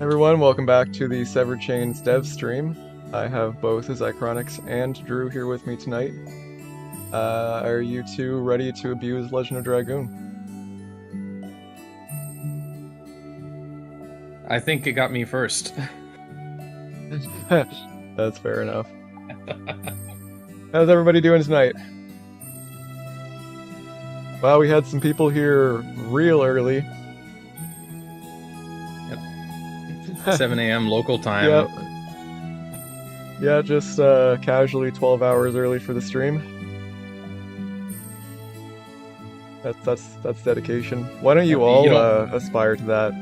Everyone, welcome back to the Severed Chains Devstream. I have both Zycronix and Drew here with me tonight. Are you two ready to abuse Legend of Dragoon? I think it got me first. That's fair enough. How's everybody doing tonight? Well, we had some people here real early. Yep. 7 a.m. local time. Yep. Yeah, just casually 12 hours early for the stream. That's dedication. Why don't you all aspire to that?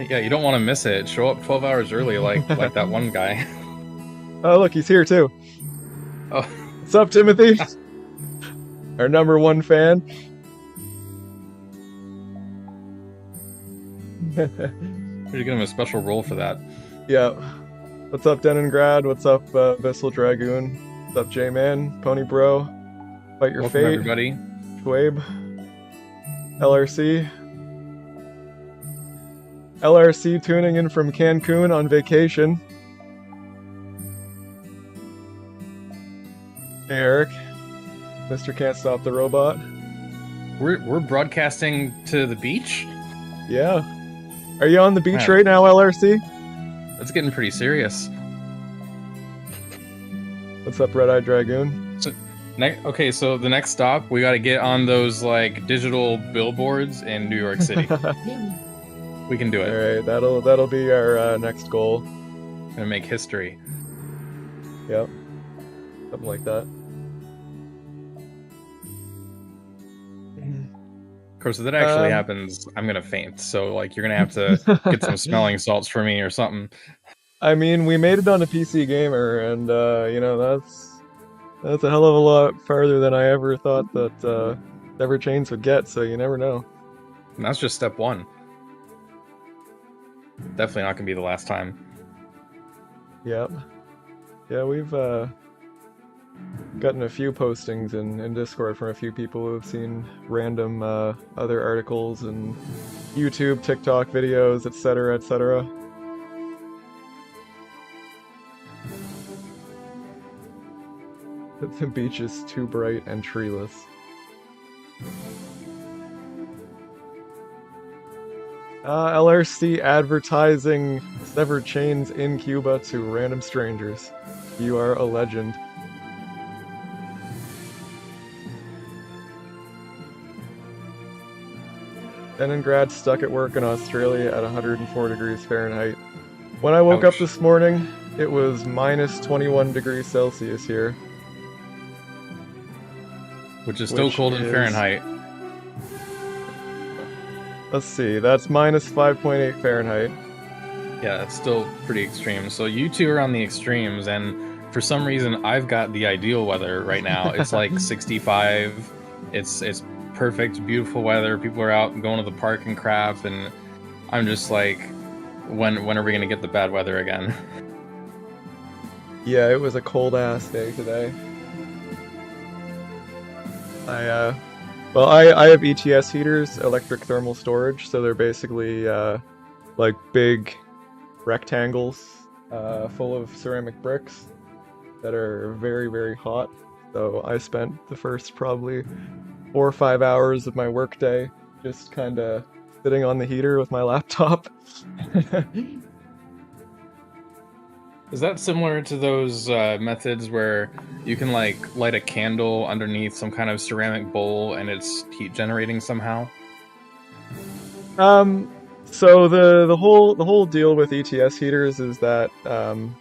Yeah, you don't want to miss it. Show up 12 hours early like that one guy. Oh, look, he's here too. Oh. What's up, Timothy? Our #1 fan. Should give him a special role for that. Yeah. What's up, Deningrad? What's up, Vissel Dragoon? What's up, J-Man? Pony Bro? Fight Your Welcome, Fate. everybody. Schwabe. LRC. LRC tuning in from Cancun on vacation. Hey, Eric. Mr. Can't Stop the Robot. We're broadcasting to the beach? Yeah. Are you on the beach right now, LRC? That's getting pretty serious. What's up, Red Eye Dragoon? Okay, so the next stop, we got to get on those like digital billboards in New York City. We can do it. All right, that'll be our next goal. Gonna make history. Yep, something like that. Of course, if that actually happens, I'm gonna faint. So, like, you're gonna have to get some smelling salts for me or something. I mean, we made it on a PC Gamer, and you know that's a hell of a lot farther than I ever thought that Severed Chains would get. So you never know. And that's just step one. Definitely not gonna be the last time. Yep. Yeah, we've gotten a few postings in Discord from a few people who have seen random other articles and YouTube, TikTok videos, etc., etc. The beach is too bright and treeless. LRC advertising Severed Chains in Cuba to random strangers. You are a legend. Leningrad stuck at work in Australia at 104 degrees Fahrenheit. When I woke up this morning, it was minus 21 degrees Celsius here. Which is still cold in Fahrenheit. Let's see, that's minus 5.8 Fahrenheit. Yeah, that's still pretty extreme. So you two are on the extremes, and for some reason I've got the ideal weather right now. It's like 65. It's perfect, beautiful weather. People are out going to the park and crap, and I'm just like, when are we gonna get the bad weather again? Yeah, it was a cold ass day today. I have ETS heaters, electric thermal storage, so they're basically like big rectangles full of ceramic bricks that are very, very hot. So I spent the first probably 4 or 5 hours of my workday just kind of sitting on the heater with my laptop. Is that similar to those methods where you can like light a candle underneath some kind of ceramic bowl and it's heat generating somehow? So the whole deal with ETS heaters is that I'm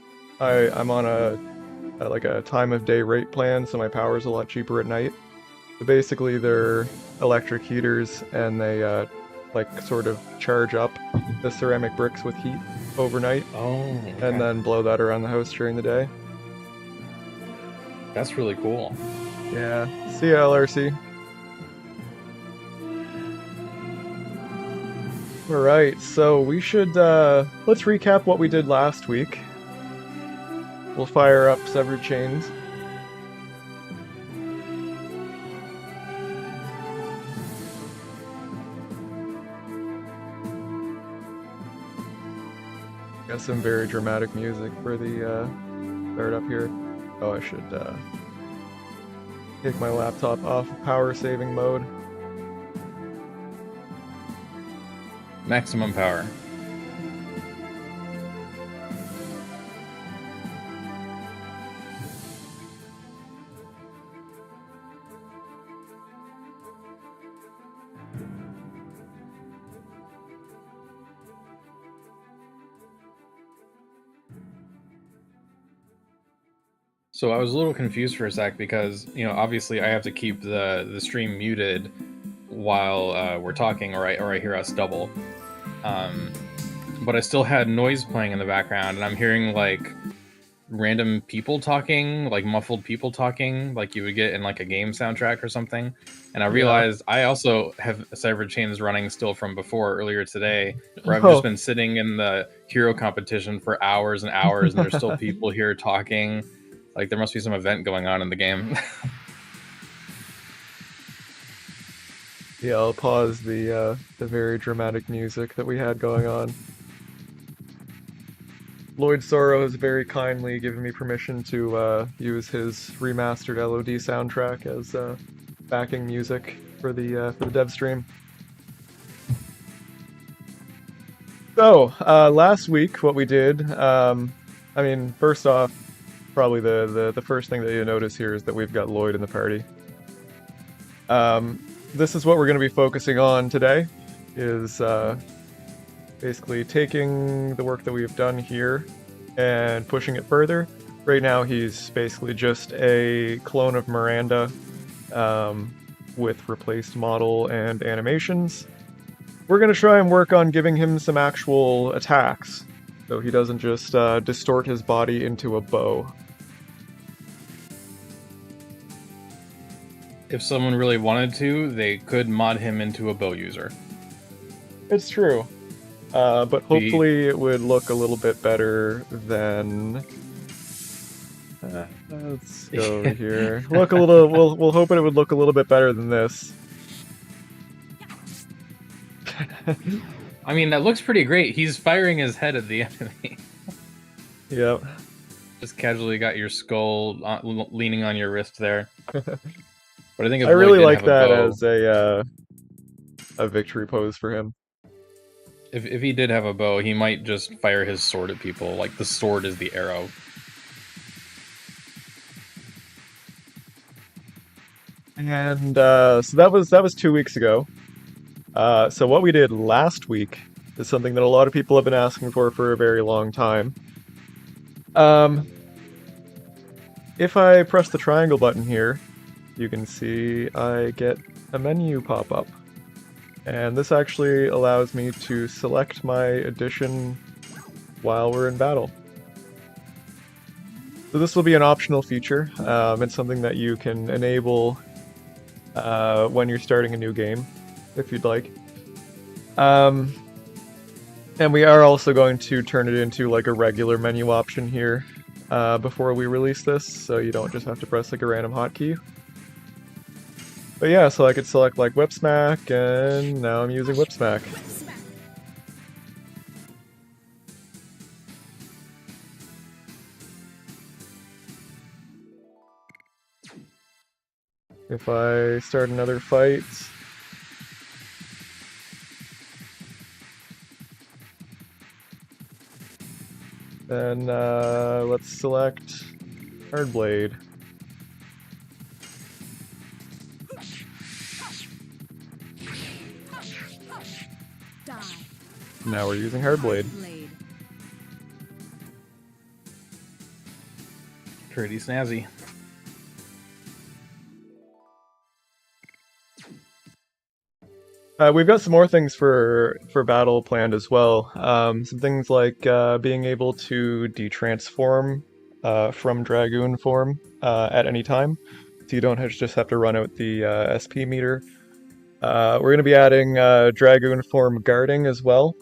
on a time of day rate plan, so my power's a lot cheaper at night. So basically, they're electric heaters, and they like sort of charge up the ceramic bricks with heat overnight. Oh, okay. And then blow that around the house during the day. That's really cool. Yeah. See ya, LRC. Alright, so we should, let's recap what we did last week. We'll fire up Severed Chains. Got some very dramatic music for the start up here. Oh, I should take my laptop off power saving mode. Maximum power. So I was a little confused for a sec because, obviously I have to keep the stream muted while we're talking, or I hear us double. But I still had noise playing in the background, and I'm hearing like random people talking, like muffled people talking, like you would get in like a game soundtrack or something. And I realized I also have Cyber Chains running still from earlier today, where I've just been sitting in the hero competition for hours and hours, and there's still people here talking. Like there must be some event going on in the game. Yeah, I'll pause the very dramatic music that we had going on. Lloyd Sorrow has very kindly given me permission to use his remastered LOD soundtrack as backing music for the Devstream. So last week, what we did, first off, probably the first thing that you notice here is that we've got Lloyd in the party. This is what we're going to be focusing on today, is basically taking the work that we've done here and pushing it further. Right now he's basically just a clone of Miranda with replaced model and animations. We're going to try and work on giving him some actual attacks, so he doesn't just distort his body into a bow. If someone really wanted to, they could mod him into a bow user. It's true. But hopefully it would look a little bit better than... let's go over here. Look a little... We'll hope it would look a little bit better than this. I mean, that looks pretty great. He's firing his head at the enemy. Yep. Just casually got your skull leaning on your wrist there. But I think I really like that as a victory pose for him. If he did have a bow, he might just fire his sword at people. Like the sword is the arrow. And so that was 2 weeks ago. So what we did last week is something that a lot of people have been asking for a very long time. If I press the triangle button here, you can see I get a menu pop up. And this actually allows me to select my edition while we're in battle. So this will be an optional feature. It's something that you can enable when you're starting a new game, if you'd like. And we are also going to turn it into like a regular menu option here before we release this, so you don't just have to press like a random hotkey. But yeah, so I could select like Whip Smack, and now I'm using Whip Smack. If I start another fight, then let's select Hardblade. Now we're using Hardblade. Pretty snazzy. We've got some more things for battle planned as well. Some things like being able to detransform from Dragoon form at any time, so you don't just have to run out the SP meter. We're going to be adding Dragoon form guarding as well.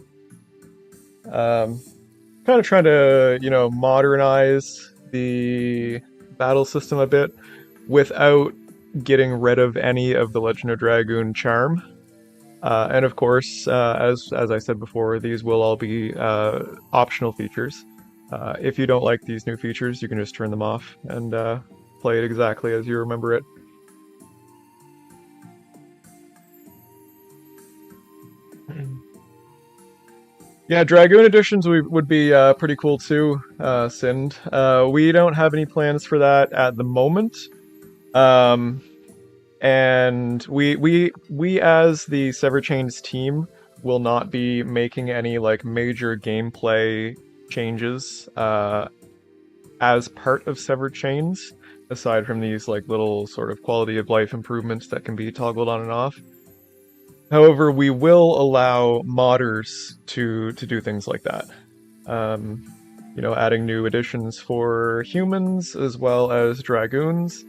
Kind of trying to, modernize the battle system a bit without getting rid of any of the Legend of Dragoon charm. And of course, as I said before, these will all be optional features. If you don't like these new features, you can just turn them off and play it exactly as you remember it. Yeah, Dragoon editions would be pretty cool too, Sind. We don't have any plans for that at the moment. Um, and we as the Sever Chains team will not be making any like major gameplay changes as part of Severed Chains, aside from these like little sort of quality of life improvements that can be toggled on and off. However, we will allow modders to do things like that. Um, adding new additions for humans as well as dragoons.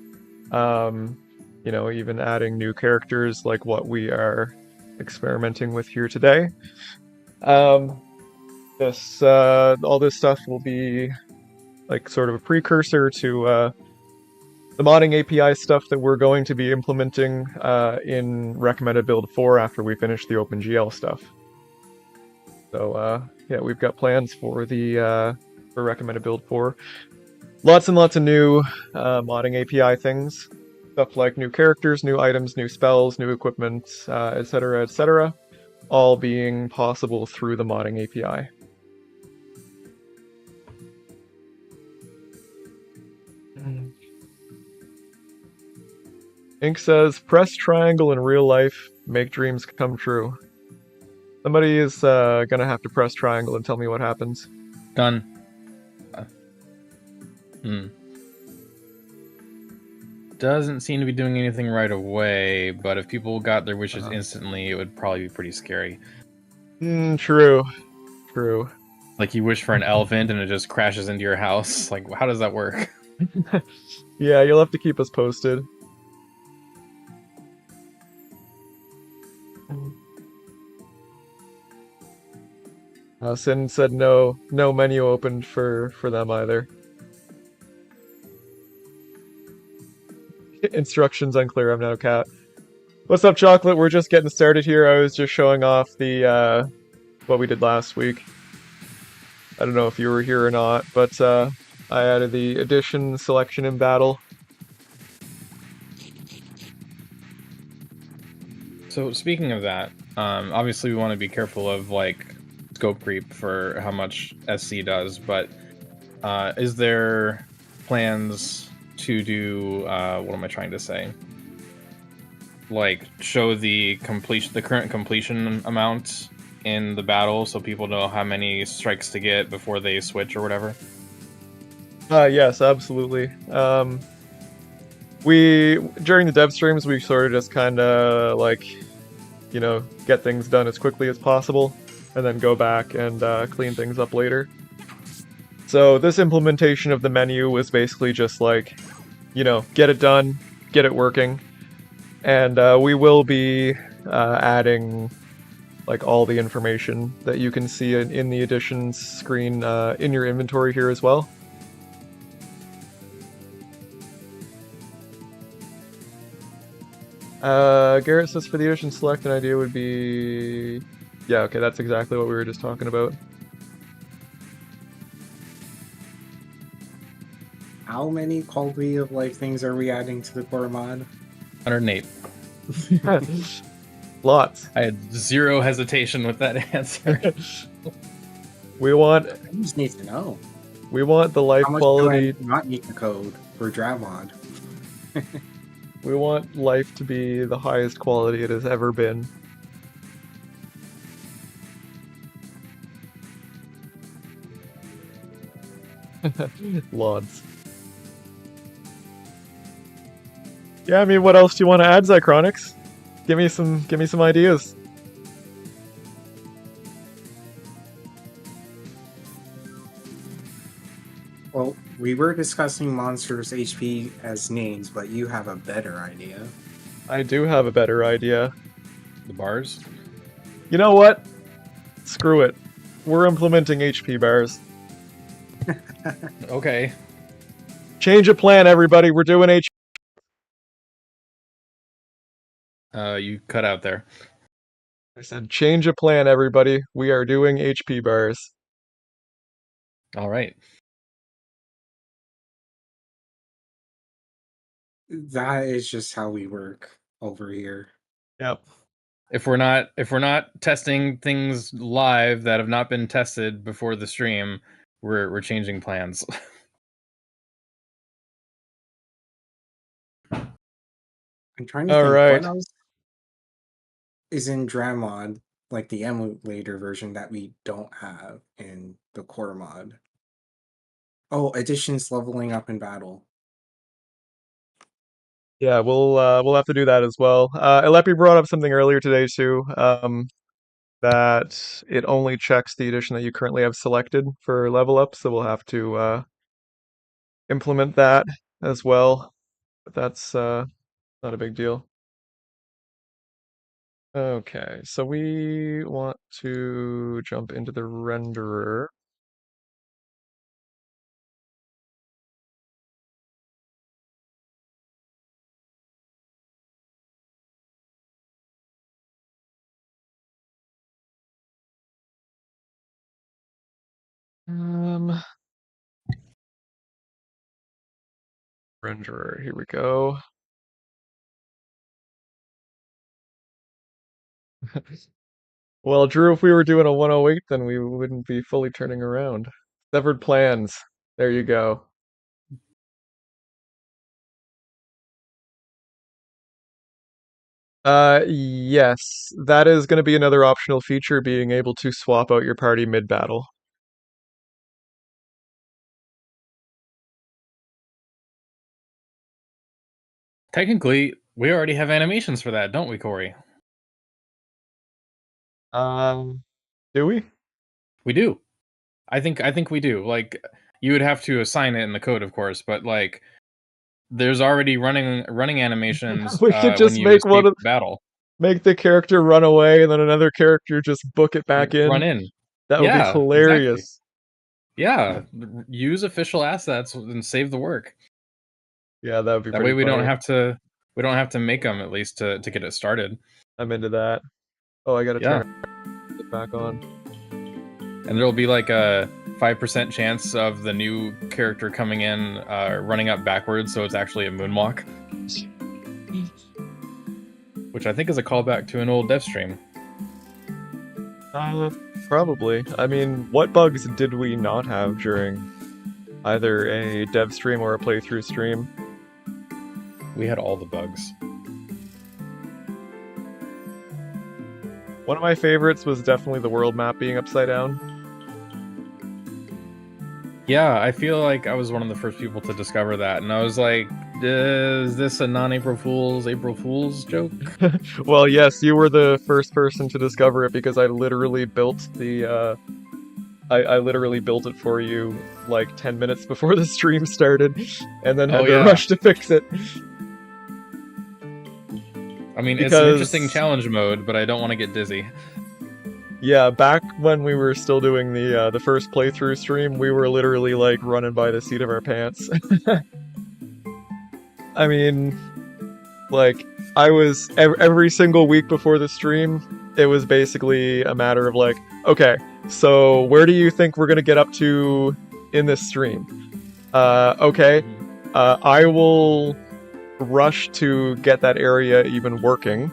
Um, even adding new characters like what we are experimenting with here today. Um, all this stuff will be like sort of a precursor to the modding API stuff that we're going to be implementing in recommended build 4 after we finish the OpenGL stuff. So yeah, we've got plans for the for recommended build 4. Lots and lots of new modding API things. Stuff like new characters, new items, new spells, new equipment, etc., etc., all being possible through the modding API. Ink says, press triangle in real life, make dreams come true. Somebody is gonna have to press triangle and tell me what happens. Done. Doesn't seem to be doing anything right away, but if people got their wishes instantly, it would probably be pretty scary. True. True. Like you wish for an elephant and it just crashes into your house. Like, how does that work? Yeah, you'll have to keep us posted. Sin said no menu opened for them either. Instructions unclear, I'm now cat. What's up, Chocolate? We're just getting started here. I was just showing off the what we did last week. I don't know if you were here or not, but I added the edition selection in battle. So speaking of that, obviously we want to be careful of like scope creep for how much SC does, but is there plans to do what am I trying to say? Like show the current completion amount in the battle so people know how many strikes to get before they switch or whatever? Yes, absolutely. We during the dev streams we sort of just kind of like, get things done as quickly as possible, and then go back and clean things up later. So this implementation of the menu was basically just like, get it done, get it working, and we will be adding like all the information that you can see in the additions screen in your inventory here as well. Garrett says for the ocean select an idea would be... Yeah, okay, that's exactly what we were just talking about. How many quality of life things are we adding to the core mod? 108. Lots. I had zero hesitation with that answer. We want... I just need to know. We want the life How much quality... do I not need the code for Dravmod? We want life to be the highest quality it has ever been. Lauds. Yeah, I mean, what else do you want to add, Zychronics? Give me some ideas. Well, we were discussing monsters' HP as names, but you have a better idea. I do have a better idea. The bars? You know what? Screw it. We're implementing HP bars. Okay. Change of plan, everybody. We're doing HP. You cut out there. I said, change of plan, everybody. We are doing HP bars. All right. That is just how we work over here. Yep. If we're not testing things live that have not been tested before the stream, we're changing plans. I'm trying to All think right. what else is in Dramod, like the emulator version that we don't have in the core mod. Oh, additions leveling up in battle. Yeah, we'll have to do that as well. Elepi brought up something earlier today too, that it only checks the edition that you currently have selected for level up, so we'll have to implement that as well. But that's not a big deal. Okay, so we want to jump into the renderer. Renderer, here we go. Well, Drew, if we were doing a 108, then we wouldn't be fully turning around. Severed plans. There you go. Yes, that is going to be another optional feature, being able to swap out your party mid-battle. Technically, we already have animations for that, don't we, Corey? Do we? We do. I think we do. Like, you would have to assign it in the code, of course, but like, there's already running animations We could when just you make one escape of the battle. make the character run away and then another character just book it back Run in. in. That would be Yeah, exactly. hilarious. Yeah, use official assets and save the work. Yeah, that would be That way pretty funny. we don't have to make them, at least to get it started. I'm into that. Oh, I gotta Yeah. turn it back on. And there'll be like a 5% chance of the new character coming in running up backwards, so it's actually a moonwalk. Which I think is a callback to an old Devstream. Probably. I mean, what bugs did we not have during either a dev stream or a playthrough stream? We had all the bugs. One of my favorites was definitely the world map being upside down. Yeah, I feel like I was one of the first people to discover that, and I was like, is this a non-April Fool's joke? Well, yes, you were the first person to discover it because I literally built the I literally built it for you like 10 minutes before the stream started and then had to rush to fix it. I mean, it's an interesting challenge mode, but I don't want to get dizzy. Yeah, back when we were still doing the first playthrough stream, we were literally like running by the seat of our pants. I mean, like, I was every single week before the stream, it was basically a matter of like, okay, so where do you think we're gonna get up to in this stream? Okay, I will rush to get that area even working.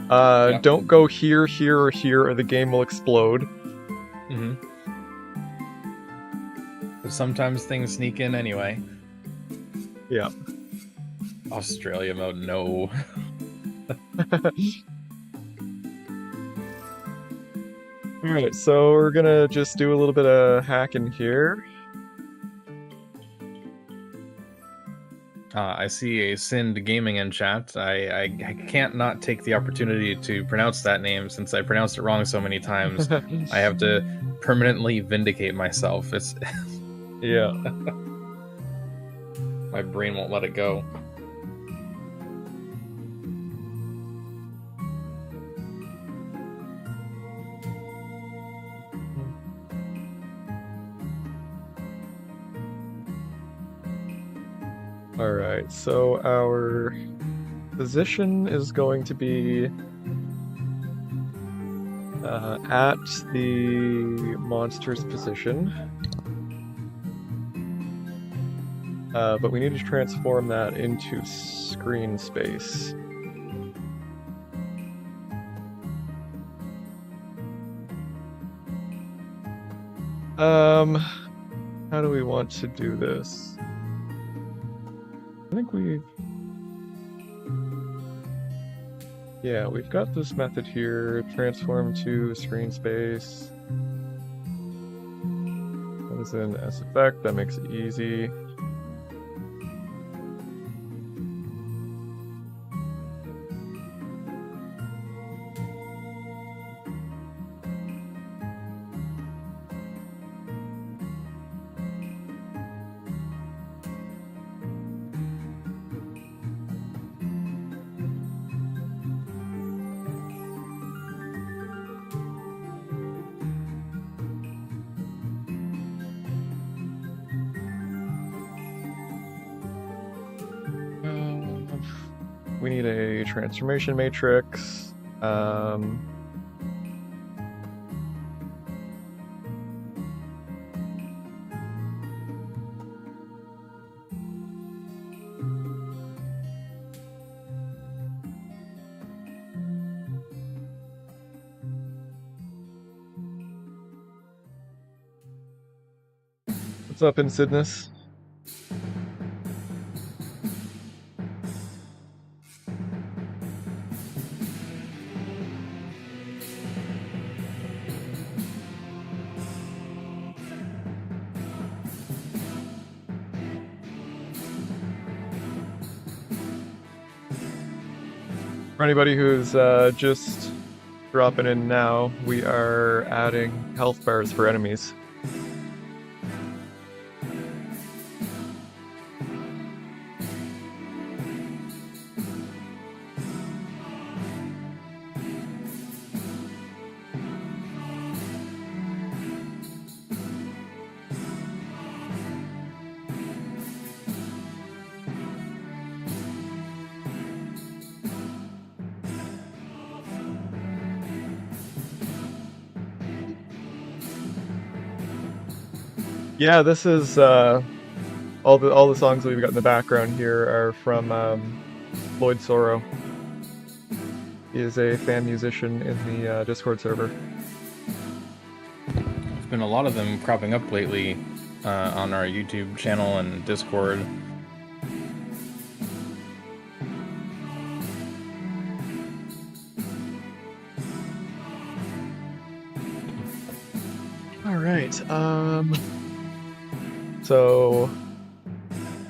Don't go here, here, or here, or the game will explode. Mm-hmm. But sometimes things sneak in anyway. Yeah. Australia mode, no. Alright, so we're gonna just do a little bit of hacking here. I see a Sind Gaming in chat. I can't not take the opportunity to pronounce that name since I pronounced it wrong so many times. I have to permanently vindicate myself. It's yeah. My brain won't let it go. Alright, so our position is going to be at the monster's position. But we need to transform that into screen space. How do we want to do this? I think yeah, we've got this method here, transform to screen space. That is in S effect, that makes it easy. We need a transformation matrix. What's up, Insidness? For anybody who's just dropping in now, we are adding health bars for enemies. Yeah, this is all the songs that we've got in the background here are from Lloyd Sorrow. He is a fan musician in the Discord server. There's been a lot of them cropping up lately on our YouTube channel and Discord. All right. So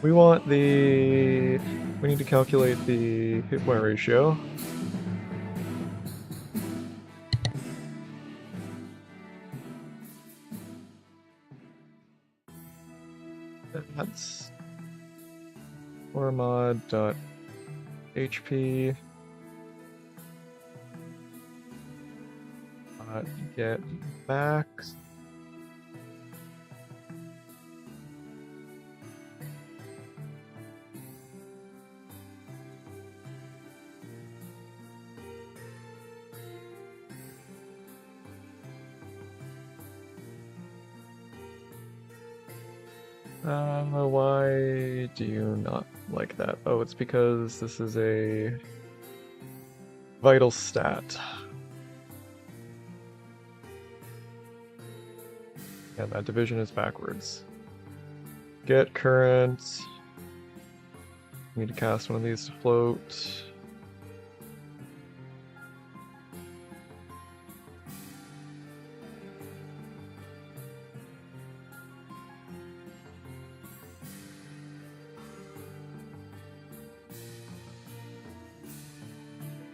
we need to calculate the hit point ratio. That's formod.hp get max. Why do you not like that? Oh, it's because this is a vital stat. And that division is backwards. Get current. Need to cast one of these to float.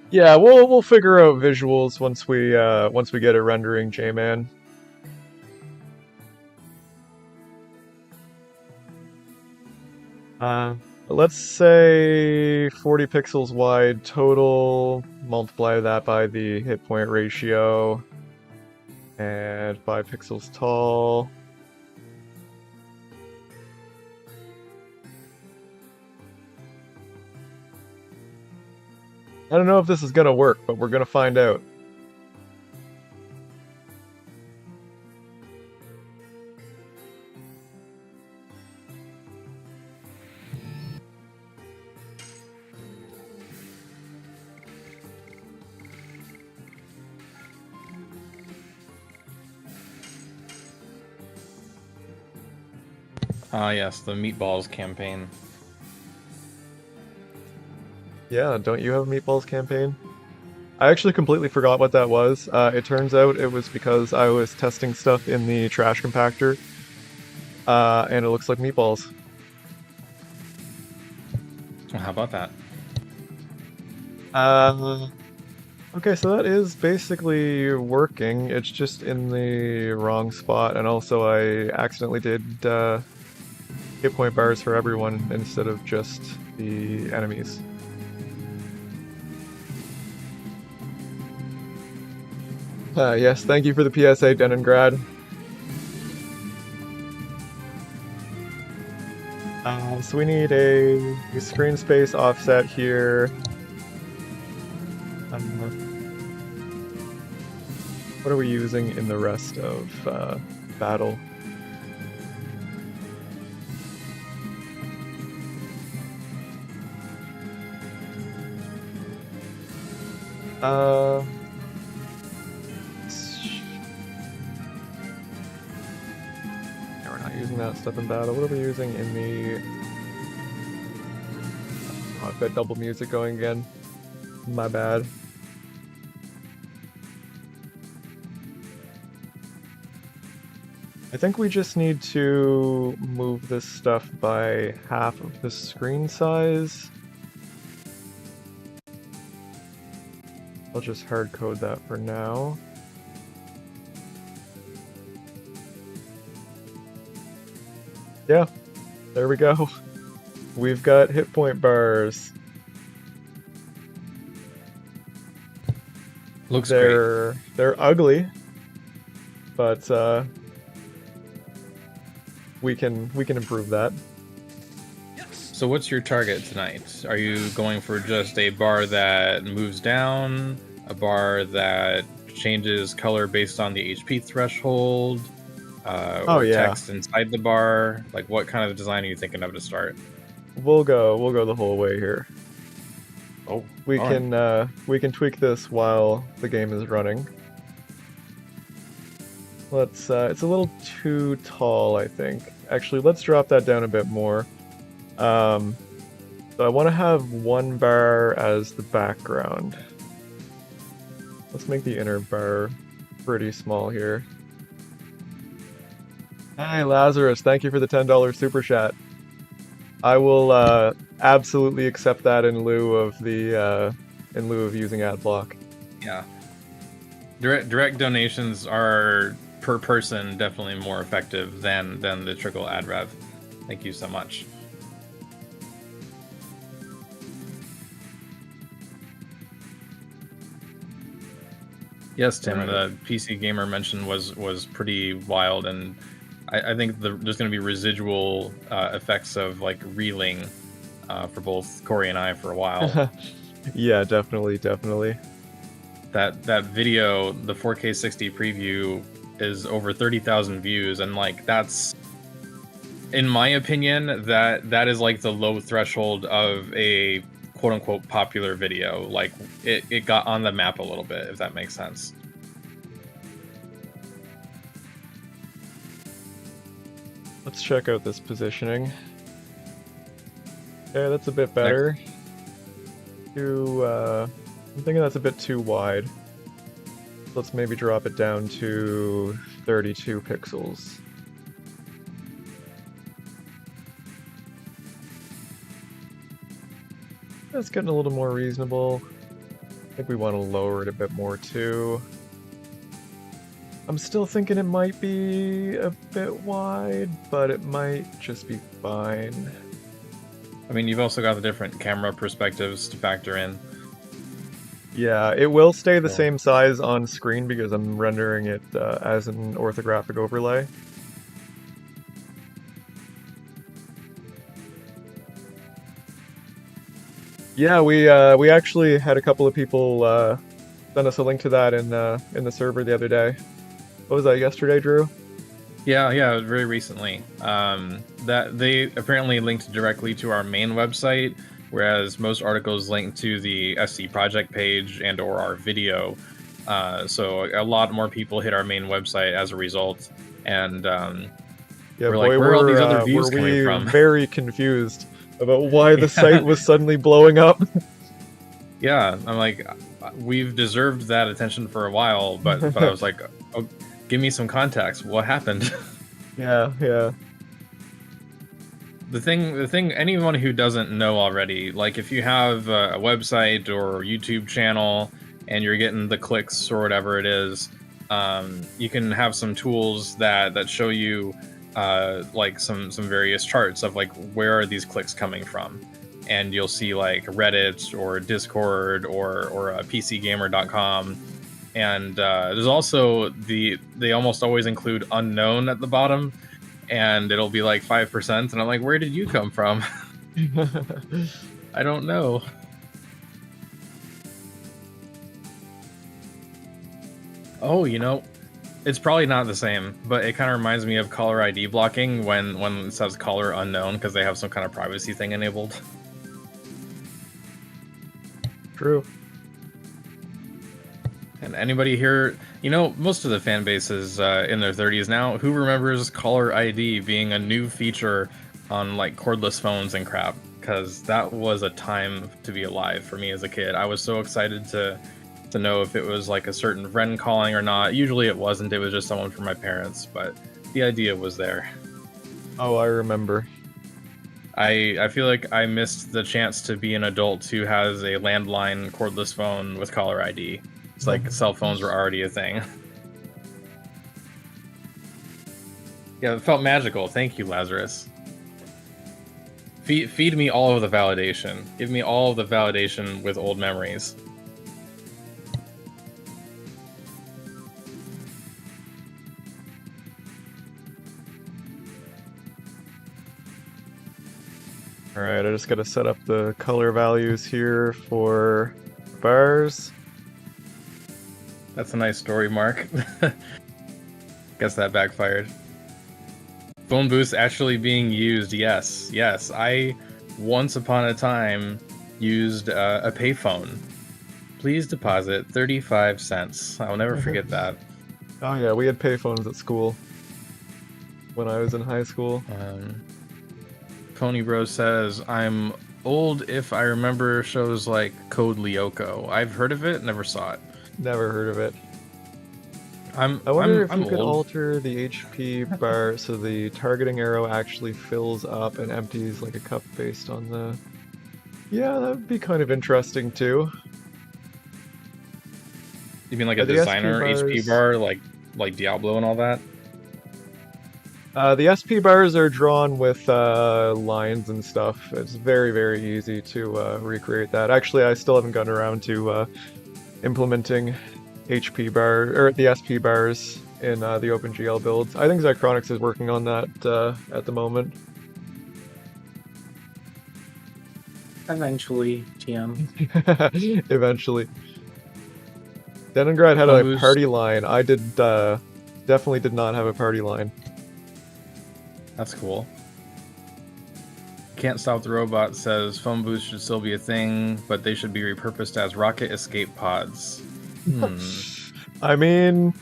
Yeah, we'll figure out visuals once we get it rendering, J-Man. Let's say 40 pixels wide total. Multiply that by the hit point ratio, and 5 pixels tall. I don't know if this is gonna work, but we're gonna find out. Ah, yes, the Meatballs campaign. Yeah, don't you have a Meatballs campaign? I actually completely forgot what that was. It turns out it was because I was testing stuff in the trash compactor, and it looks like meatballs. Well, how about that? Uh, okay, so that is basically working. It's just in the wrong spot, and also I accidentally did hit point bars for everyone instead of just the enemies. Yes, thank you for the PSA, Deningrad. So we need a screen space offset here. What are we using in the rest of battle? Uh, yeah, we're not using that stuff in battle. What are we using in the... Oh, I've got double music going again. My bad. I think we just need to move this stuff by half of the screen size. I'll just hard code that for now. Yeah, there we go. We've got hit point bars. Looks great. They're ugly, but we can improve that. So what's your target tonight? Are you going for just a bar that moves down, a bar that changes color based on the HP threshold, or text inside the bar? Like, what kind of design are you thinking of to start? We'll go the whole way here. Oh, we can tweak this while the game is running. Let's it's a little too tall, I think. Actually, let's drop that down a bit more. So I want to have one bar as the background. Let's make the inner bar pretty small here. Hey, Lazarus, thank you for the $10 super chat. I will absolutely accept that in lieu of using AdBlock. Yeah. Direct donations are per person definitely more effective than the trickle ad rev. Thank you so much. Yes, Tim, the PC Gamer mention was pretty wild, and I think there's going to be residual effects of like reeling for both Corey and I for a while. Yeah, definitely. That video, the 4K 60 preview, is over 30,000 views, and like that's, in my opinion, that is like the low threshold of a quote unquote popular video. Like it got on the map a little bit, if that makes sense. Let's check out this positioning. Okay, that's a bit better. I'm thinking that's a bit too wide. Let's maybe drop it down to 32 pixels. That's getting a little more reasonable. I think we want to lower it a bit more too. I'm still thinking it might be a bit wide, but it might just be fine. I mean, you've also got the different camera perspectives to factor in. Yeah, it will stay the same size on screen because I'm rendering it as an orthographic overlay. Yeah, we actually had a couple of people send us a link to that in the server the other day. What was that, yesterday, Drew? Yeah, very recently. That they apparently linked directly to our main website, whereas most articles link to the SC project page and or our video. So a lot more people hit our main website as a result, and Yeah, We're boy, like, where are all these other were views coming we from? very confused about why the Yeah. site was suddenly blowing up. Yeah, I'm like, we've deserved that attention for a while, but I was like, oh, give me some context. What happened? Yeah, yeah. The thing, anyone who doesn't know already, like if you have a website or YouTube channel and you're getting the clicks or whatever it is, you can have some tools that show you like some various charts of like where are these clicks coming from, and you'll see like Reddit or Discord or PCGamer.com, and there's also they almost always include unknown at the bottom. And it'll be like 5%, and I'm like, where did you come from? I don't know. Oh, you know, it's probably not the same, but it kind of reminds me of caller ID blocking when it says caller unknown because they have some kind of privacy thing enabled. True. And anybody here, you know, most of the fan base is in their 30s now. Who remembers caller ID being a new feature on like cordless phones and crap? Because that was a time to be alive for me as a kid. I was so excited to know if it was like a certain friend calling or not. Usually it wasn't. It was just someone from my parents, but the idea was there. Oh, I remember. I feel like I missed the chance to be an adult who has a landline cordless phone with caller ID. It's like cell phones were already a thing. Yeah, it felt magical. Thank you, Lazarus. Feed me all of the validation. Give me all of the validation with old memories. Alright, I just gotta set up the color values here for bars. That's a nice story, Mark. Guess that backfired. Phone booths actually being used, yes. Yes, I once upon a time used a payphone. Please deposit 35 cents. I'll never forget that. Oh yeah, we had payphones at school when I was in high school. Pony Bro says, I'm old if I remember shows like Code Lyoko. I've heard of it, never saw it. Never heard of it. I wonder if you could alter the HP bar so the targeting arrow actually fills up and empties like a cup based on the... Yeah, that would be kind of interesting too. You mean like a designer HP bar, like Diablo and all that? The SP bars are drawn with lines and stuff. It's very, very easy to recreate that. Actually, I still haven't gotten around to implementing HP bar or the SP bars in the OpenGL builds. I think Zycronix is working on that at the moment. Eventually, TM. Eventually. Leningrad had a party line. I definitely did not have a party line. That's cool. Can't Stop the Robot says phone booths should still be a thing, but they should be repurposed as rocket escape pods. I mean,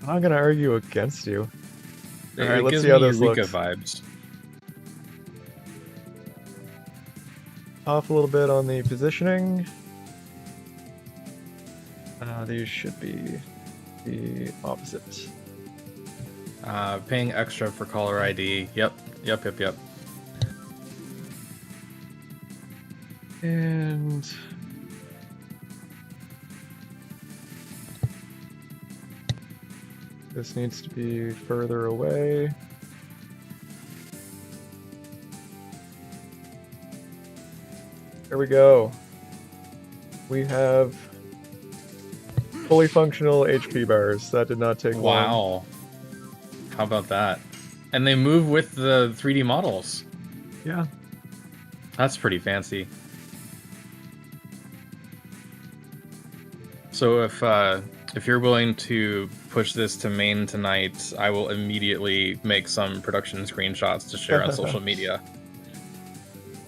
I'm not gonna argue against you. It Alright, let's gives see how me this Eureka looks. vibes. Off a little bit on the positioning. These should be the opposite. Paying extra for caller ID. Yep. And this needs to be further away. There we go. We have fully functional HP bars. That did not take long. Wow. How about that? And they move with the 3D models. Yeah. That's pretty fancy. So if you're willing to push this to main tonight, I will immediately make some production screenshots to share on social media.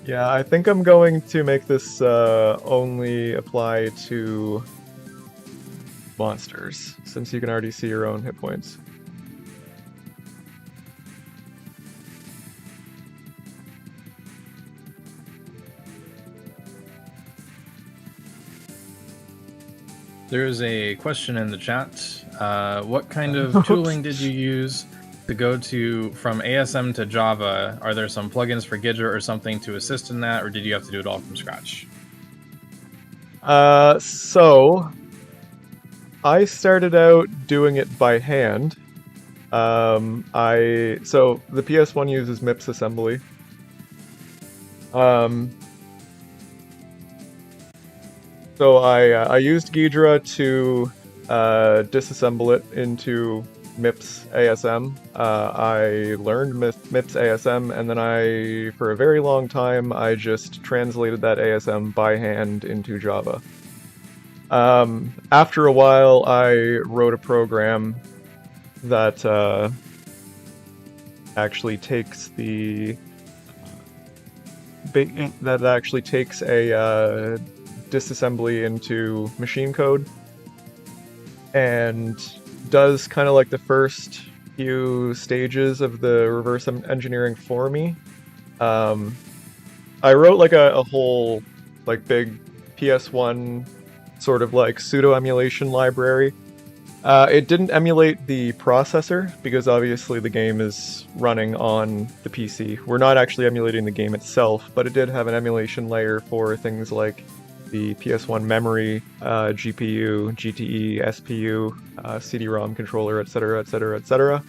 Yeah, I think I'm going to make this only apply to monsters, since you can already see your own hit points. There's a question in the chat. What kind of tooling did you use to go from ASM to Java? Are there some plugins for Gidget or something to assist in that, or did you have to do it all from scratch? So I started out doing it by hand. So the PS1 uses MIPS assembly. So I used Ghidra to disassemble it into MIPS ASM. I learned MIPS ASM, and then for a very long time, I just translated that ASM by hand into Java. After a while, I wrote a program that actually takes a disassembly into machine code and does kind of like the first few stages of the reverse engineering for me. I wrote like a whole like big PS1 sort of like pseudo emulation library. It didn't emulate the processor because obviously the game is running on the PC. We're not actually emulating the game itself, but it did have an emulation layer for things like the PS1 memory, GPU, GTE, SPU, CD-ROM controller, etc., etc., etc.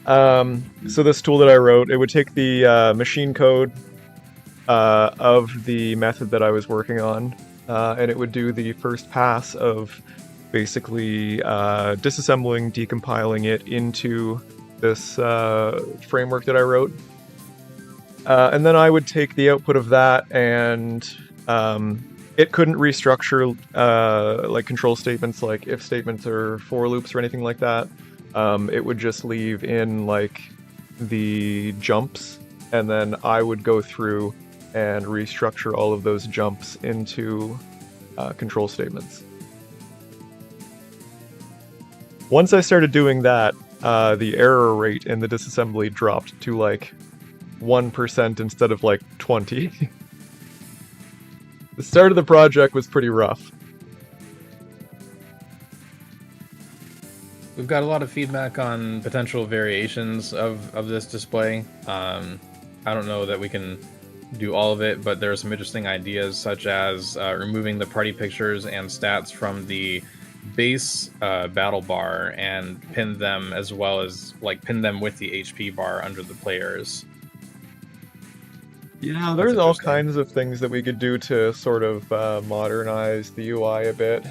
So this tool that I wrote, it would take the machine code of the method that I was working on, and it would do the first pass of basically disassembling, decompiling it into this framework that I wrote. And then I would take the output of that, and it couldn't restructure like control statements like if statements or for loops or anything like that. It would just leave in like the jumps, and then I would go through and restructure all of those jumps into control statements. Once I started doing that, the error rate in the disassembly dropped to like 1% instead of like 20. The start of the project was pretty rough. We've got a lot of feedback on potential variations of this display. I don't know that we can do all of it, but there are some interesting ideas such as removing the party pictures and stats from the base battle bar and pin them, as well as like pin them with the HP bar under the players. Yeah, there's all kinds of things that we could do to sort of modernize the UI a bit.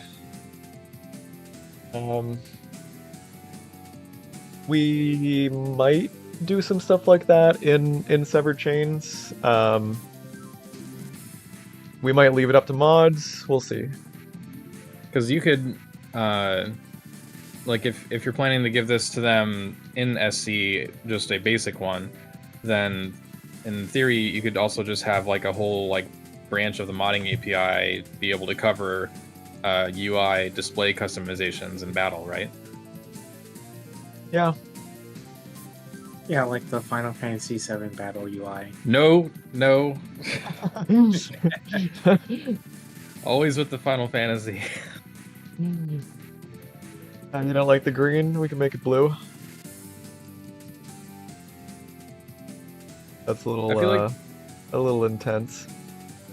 We might do some stuff like that in Severed Chains. We might leave it up to mods. We'll see. Because you could, like, if you're planning to give this to them in SC, just a basic one, then in theory you could also just have like a whole like branch of the modding API be able to cover UI display customizations in battle, right? Yeah. Yeah, like the Final Fantasy VII battle UI. No. Always with the Final Fantasy. You don't like the green? We can make it blue. That's a little, I feel like a little intense.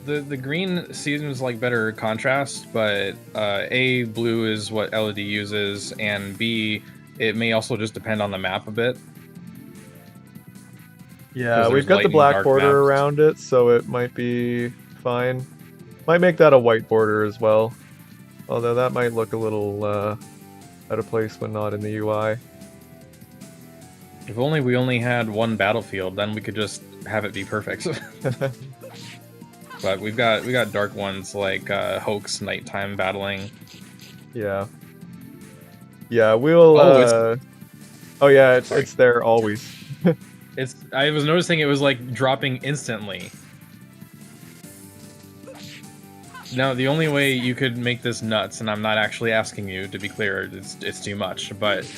The green seems like better contrast, but A, blue is what LED uses, and B, it may also just depend on the map a bit. Yeah, we've got the black border around it, so it might be fine. Might make that a white border as well. Although that might look a little out of place when not in the UI. If only we only had one battlefield, then we could just have it be perfect. But we got dark ones like Hoax nighttime battling. Yeah. Yeah, we'll. Oh yeah, it's there always. I was noticing it was like dropping instantly. Now, the only way you could make this nuts, and I'm not actually asking you, to be clear, it's too much, but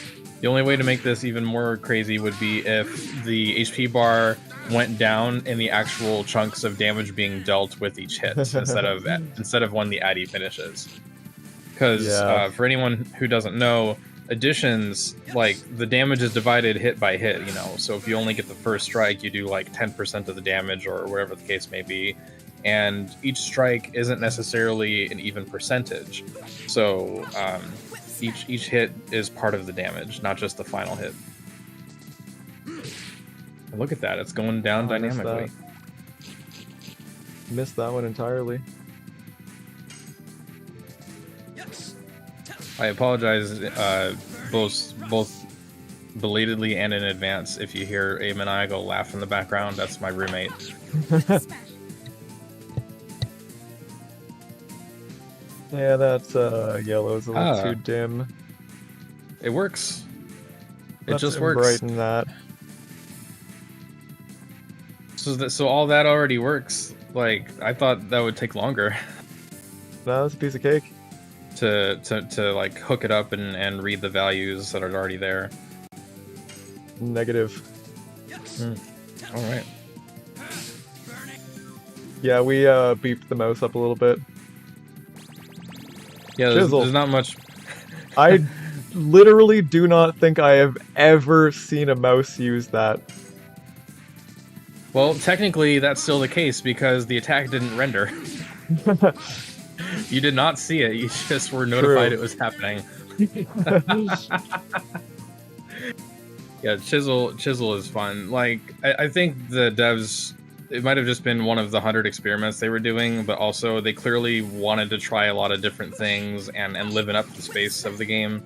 the only way to make this even more crazy would be if the HP bar went down in the actual chunks of damage being dealt with each hit, instead of when the Addy finishes. because Yeah. for anyone who doesn't know, additions, like the damage is divided hit by hit, you know. So if you only get the first strike, you do like 10% of the damage or whatever the case may be, and each strike isn't necessarily an even percentage. So each hit is part of the damage, not just the final hit. And look at that, it's going down dynamically. Missed that one entirely. I apologize both belatedly and in advance if you hear a maniacal laugh in the background. That's my roommate. Yeah, that's yellow's a little too dim. It works. It Let's just works. brighten that. So all that already works. Like, I thought that would take longer No, that's a piece of cake. to like hook it up and read the values that are already there. Negative. All right. Yeah, we beeped the mouse up a little bit. Yeah, there's not much. I literally do not think I have ever seen a mouse use that. Well, technically, that's still the case because the attack didn't render. You did not see it. You just were notified it was happening. Yeah, chisel is fun. Like, I think the devs, it might have just been one of the 100 experiments they were doing, but also they clearly wanted to try a lot of different things and living up the space of the game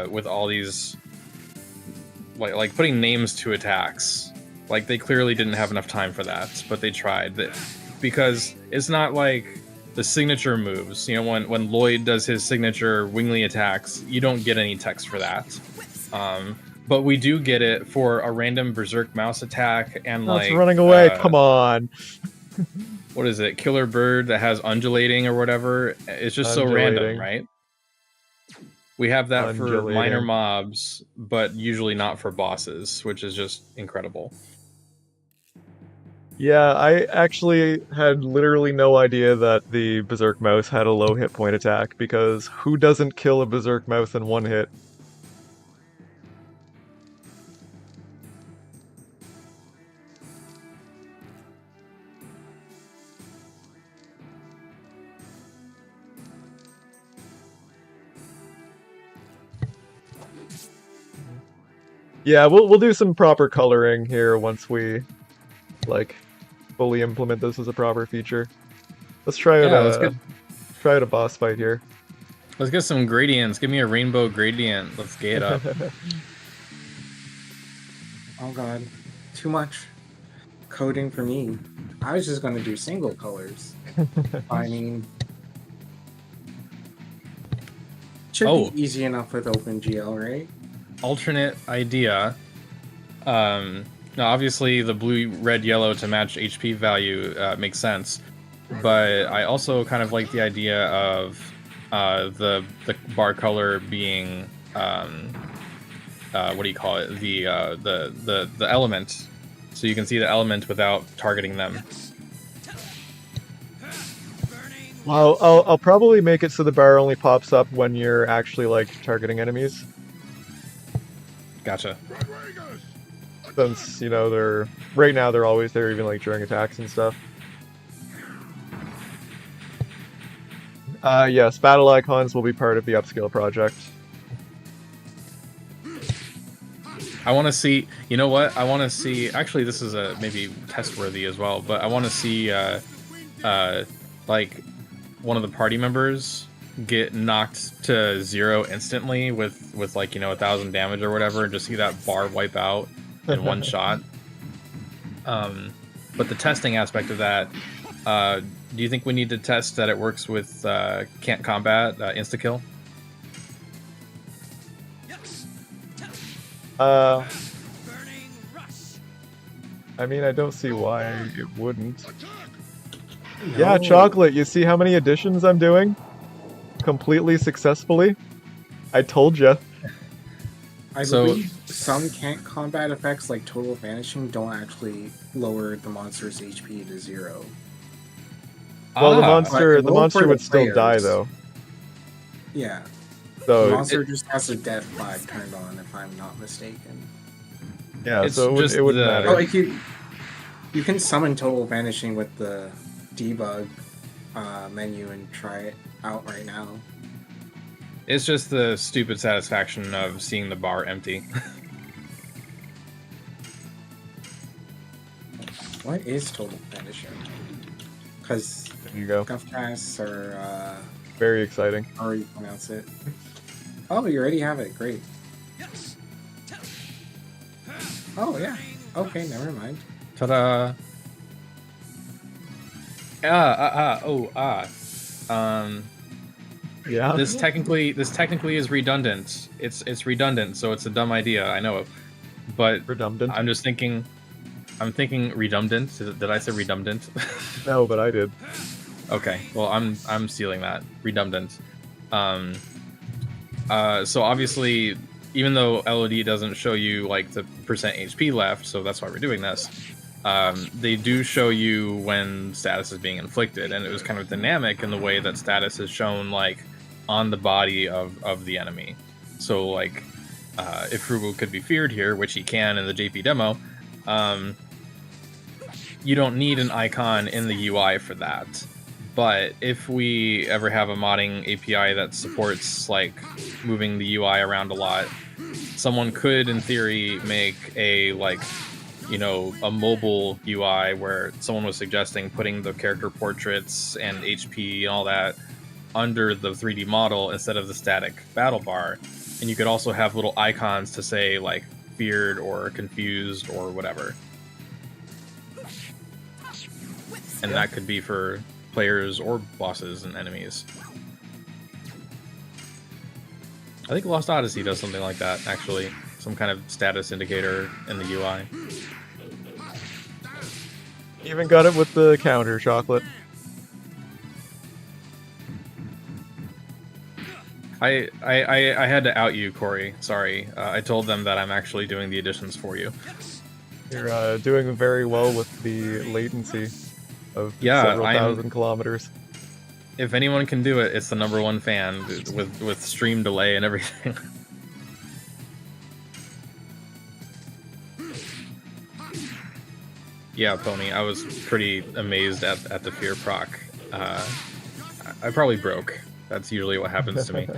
with all these, like putting names to attacks. Like, they clearly didn't have enough time for that, but they tried. Because it's not like the signature moves. You know, when Lloyd does his signature wingly attacks, you don't get any text for that. But we do get it for a random berserk mouse attack and That's running away. Come on. What is it? Killer bird that has undulating or whatever. It's just so random, right? We have that for minor mobs, but usually not for bosses, which is just incredible. Yeah, I actually had literally no idea that the Berserk Mouse had a low hit point attack, because who doesn't kill a Berserk Mouse in one hit? Yeah, we'll do some proper coloring here once we, like, fully implement this as a proper feature. Let's try it. Try it a boss fight here. Let's get some gradients. Give me a rainbow gradient. Let's get it up. Oh god, too much coding for me. I was just gonna do single colors. I mean, should be easy enough with OpenGL, right? Alternate idea. Now, obviously, the blue, red, yellow to match HP value makes sense, but I also kind of like the idea of the bar color being what do you call it? The element, so you can see the element without targeting them. Well, I'll probably make it so the bar only pops up when you're actually, like, targeting enemies. Gotcha. Since, you know, right now they're always there, even like during attacks and stuff. Yes, battle icons will be part of the upscale project. I want to see, you know what? I want to see, actually this is maybe test worthy as well, but I want to see like one of the party members get knocked to 0 instantly with like, you know, 1,000 damage or whatever, and just see that bar wipe out in one shot. But the testing aspect of that, do you think we need to test that it works with can't combat, insta kill? I mean, I don't see why it wouldn't. No. Yeah, Chocolate, you see how many additions I'm doing? Completely successfully? I told ya. I believe some can't combat effects like total vanishing don't actually lower the monster's HP to 0. Well, the monster would still die though. Yeah. The So monster just has a death flag turned on, if I'm not mistaken. yeah, It's so just it wouldn't the- matter. Oh, like you can summon Total Vanishing with the debug menu and try it out right now. It's just the stupid satisfaction of seeing the bar empty. What is Total Vanishing? Because There you go. Guffcast or Very exciting. how you pronounce it. Oh, you already have it. Great. Oh yeah. Okay, never mind. Ta-da! Yeah. This technically is redundant. It's redundant, so it's a dumb idea. I know, but Redundant. I'm just thinking. I'm thinking redundant. Did I say redundant? No, but I did. Okay. Well, I'm stealing that. Redundant. So obviously, even though LOD doesn't show you like the percent HP left, so that's why we're doing this. They do show you when status is being inflicted, and it was kind of dynamic in the way that status is shown like on the body of the enemy. So like, if Frugal could be feared here, which he can in the JP demo, you don't need an icon in the UI for that. But if we ever have a modding API that supports like moving the UI around a lot, someone could in theory make a like, you know, a mobile UI where someone was suggesting putting the character portraits and HP and all that under the 3D model instead of the static battle bar. And you could also have little icons to say like feared or confused or whatever. And that could be for players or bosses and enemies. I think Lost Odyssey does something like that, actually. Some kind of status indicator in the UI. Even got it with the counter, Chocolate. I had to out you, Corey. Sorry. I told them that I'm actually doing the additions for you. You're doing very well with the latency of Yeah, several I'm- thousand kilometers. If anyone can do it, it's the #1 fan with stream delay and everything. Yeah, Pony, I was pretty amazed at the fear proc. I probably broke. That's usually what happens to me.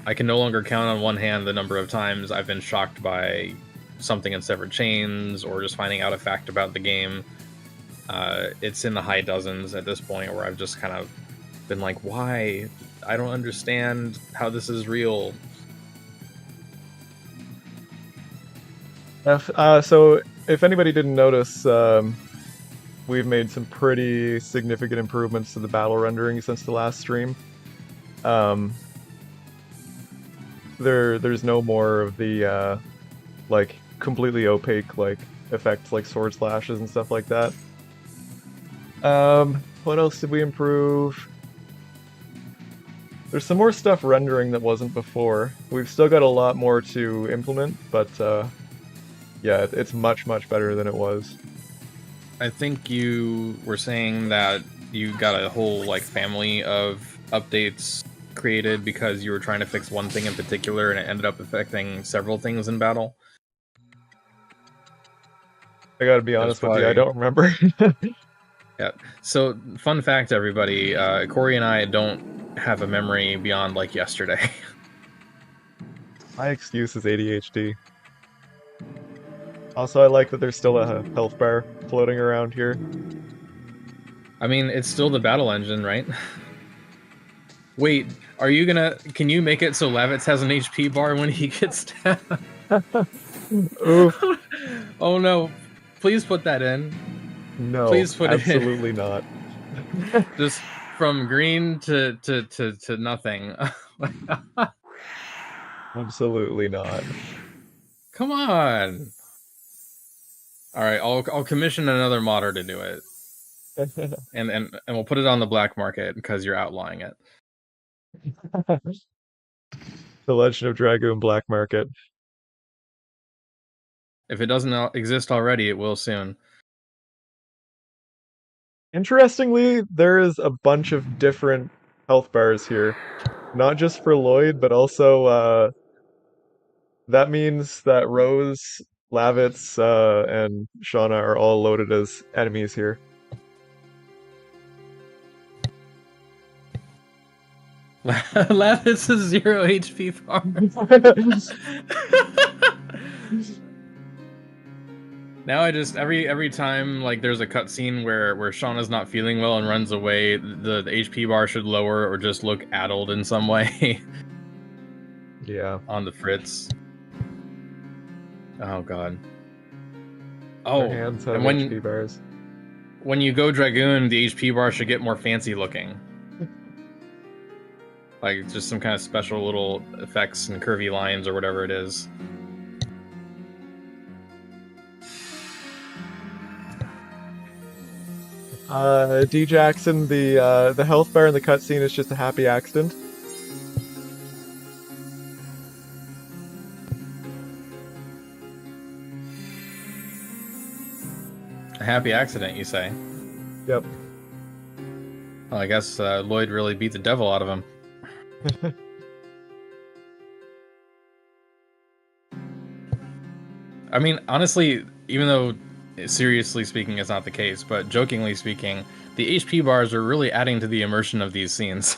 I can no longer count on one hand the number of times I've been shocked by something in Severed Chains or just finding out a fact about the game. It's in the high dozens at this point where I've just kind of been like, why? I don't understand how this is real. So, if anybody didn't notice, we've made some pretty significant improvements to the battle rendering since the last stream. There's no more of the like completely opaque like effects like sword slashes and stuff like that. What else did we improve? There's some more stuff rendering that wasn't before. We've still got a lot more to implement, but yeah, it's much better than it was. I think you were saying that you got a whole like family of updates created because you were trying to fix one thing in particular and it ended up affecting several things in battle. I gotta be honest with you, I don't remember. Yeah. So, fun fact, everybody, Corey and I don't have a memory beyond like yesterday. My excuse is ADHD. Also, I like that there's still a health bar floating around here. I mean, it's still the battle engine, right? Wait, are you gonna... Can you make it so Lavitz has an HP bar when he gets stabbed? Oof. Oh no. Please put that in. No, Please put it in. absolutely not. Just from green to nothing. Absolutely not. Come on. All right, I'll commission another modder to do it, and we'll put it on the black market because you're outlawing it. The Legend of Dragoon Black Market. If it doesn't exist already, it will soon. Interestingly, there is a bunch of different health bars here. Not just for Lloyd, but also that means that Rose, Lavitz, and Shauna are all loaded as enemies here. Lavitz is 0 HP farm. Now I just every time like there's a cutscene where Shauna's not feeling well and runs away, the HP bar should lower or just look addled in some way. Yeah. On the fritz. Oh god. Their Oh, hands have and HP bars. when you go Dragoon, the HP bar should get more fancy looking. Like just some kind of special little effects and curvy lines or whatever it is. D Jackson, the health bar in the cutscene is just a happy accident. A happy accident, you say? Yep. Well, I guess Lloyd really beat the devil out of him. I mean, honestly, even though seriously speaking it's not the case, but jokingly speaking, the HP bars are really adding to the immersion of these scenes.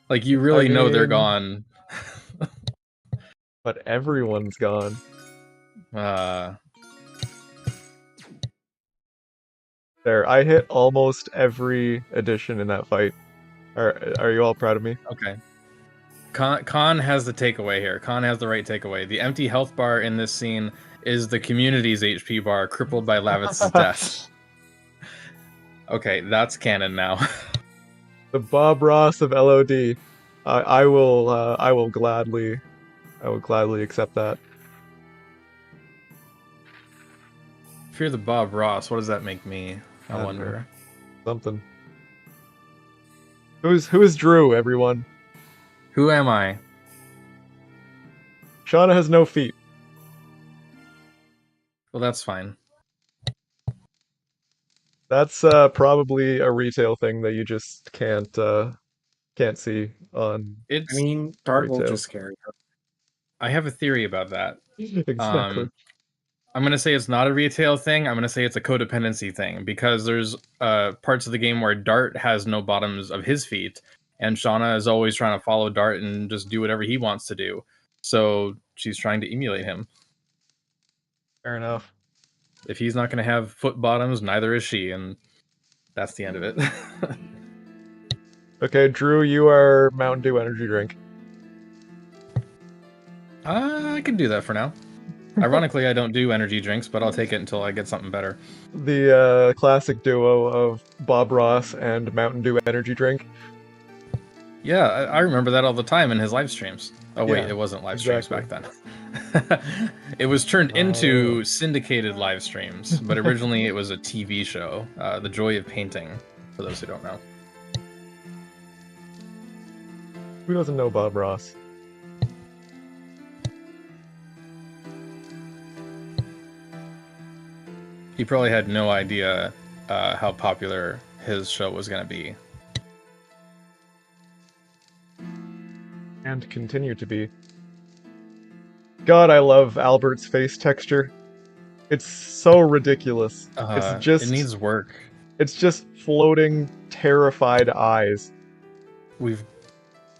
Like, you really know they're gone. But everyone's gone. There, I hit almost every addition in that fight. Are you all proud of me? Okay. Khan has the takeaway here. Khan has the right takeaway. The empty health bar in this scene is the community's HP bar crippled by Lavitz's death. Okay, that's canon now. The Bob Ross of LOD. I will gladly accept that. If you're the Bob Ross, what does that make me? I wonder. Something. Who's Drew, everyone? Who am I? Shauna has no feet. Well, that's fine. That's probably a retail thing that you just can't see on. I mean, Dart will retail. just carry her. I have a theory about that. Exactly. I'm going to say it's not a retail thing. I'm going to say it's a codependency thing, because there's parts of the game where Dart has no bottoms of his feet, and Shauna is always trying to follow Dart and just do whatever he wants to do. So she's trying to emulate him. Fair enough. If he's not going to have foot bottoms, neither is she, and that's the end of it. Okay, Drew, you are Mountain Dew energy drink. I can do that for now. Ironically, I don't do energy drinks, but I'll take it until I get something better. The classic duo of Bob Ross and Mountain Dew energy drink. Yeah, I remember that all the time in his live streams. Oh wait, Yeah, it wasn't live streams exactly. back then. It was turned into syndicated live streams, but originally it was a TV show, The Joy of Painting, for those who don't know. Who doesn't know Bob Ross? He probably had no idea how popular his show was going to be. And continue to be. God, I love Albert's face texture. It's so ridiculous. It's just... It needs work. It's just floating, terrified eyes.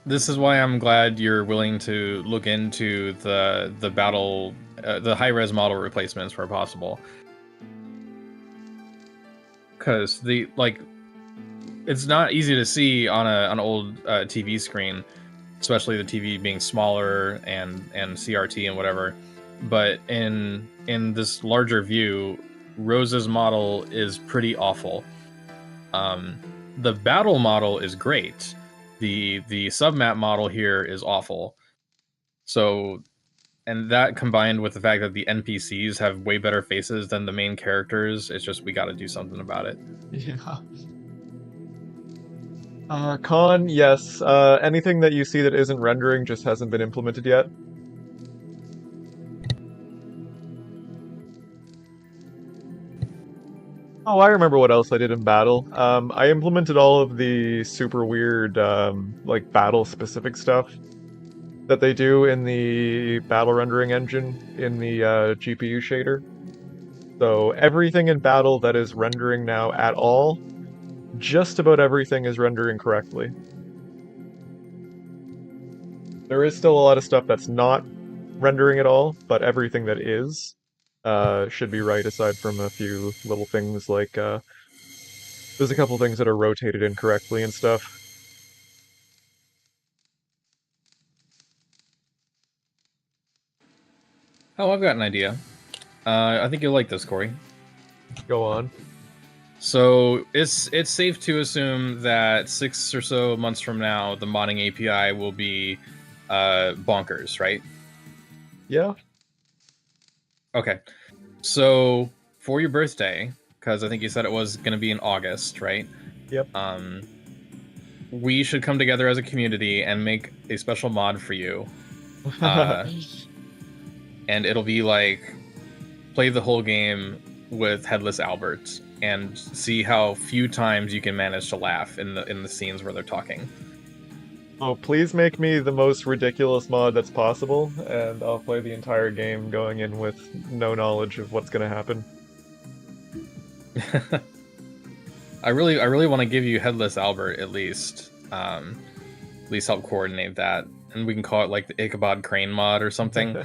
This is why I'm glad you're willing to look into the battle, the high-res model replacements where possible. Because it's not easy to see on an old TV screen, especially the TV being smaller and CRT and whatever. But in this larger view, Rose's model is pretty awful. The battle model is great. The submap model here is awful. So, and that combined with the fact that the NPCs have way better faces than the main characters, it's just we got to do something about it. Yeah. Con, yes. Anything that you see that isn't rendering just hasn't been implemented yet. Oh, I remember what else I did in battle. I implemented all of the super weird, like battle specific stuff that they do in the battle rendering engine in the GPU shader. So everything in battle that is rendering now at all, just about everything is rendering correctly. There is still a lot of stuff that's not rendering at all, but everything that is should be right aside from a few little things like there's a couple things that are rotated incorrectly and stuff. Oh, I've got an idea. I think you'll like this, Corey. Go on. So it's safe to assume that 6 or so months from now, the modding API will be bonkers, right? Yeah. Okay. So for your birthday, because I think you said it was going to be in August, right? Yep. We should come together as a community and make a special mod for you. And it'll be like play the whole game with Headless Albert and see how few times you can manage to laugh in the scenes where they're talking. Oh, please make me the most ridiculous mod that's possible, and I'll play the entire game going in with no knowledge of what's gonna happen. I really want to give you Headless Albert at least help coordinate that, and we can call it like the Ichabod Crane mod or something.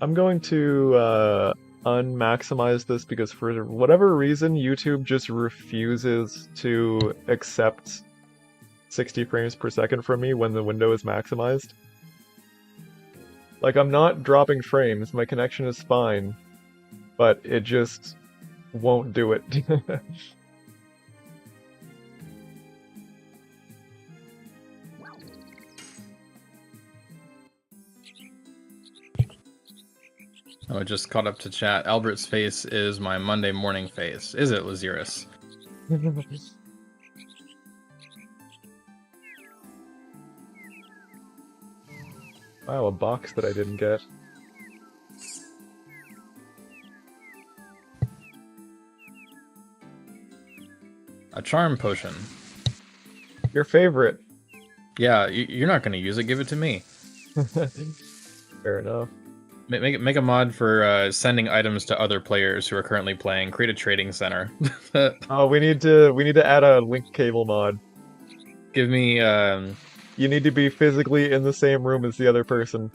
I'm going to unmaximize this because for whatever reason, YouTube just refuses to accept 60 frames per second from me when the window is maximized. Like, I'm not dropping frames, my connection is fine, but it just won't do it. Oh, I just caught up to chat. Albert's face is my Monday morning face. Is it, Lazirus? Wow, a box that I didn't get. A charm potion. Your favorite. Yeah, you're not going to use it. Give it to me. Fair enough. Make a mod for sending items to other players who are currently playing. Create a trading center. Oh, we need to add a link cable mod. Give me. You need to be physically in the same room as the other person.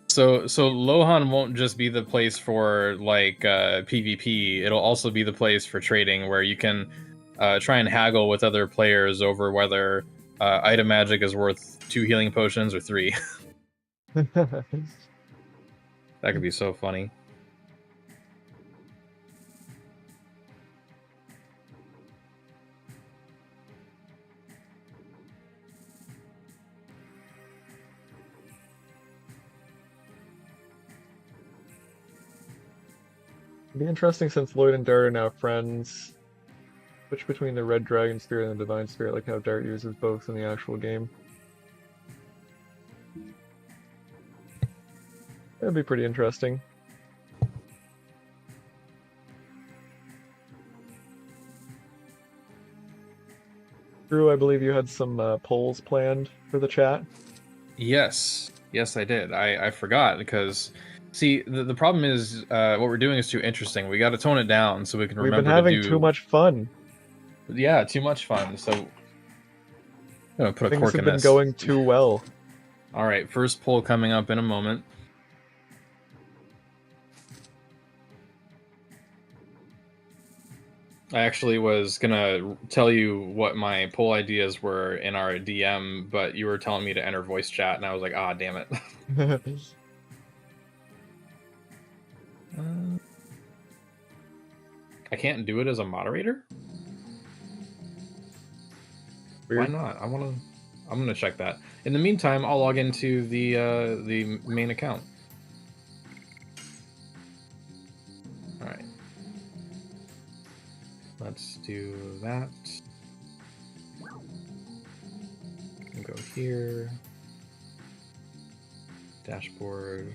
So Lohan won't just be the place for like PvP. It'll also be the place for trading, where you can try and haggle with other players over whether item magic is worth 2 healing potions or 3. That could be so funny. It'd be interesting since Lloyd and Dart are now friends. Switch between the Red Dragon Spirit and the Divine Spirit, like how Dart uses both in the actual game. That'd be pretty interesting. Drew, I believe you had some polls planned for the chat. Yes, I did. I forgot because, see, the problem is what we're doing is too interesting. We got to tone it down so we can remember. We've been having to do... too much fun. Yeah, too much fun. So I'm gonna put a cork in this. Things have been going too well. All right, first poll coming up in a moment. I actually was gonna tell you what my poll ideas were in our DM, but you were telling me to enter voice chat, and I was like, ah, damn it. I can't do it as a moderator? Weird. Why not? I'm gonna check that. In the meantime, I'll log into the main account. All right. Let's do that. Go here. Dashboard.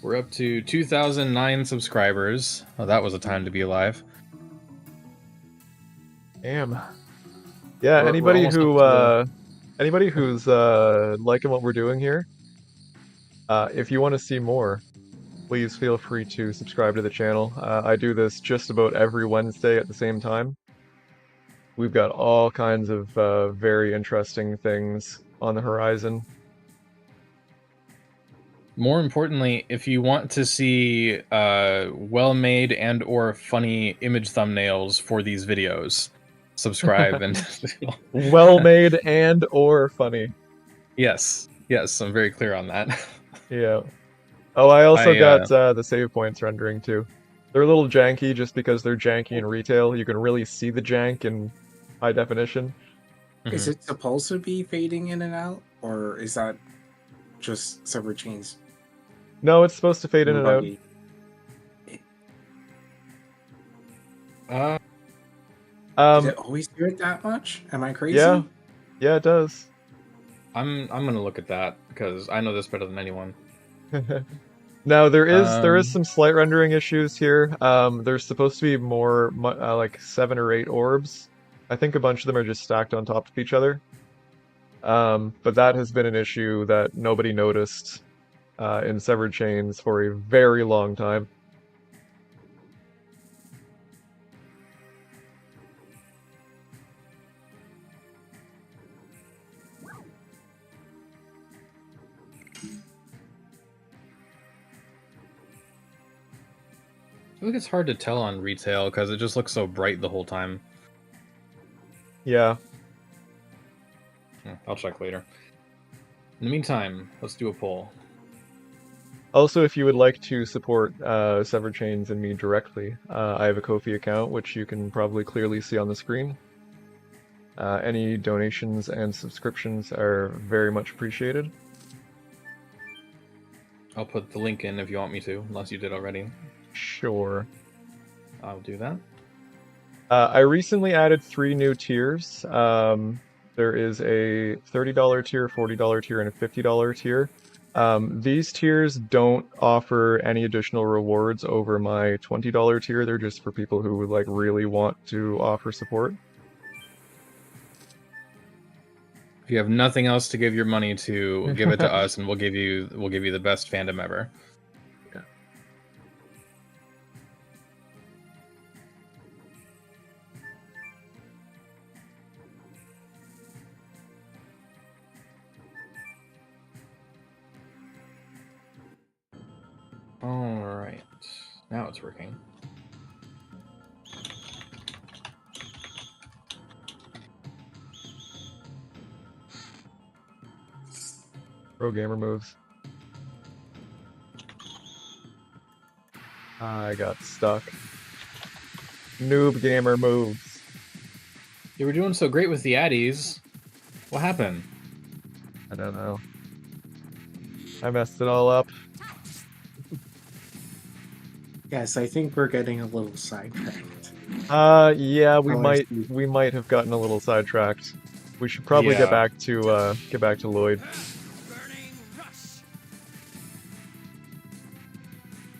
We're up to 2,009 subscribers. Oh, that was a time to be alive. Damn. Yeah, We're anybody almost up who's liking what we're doing here, if you want to see more, please feel free to subscribe to the channel. I do this just about every Wednesday at the same time. We've got all kinds of very interesting things on the horizon. More importantly, if you want to see well-made and or funny image thumbnails for these videos, subscribe and Well made and or funny. yes, I'm very clear on that. Yeah. Oh, I also got the save points rendering too. They're a little janky just because they're janky in retail. You can really see the jank in high definition. Is it supposed to be fading in and out, or is that just Sever Chains? No, it's supposed to fade in and out. Did it always do it that much? Am I crazy? Yeah, it does. I'm gonna look at that because I know this better than anyone. Now there is some slight rendering issues here. There's supposed to be more like 7 or 8 orbs. I think a bunch of them are just stacked on top of each other. But that has been an issue that nobody noticed in Severed Chains for a very long time. I think it's hard to tell on retail because it just looks so bright the whole time. Yeah. I'll check later. In the meantime, let's do a poll. Also, if you would like to support Severed Chains and me directly, I have a Ko-fi account, which you can probably clearly see on the screen. Any donations and subscriptions are very much appreciated. I'll put the link in if you want me to, unless you did already. Sure. I'll do that. I recently added 3 new tiers. There is a $30 tier, $40 tier, and a $50 tier. These tiers don't offer any additional rewards over my $20 tier. They're just for people who would like really want to offer support. If you have nothing else to give your money to, give it to us, and we'll give you the best fandom ever. Yeah. All right, now it's working. Pro gamer moves. I got stuck. Noob gamer moves. You were doing so great with the addies. What happened? I don't know. I messed it all up. Yes, I think we're getting a little sidetracked. Yeah, we might have gotten a little sidetracked. We should probably get back to Lloyd.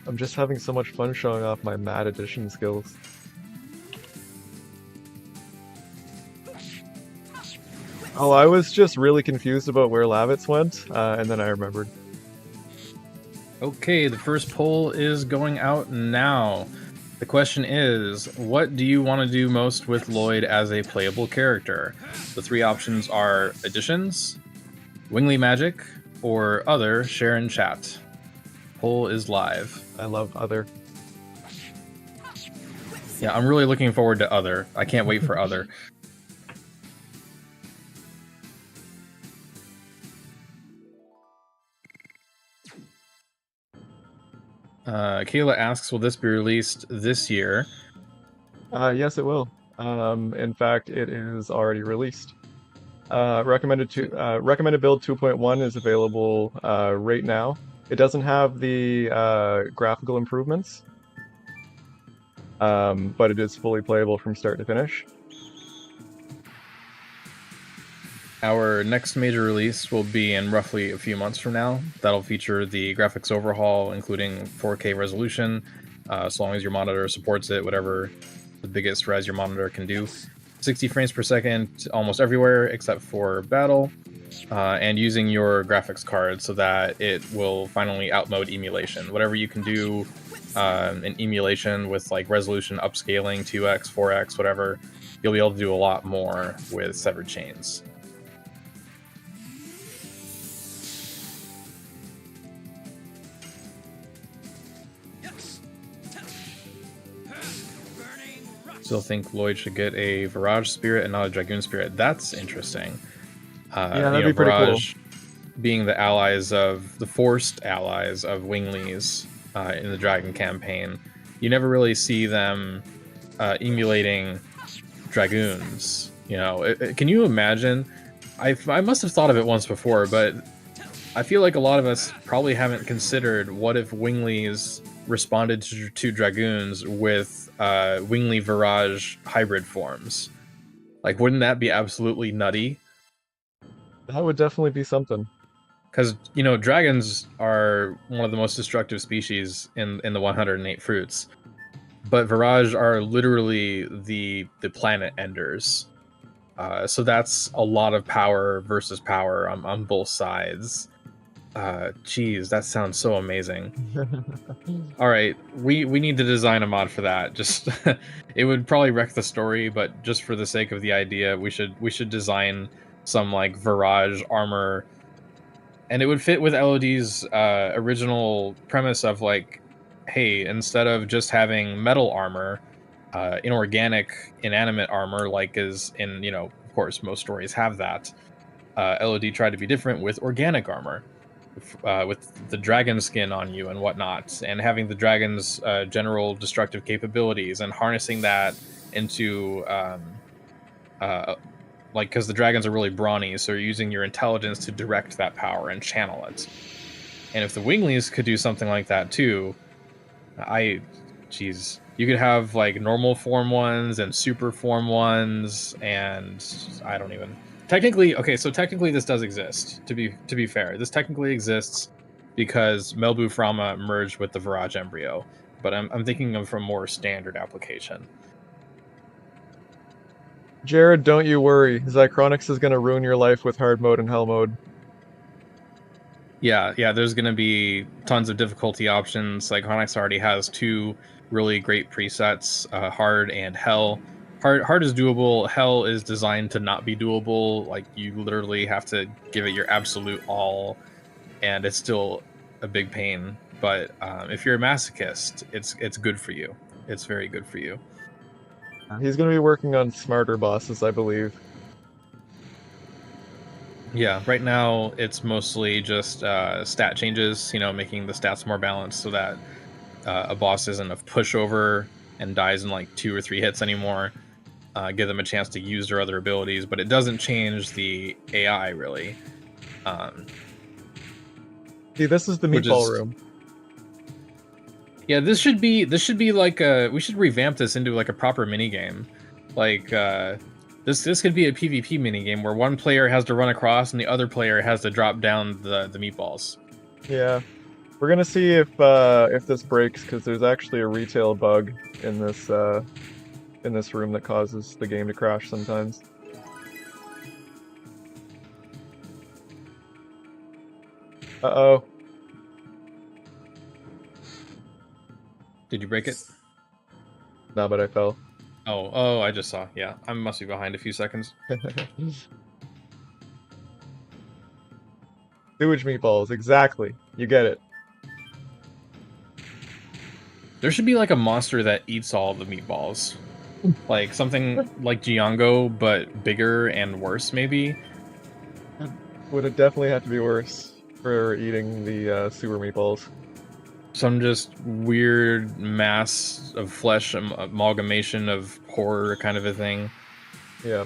I'm just having so much fun showing off my mad addition skills. Oh, I was just really confused about where Lavitz went, and then I remembered. Okay, the first poll is going out now. The question is, what do you want to do most with Lloyd as a playable character? The 3 options are additions, Wingly Magic, or other, share in chat. Poll is live. I love other. Yeah, I'm really looking forward to other. I can't wait for other. Kayla asks, will this be released this year? Yes, it will. In fact, it is already released. Recommended build 2.1 is available right now. It doesn't have the graphical improvements, but it is fully playable from start to finish. Our next major release will be in roughly a few months from now. That'll feature the graphics overhaul, including 4K resolution, as long as your monitor supports it, whatever the biggest res your monitor can do. 60 frames per second almost everywhere except for battle, and using your graphics card so that it will finally outmode emulation. Whatever you can do in emulation with like resolution upscaling, 2x, 4x, whatever, you'll be able to do a lot more with severed chains. Still think Lloyd should get a Virage Spirit and not a Dragoon Spirit. That's interesting. Yeah, that'd be pretty Virage being the allies of the forced allies of Winglies in the Dragon campaign. You never really see them emulating Dragoons. You know, can you imagine? I must have thought of it once before, but I feel like a lot of us probably haven't considered what if Winglies responded to Dragoons with Wingly Virage hybrid forms. Like, wouldn't that be absolutely nutty? That would definitely be something. Because, you know, dragons are one of the most destructive species in the 108 fruits. But Virage are literally the planet enders. So that's a lot of power versus power on both sides. Geez, that sounds so amazing. All right, we need to design a mod for that. Just it would probably wreck the story, but just for the sake of the idea, we should design some like Virage armor, and it would fit with LOD's original premise of like, hey, instead of just having metal armor, inorganic, inanimate armor, like is in, you know, of course most stories have that. LOD tried to be different with organic armor. With the dragon skin on you and whatnot, and having the dragon's general destructive capabilities, and harnessing that into like, because the dragons are really brawny, so you're using your intelligence to direct that power and channel it. And if the Winglies could do something like that too, geez, you could have like normal form ones and super form ones, and I don't even. Technically, okay, so technically this does exist, to be fair. This technically exists because Melbu Frama merged with the Virage embryo, but I'm thinking of a more standard application. Jared, don't you worry. Zychronix is going to ruin your life with hard mode and hell mode. Yeah, there's going to be tons of difficulty options. Zychronix already has 2 really great presets, hard and hell. Hard is doable. Hell is designed to not be doable. Like, you literally have to give it your absolute all, and it's still a big pain. But if you're a masochist, it's good for you. It's very good for you. He's going to be working on smarter bosses, I believe. Yeah, right now it's mostly just stat changes, you know, making the stats more balanced so that a boss isn't a pushover and dies in like 2 or 3 hits anymore. Give them a chance to use their other abilities, but it doesn't change the AI really. See, this is the meatball room. Yeah, this should be like we should revamp this into like a proper minigame. Like this could be a PvP minigame where one player has to run across and the other player has to drop down the meatballs. Yeah. We're gonna see if this breaks, because there's actually a retail bug in this room that causes the game to crash sometimes. Uh-oh. Did you break it? No, but I fell. Oh, I just saw. Yeah, I must be behind a few seconds. Sewage meatballs, exactly. You get it. There should be like a monster that eats all the meatballs. Like something like Django, but bigger and worse, maybe. Would it definitely have to be worse for eating the sewer meatballs? Some just weird mass of flesh, amalgamation of horror kind of a thing. Yeah.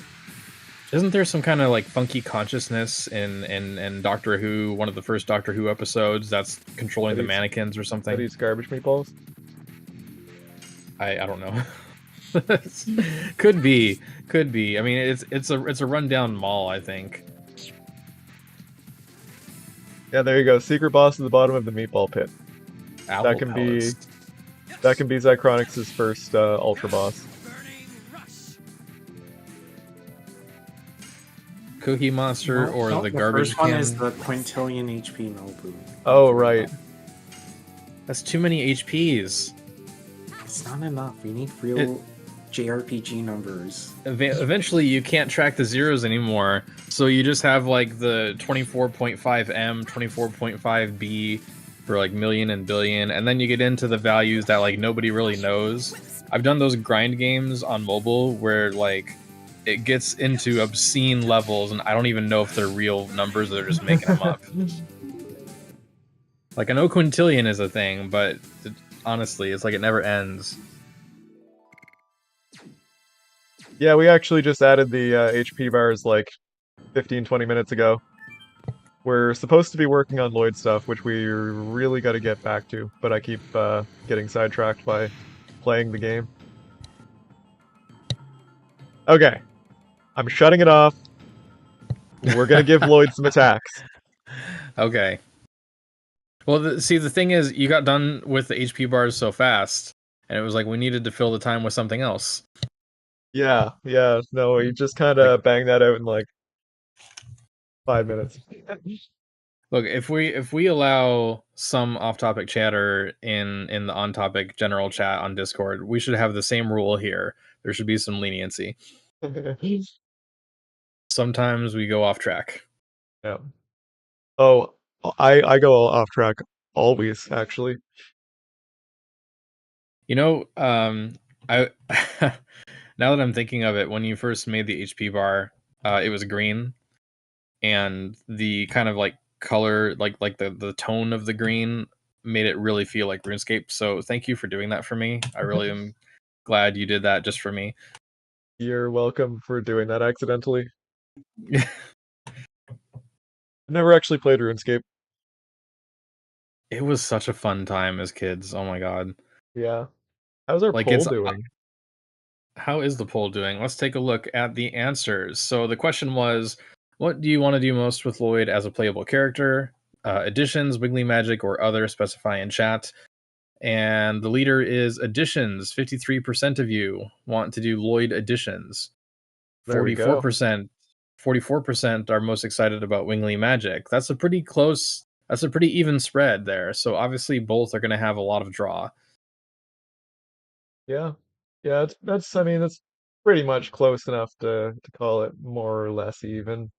Isn't there some kind of like funky consciousness in Doctor Who, one of the first Doctor Who episodes, that's controlling the mannequins or something? That eats garbage meatballs? I don't know. Could be. I mean, it's a rundown mall, I think. Yeah, there you go. Secret boss at the bottom of the meatball pit. That Owl can be pellets. Zychronix's first ultra boss. Cookie Monster No, or no, the the garbage first one is can. the quintillion HP Nobu. Oh, right. That's too many HPs. It's not enough. We need real It- JRPG numbers. Eventually, you can't track the zeros anymore, so you just have like the 24.5M, 24.5B for like million and billion, and then you get into the values that like nobody really knows. I've done those grind games on mobile where like it gets into obscene levels, and I don't even know if they're real numbers or they're just making them up. Like I know quintillion is a thing, but honestly, it's like it never ends. Yeah, we actually just added the HP bars like 15, 20 minutes ago. We're supposed to be working on Lloyd stuff, which we really got to get back to, but I keep getting sidetracked by playing the game. Okay, I'm shutting it off. We're gonna give Lloyd some attacks. Okay. Well, see, the thing is, you got done with the HP bars so fast, and it was like we needed to fill the time with something else. Yeah, no, he just kind Like, of banged that out in like 5 minutes. look, if we allow some off-topic chatter in the on-topic general chat on Discord, we should have the same rule here. There should be some leniency. Sometimes we go off track. Yeah. Oh, I go off track always, actually. You know, I now that I'm thinking of it, when you first made the HP bar, it was green, and the kind of like color, like the tone of the green made it really feel like RuneScape. So thank you for doing that for me. I really am glad you did that just for me. You're welcome for doing that accidentally. I've never actually played RuneScape. It was such a fun time as kids. Oh my god. Yeah. How's our Like poll it's doing? how is the poll doing? Let's take a look at the answers. So the question was, what do you want to do most with Lloyd as a playable character? Additions, Wiggly Magic, or other? Specify in chat. And the leader is additions. 53% of you want to do Lloyd additions. There we go. 44% are most excited about Wingly Magic. That's a pretty close, that's a pretty even spread there. So obviously both are going to have a lot of draw. Yeah. Yeah, I mean, that's pretty much close enough to call it more or less even.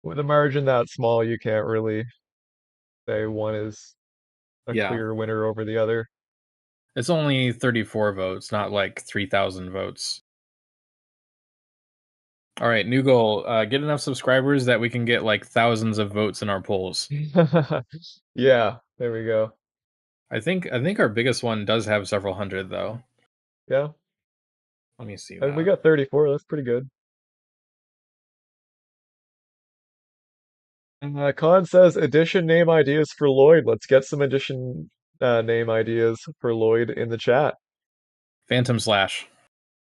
With a margin that small, you can't really say one is a Yeah. clear winner over the other. It's only 34 votes, not like 3,000 votes. All right, new goal. Get enough subscribers that we can get like thousands of votes in our polls. Yeah, there we go. I think our biggest one does have several hundred though. Yeah. Let me see And we that. got 34. That's pretty good. Khan says edition name ideas for Lloyd. Let's get some edition name ideas for Lloyd in the chat. Phantom Slash.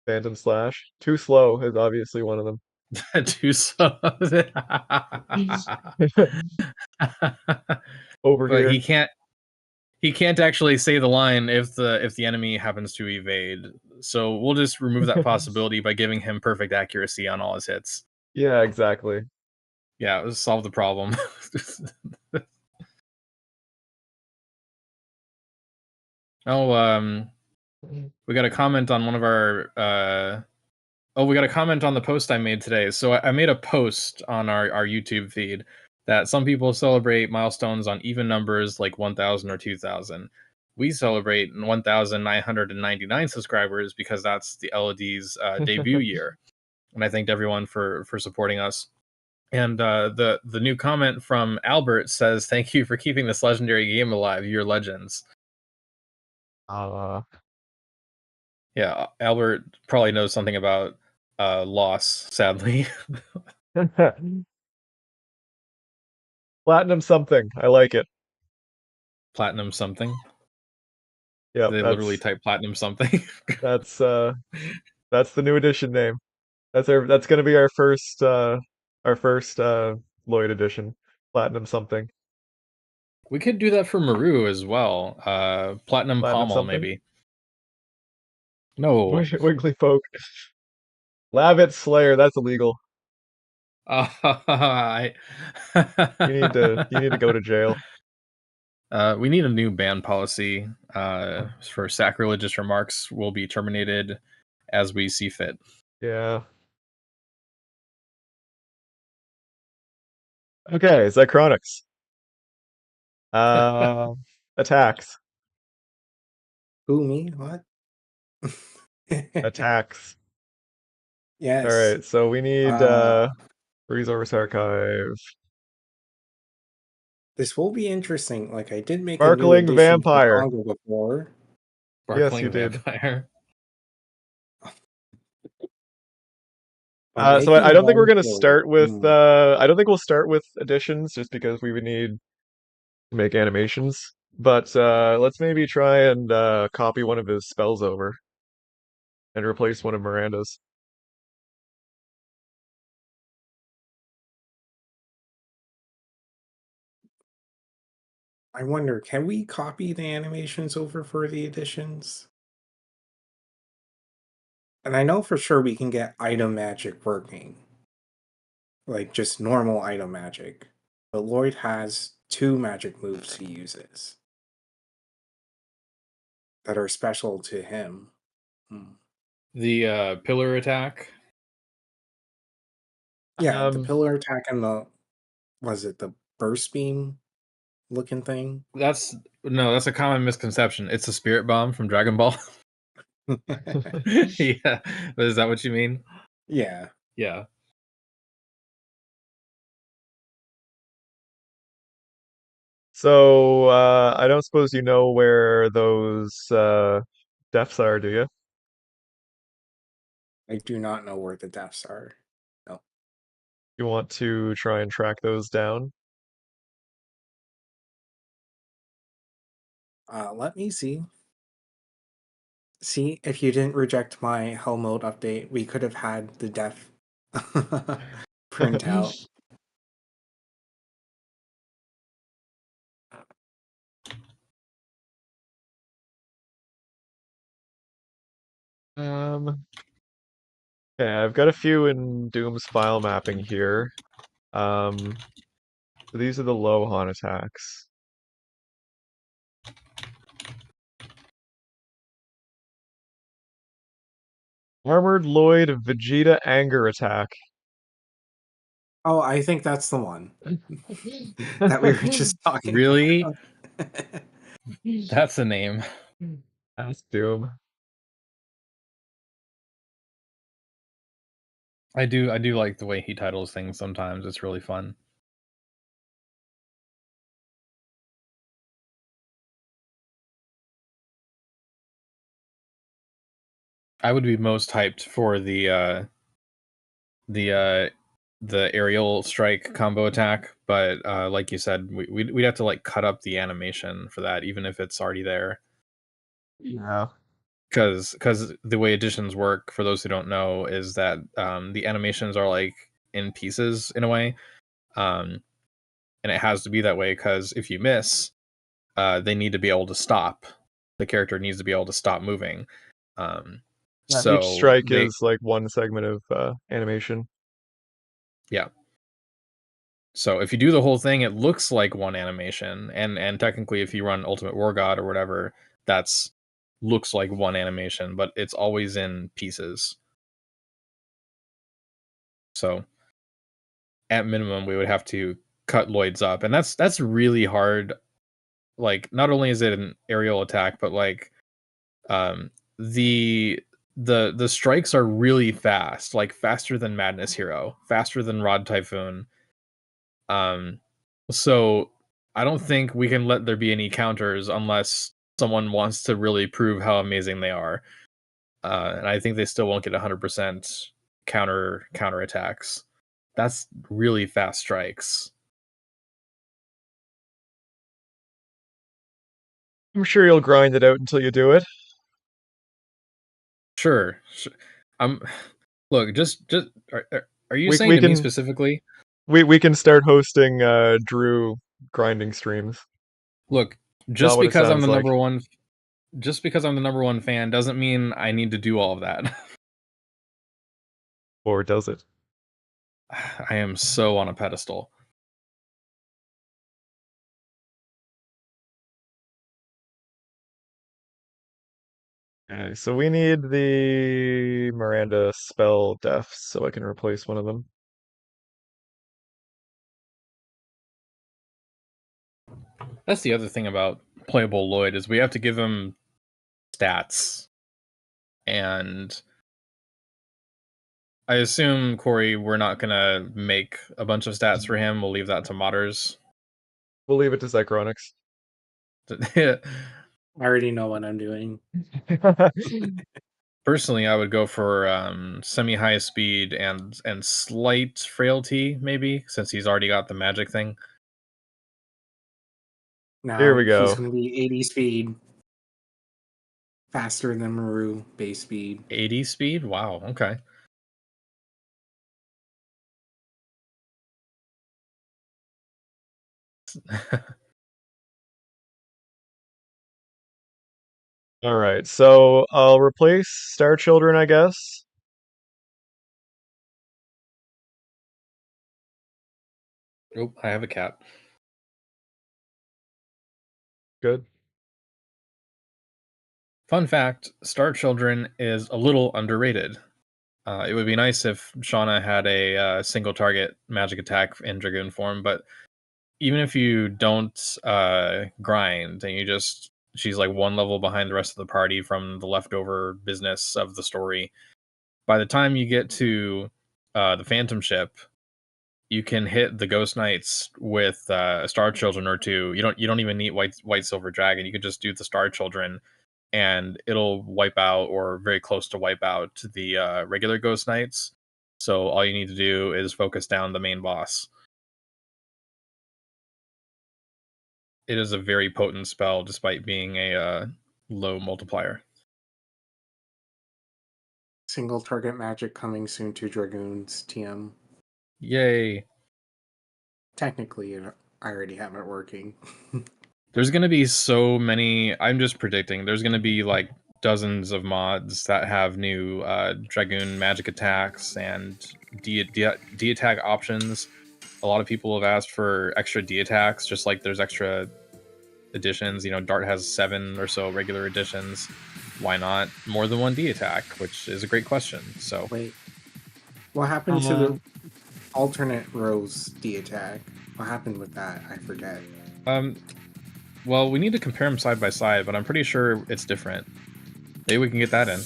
Phantom Slash. Too slow is obviously one of them. Too slow. Over But here. he can't actually say the line if the enemy happens to evade. So we'll just remove that possibility by giving him perfect accuracy on all his hits. Yeah, exactly. Yeah, it'll solve the problem. Oh, we got a comment on one of our we got a comment on the post I made today. So I made a post on our YouTube feed that some people celebrate milestones on even numbers like 1,000 or 2,000. We celebrate 1,999 subscribers because that's the LOD's debut year. And I thanked everyone for supporting us. And the new comment from Albert says, "Thank you for keeping this legendary game alive. You're legends." Uh, Yeah, Albert probably knows something about loss, sadly. Platinum something. I like it. Platinum something. Yep, They literally type platinum something. that's that's the new edition name. That's gonna be our first Lloyd edition. Platinum something. We could do that for Maru as well. Platinum Platinum Pommel, something? maybe. No. Wigglypoke. Labbit Slayer, that's illegal. I... You need to go to jail. We need a new ban policy. For sacrilegious remarks will be terminated as we see fit. Yeah. Okay, Zychronics. Attacks. Who, me? What? Attacks. Yes. Alright, so we need Uh, Resource Archive. this will be interesting. Like, I did make a new Sparkling edition for Vampire. Congo before. Yes, you Sparkling did. vampire. I'm So I making don't think we're one gonna for start with I don't think we'll start with additions just because we would need to make animations. But let's maybe try and copy one of his spells over and replace one of Miranda's. I wonder, can we copy the animations over for the editions? And I know for sure we can get item magic working. Like just normal item magic. But Lloyd has 2 magic moves he uses that are special to him. The pillar attack. Yeah, the pillar attack and the burst beam looking thing? That's a common misconception. It's a spirit bomb from Dragon Ball. Yeah, is that what you mean? Yeah. Yeah. So I don't suppose you know where those deaths are, do you? I do not know where the deaths are. No. You want to try and track those down? Let me see. See, if you didn't reject my hell mode update, we could have had the death print out. Okay, I've got a few in Doom's file mapping here. So these are the Lohan attacks. Armored Lloyd Vegeta Anger Attack. Oh, I think that's the one that we were just talking Really? about. That's a name. That's Doom. I do like the way he titles things sometimes. It's really fun. I would be most hyped for the aerial strike combo attack, but like you said, we'd have to like cut up the animation for that, even if it's already there. Yeah. Because the way editions work, for those who don't know, is that the animations are like in pieces in a way, and it has to be that way because if you miss, they need to be able to stop. The character needs to be able to stop moving. Yeah, each So strike they, is like one segment of animation. yeah. So if you do the whole thing, it looks like one animation, and technically, if you run Ultimate War God or whatever, that's looks like one animation, but it's always in pieces. So at minimum, we would have to cut Lloyd's up, and that's really hard. Like, not only is it an aerial attack, but like um, the the strikes are really fast, like faster than Madness Hero, faster than Rod Typhoon. Um, so I don't think we can let there be any counters unless someone wants to really prove how amazing they are. And I think they still won't get 100% counter attacks. That's really fast strikes. I'm sure you'll grind it out until you do it. Sure. I'm look, just are you We saying we to me can specifically? We can start hosting Drew grinding streams. Look, Not just what it because I'm sounds the like. number one, just because I'm the number one fan doesn't mean I need to do all of that. Or does it? I am so on a pedestal. Okay, so we need the Miranda spell deaths so I can replace one of them. That's the other thing about playable Lloyd is we have to give him stats, and I assume Corey, we're not gonna make a bunch of stats for him. We'll leave that to modders. We'll leave it to Zychronics. I already know what I'm doing. Personally, I would go for semi-high speed and slight frailty, maybe, since he's already got the magic thing. Here Now we he's go. going to be 80 speed, faster than Maru base speed. 80 speed? Wow, okay. All right, so I'll replace Star Children, I guess. Oh, I have a cat. Good. Fun fact, Star Children is a little underrated. It would be nice if Shauna had a single target magic attack in Dragoon form, but even if you don't grind and she's like one level behind the rest of the party from the leftover business of the story, by the time you get to the Phantom Ship, you can hit the Ghost Knights with a Star Children or two. You don't even need White Silver Dragon. You can just do the Star Children, and it'll wipe out or very close to wipe out the regular Ghost Knights. So all you need to do is focus down the main boss. It is a very potent spell, despite being a low multiplier. Single target magic coming soon to Dragoons TM. Yay! Technically, I already have it working. There's going to be so many. I'm just predicting. There's going to be like dozens of mods that have new Dragoon magic attacks and D attack options. A lot of people have asked for extra D attacks, just like there's extra editions. Dart has 7 or so regular editions. Why not more than one D attack? Which is a great question. So Wait, what happened to the alternate Rose D attack? What happened with that? I forget. Well, we need to compare them side by side, but I'm pretty sure it's different. Maybe we can get that in.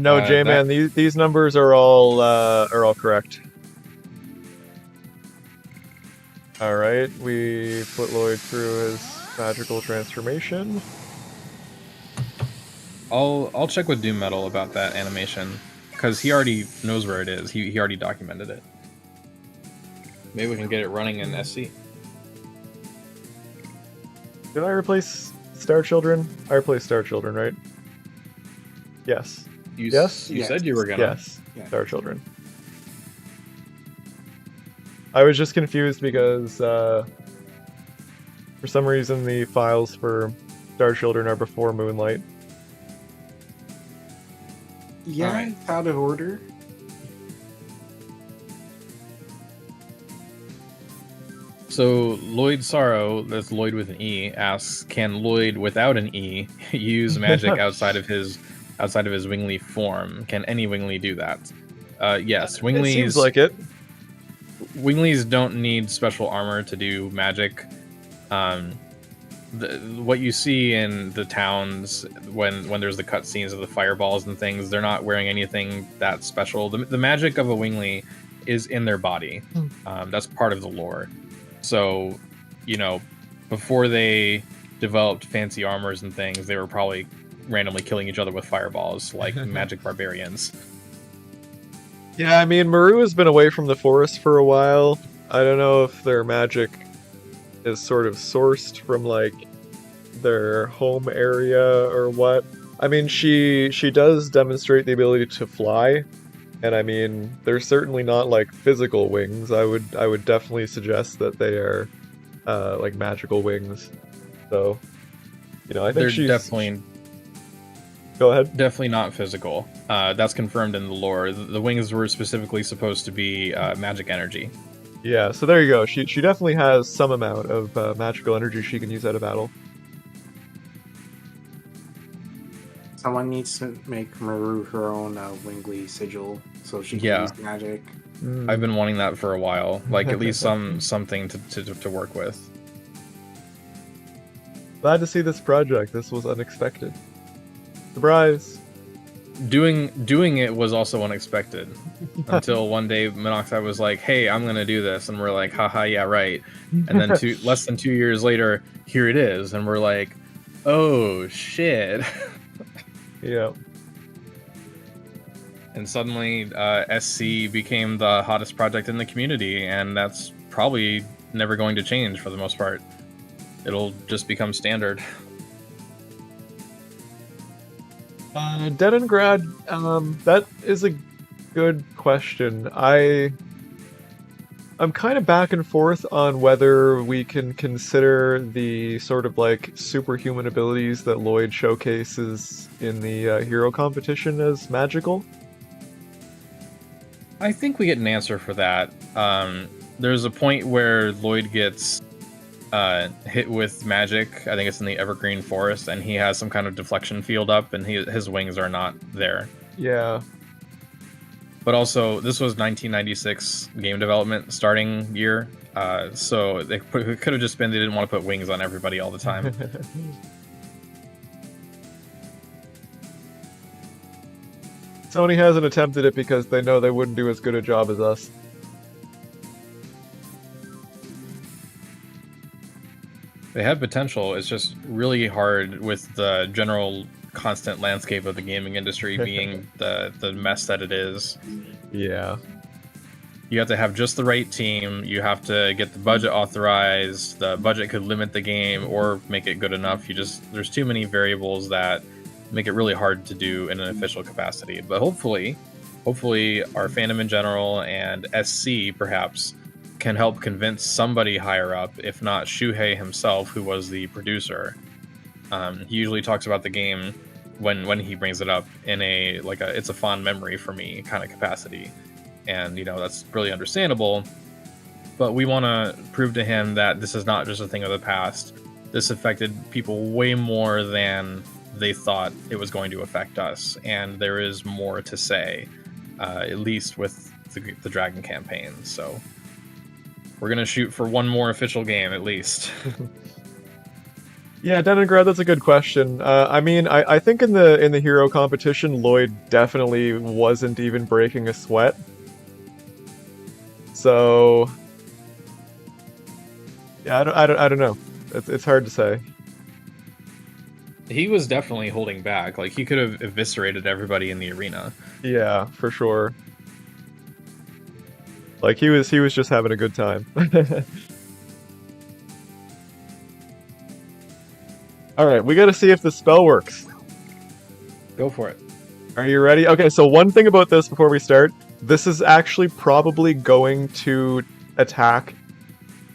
No, J-Man, these numbers are all correct. All right, we put Lloyd through his magical transformation. I'll check with Doom Metal about that animation, because he already knows where it is. He already documented it. Maybe we can get it running in SC. Did I replace Star Children? I replaced Star Children, right? Yes. Yes? You said you were gonna. Yes. Yeah. Star Children. I was just confused because for some reason the files for Star Children are before Moonlight. Yeah, Alright. it's out of order. So Lloyd Sorrow, that's Lloyd with an E, asks, can Lloyd without an E use magic outside of his Wingleaf form? Can any Wingly do that? Yes, Wingleys. It seems like it. Wingleys don't need special armor to do magic. What you see in the towns when there's the cutscenes of the fireballs and things, they're not wearing anything that special. The magic of a Wingly is in their body. That's part of the lore. So, before they developed fancy armors and things, they were probably randomly killing each other with fireballs, like magic barbarians. Yeah, I mean, Maru has been away from the forest for a while. I don't know if their magic is sort of sourced from, like, their home area or what. I mean, she does demonstrate the ability to fly, And I mean, they're certainly not like physical wings. I would definitely suggest that they are like magical wings. So, I think They're she's definitely go ahead. definitely not physical. That's confirmed in the lore. The wings were specifically supposed to be magic energy. Yeah, so there you go. She definitely has some amount of magical energy she can use out of battle. Someone needs to make Maru her own Wingly sigil so she can Yeah. use magic. I've been wanting that for a while. Like at least something to work with. Glad to see this project. This was unexpected. Surprise! Doing it was also unexpected until one day Monoxide was like, "Hey, I'm gonna do this," and we're like, "Haha, yeah, right." And then less than 2 years later, here it is, and we're like, "Oh shit!" Yeah. And suddenly, SC became the hottest project in the community, and that's probably never going to change for the most part. It'll just become standard. Leningrad, that is a good question. I'm kind of back and forth on whether we can consider the sort of like superhuman abilities that Lloyd showcases in the hero competition as magical. I think we get an answer for that. There's a point where Lloyd gets hit with magic. I think it's in the Evergreen Forest, and he has some kind of deflection field up, and his wings are not there. Yeah. But also, this was 1996 game development starting year, so it could have just been they didn't want to put wings on everybody all the time. Sony hasn't attempted it because they know they wouldn't do as good a job as us. They have potential. It's just really hard with the general constant landscape of the gaming industry being the mess that it is. Yeah. You have to have just the right team. You have to get the budget authorized. The budget could limit the game or make it good enough. There's too many variables that make it really hard to do in an official capacity. But hopefully our fandom in general and SC perhaps can help convince somebody higher up, if not Shuhei himself, who was the producer. He usually talks about the game when he brings it up in it's a fond memory for me kind of capacity, and that's really understandable. But we want to prove to him that this is not just a thing of the past. This affected people way more than they thought it was going to affect us, and there is more to say, at least with the Dragon campaign. So we're gonna shoot for one more official game at least. Yeah, Leningrad, that's a good question. I mean, I think in the hero competition, Lloyd definitely wasn't even breaking a sweat. So, yeah, I don't know. It's hard to say. He was definitely holding back. Like, he could have eviscerated everybody in the arena. Yeah, for sure. Like he was just having a good time. All right, we got to see if the spell works. Go for it. Are you ready? Okay, so one thing about this before we start, this is actually probably going to attack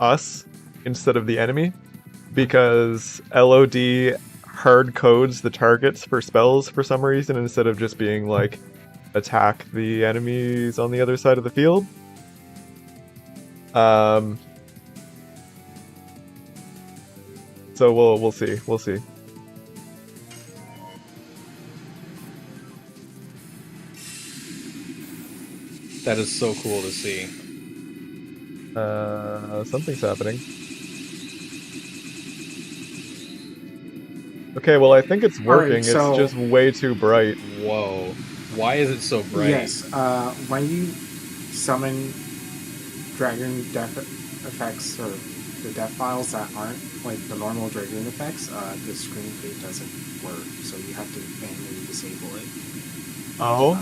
us instead of the enemy, because LOD hard codes the targets for spells for some reason instead of just being like attack the enemies on the other side of the field. So we'll see. We'll see. That is so cool to see. Something's happening. Okay, well I think it's working. Alright, so- It's just way too bright. Whoa. Why is it so bright? Yes, when you summon Dragoon death effects or the death files that aren't like the normal Dragoon effects, the screen fade doesn't work, so you have to manually disable it. Oh?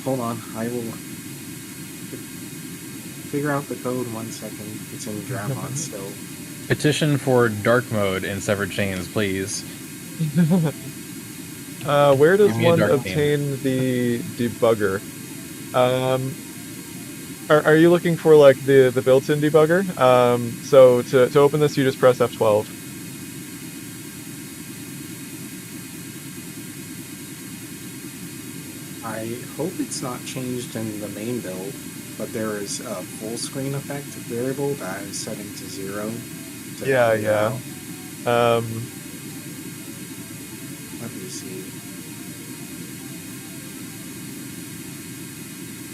Hold on, I will figure out the code 1 second. It's in Dramon still. Petition for dark mode in Severed Chains, please. Where does Give me a one dark obtain the debugger? Are you looking for like the built-in debugger? So to open this, you just press F12. I hope it's not changed in the main build, but there is a full screen effect variable that is setting to 0 to Yeah, clear yeah. out. Um, Let me see.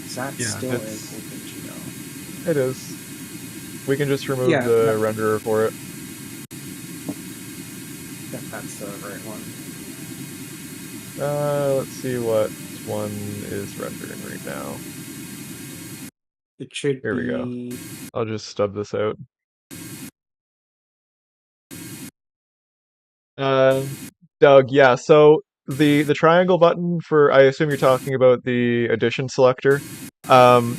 Is that yeah, still in it's OpenGL? it is. We can just remove Yeah, the renderer for it. that's the right one. Let's see what one is rendering right now. It should Here we go. be. I'll just stub this out. Uh, Doug, yeah, so the triangle button for, I assume you're talking about the addition selector. Um,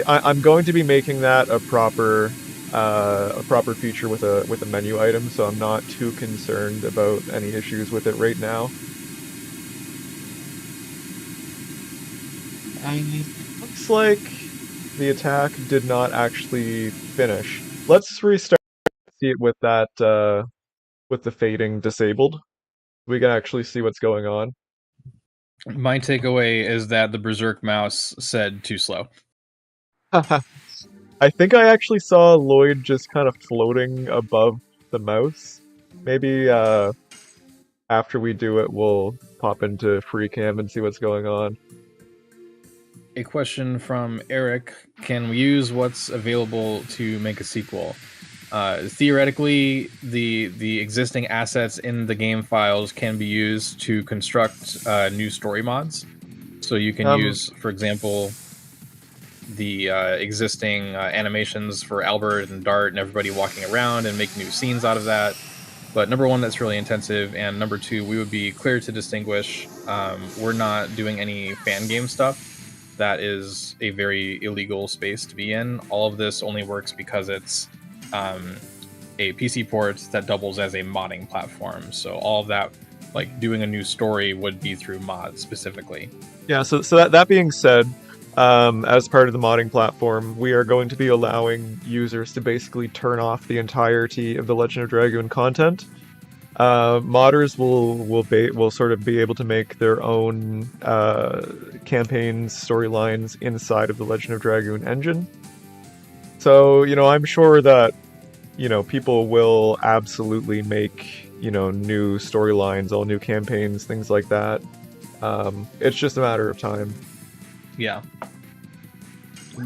I'm going to be making that a proper feature with a menu item, so I'm not too concerned about any issues with it right now. Looks like the attack did not actually finish. Let's restart see it with that with the fading disabled. We can actually see what's going on. My takeaway is that the Berserk mouse said too slow. I think I actually saw Lloyd just kind of floating above the mouse. Maybe after we do it, we'll pop into free cam and see what's going on. A question from Eric: can we use what's available to make a sequel? Theoretically, the existing assets in the game files can be used to construct new story mods. So you can Um, use, for example, the existing animations for Albert and Dart and everybody walking around and make new scenes out of that. But number one, that's really intensive, and number two, we would be clear to distinguish. We're not doing any fan game stuff. That is a very illegal space to be in. All of this only works because it's a PC port that doubles as a modding platform. So all of that, like doing a new story, would be through mods specifically. yeah, so that being said, as part of the modding platform, we are going to be allowing users to basically turn off the entirety of the Legend of Dragoon content. Modders will sort of be able to make their own campaigns, storylines inside of the Legend of Dragoon engine. So, I'm sure that, people will absolutely make, new storylines, all new campaigns, things like that. It's just a matter of time. Yeah.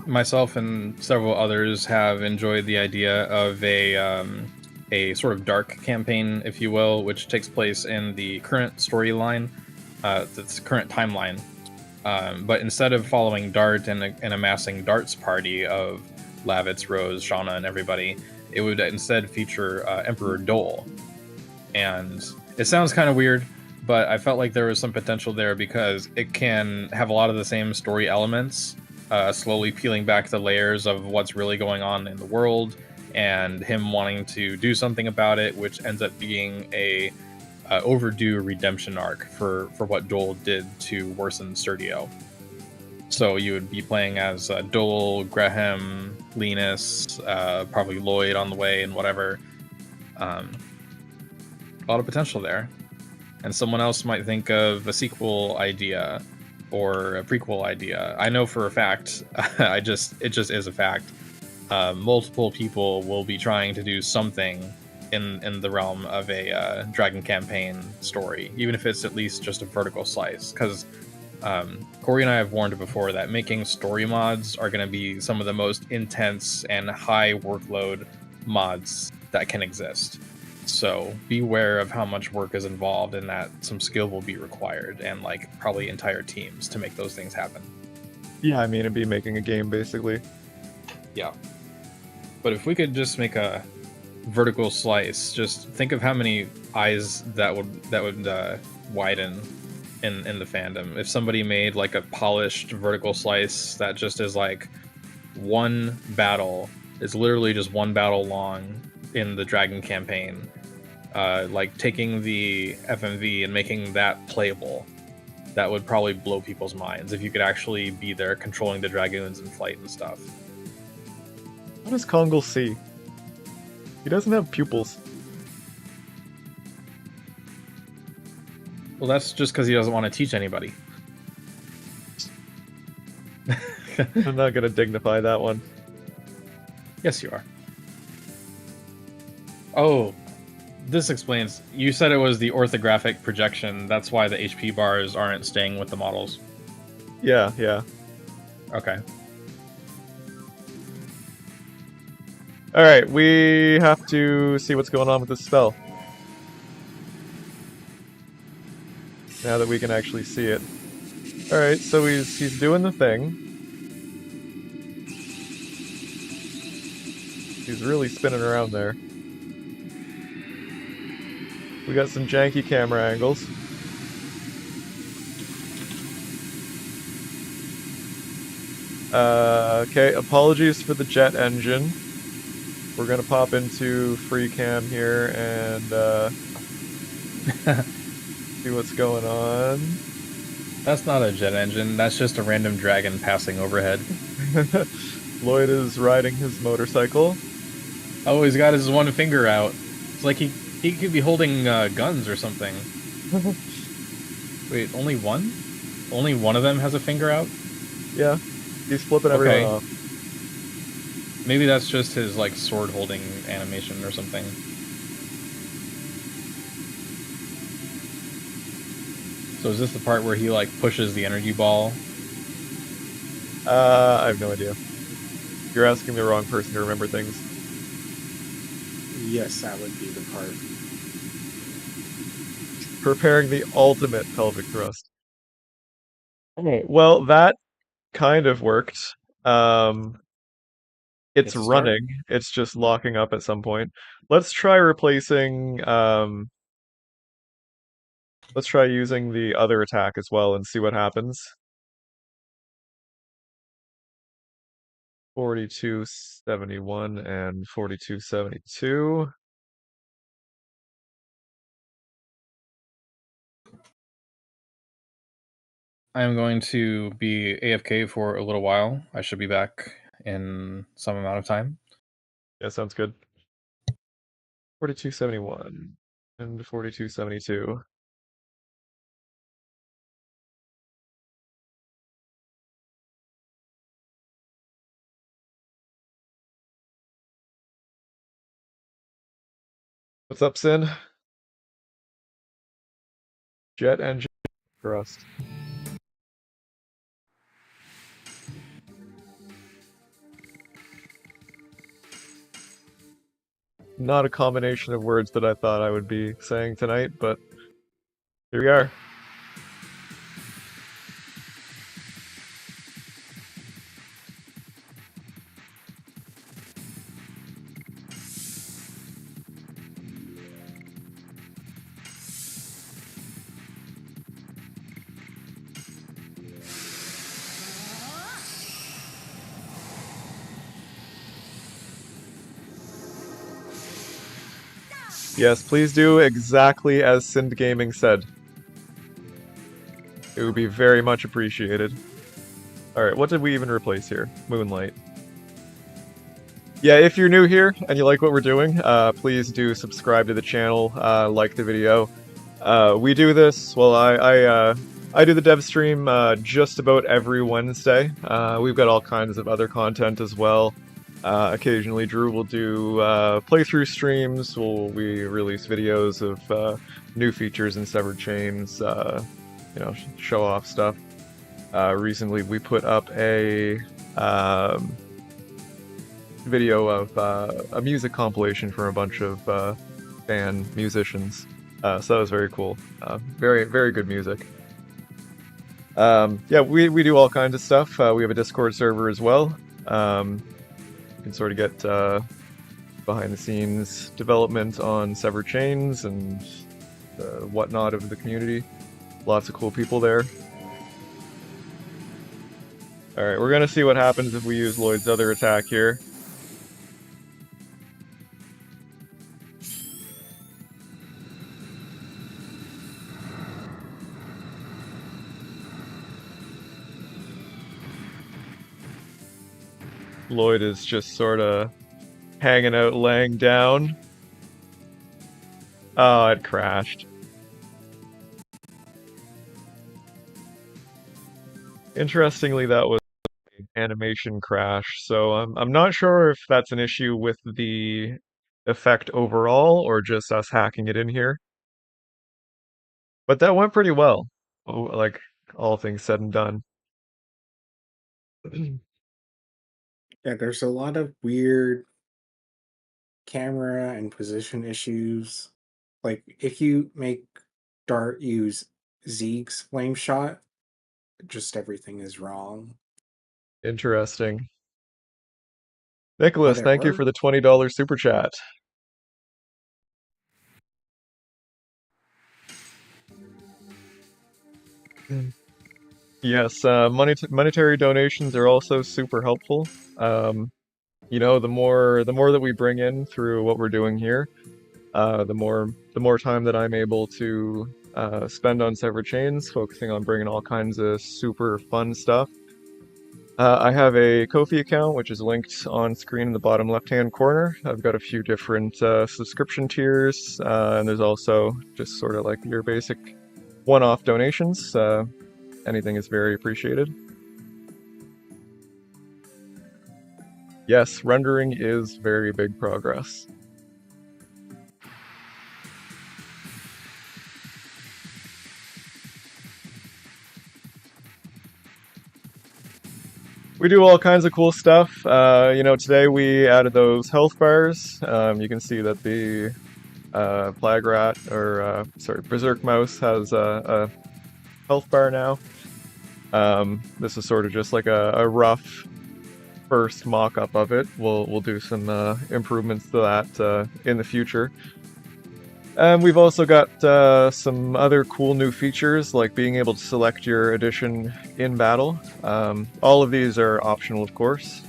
Myself and several others have enjoyed the idea of a sort of dark campaign, if you will, which takes place in the current storyline, that's current timeline. But instead of following Dart and amassing Dart's party of Lavitz, Rose, Shauna, and everybody, it would instead feature Emperor Dole. And it sounds kind of weird, but I felt like there was some potential there because it can have a lot of the same story elements, slowly peeling back the layers of what's really going on in the world, and him wanting to do something about it, which ends up being a overdue redemption arc for what Dole did to worsen Sergio. So you would be playing as Dole, Graham, Linus, probably Lloyd on the way, and whatever. A lot of potential there. And someone else might think of a sequel idea or a prequel idea. I know for a fact, it just is a fact. Multiple people will be trying to do something in the realm of a Dragon campaign story, even if it's at least just a vertical slice. Because Corey and I have warned before that making story mods are going to be some of the most intense and high workload mods that can exist. So beware of how much work is involved and that some skill will be required, and like probably entire teams to make those things happen. Yeah, I mean, it'd be making a game, basically. Yeah. But if we could just make a vertical slice, just think of how many eyes that would widen in the fandom. If somebody made like a polished vertical slice that just is like one battle, is literally just one battle long in the Dragon campaign, like taking the FMV and making that playable. That would probably blow people's minds if you could actually be there controlling the dragoons in flight and stuff. How does Kongal see? He doesn't have pupils. Well, that's just because he doesn't want to teach anybody. I'm not gonna dignify that one. Yes, you are. Oh, this explains. You said it was the orthographic projection. That's why the HP bars aren't staying with the models. Yeah, yeah. Okay. Alright, we have to see what's going on with this spell. Now that we can actually see it. Alright, so he's doing the thing. He's really spinning around there. We got some janky camera angles. Okay, apologies for the jet engine. We're gonna pop into free cam here and see what's going on. That's not a jet engine. That's just a random dragon passing overhead. Lloyd is riding his motorcycle. Oh, he's got his one finger out. It's like he could be holding guns or something. Wait, only one? Only one of them has a finger out? Yeah, he's flipping everyone off. Maybe that's just his like sword holding animation or something. So is this the part where he like pushes the energy ball? I have no idea. You're asking the wrong person to remember things. Yes, that would be the part. Preparing the ultimate pelvic thrust. Okay, well, that kind of worked. It's running. It's just locking up at some point. Let's try replacing, let's try using the other attack as well and see what happens. 4271 and 4272. I am going to be AFK for a little while. I should be back in some amount of time. Yeah, sounds good. 4271 and 4272. What's up, Sin? Jet engine thrust. Not a combination of words that I thought I would be saying tonight, but here we are. Yes, please do exactly as Sind Gaming said. It would be very much appreciated. Alright, what did we even replace here? Moonlight. Yeah, if you're new here and you like what we're doing, please do subscribe to the channel, like the video. We do this, well, I do the Devstream just about every Wednesday. We've got all kinds of other content as well. Occasionally Drew will do playthrough streams. We release videos of new features in Severed Chains, you know, show off stuff. Recently we put up a video of a music compilation from a bunch of fan musicians. So that was very cool. Very, very good music. Yeah, we do all kinds of stuff. We have a Discord server as well. You can sort of get behind the scenes development on Severed Chains and whatnot of the community. Lots of cool people there. Alright, we're gonna see what happens if we use Lloyd's other attack here. Lloyd is just sort of hanging out, laying down. Oh, it crashed. Interestingly, that was an animation crash, so I'm not sure if that's an issue with the effect overall or just us hacking it in here. But that went pretty well, like all things said and done. Yeah, there's a lot of weird camera and position issues. Like if you make Dart use Zeke's flame shot, just everything is wrong. Interesting. But Nicholas, it thank you worked. for the $20 super chat. Yes, monetary donations are also super helpful. Um, the more that we bring in through what we're doing here, the more time that I'm able to spend on Severed Chains, focusing on bringing all kinds of super fun stuff. I have a Ko-fi account, which is linked on screen in the bottom left-hand corner. I've got a few different subscription tiers, and there's also just sort of like your basic one-off donations. Anything is very appreciated. Yes, rendering is very big progress. We do all kinds of cool stuff. Today we added those health bars. You can see that the Plague Rat, Berserk Mouse has a health bar now. This is sort of just like a rough first mock-up of it. We'll do some improvements to that in the future. We've also got some other cool new features, like being able to select your edition in battle. All of these are optional, of course.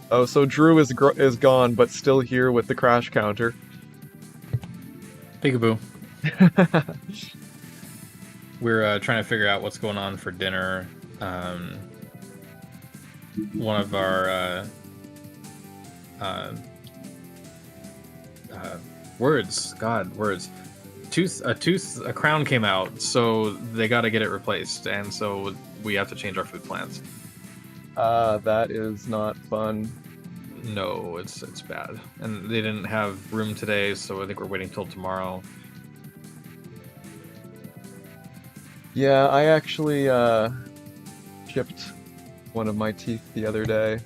Oh, so Drew is gone, but still here with the crash counter. Peekaboo. We're trying to figure out what's going on for dinner. One of our words, a crown came out, so they got to get it replaced, and so we have to change our food plans. That is not fun. No, it's bad, and they didn't have room today, so I think we're waiting till tomorrow. Yeah, I actually chipped one of my teeth the other day,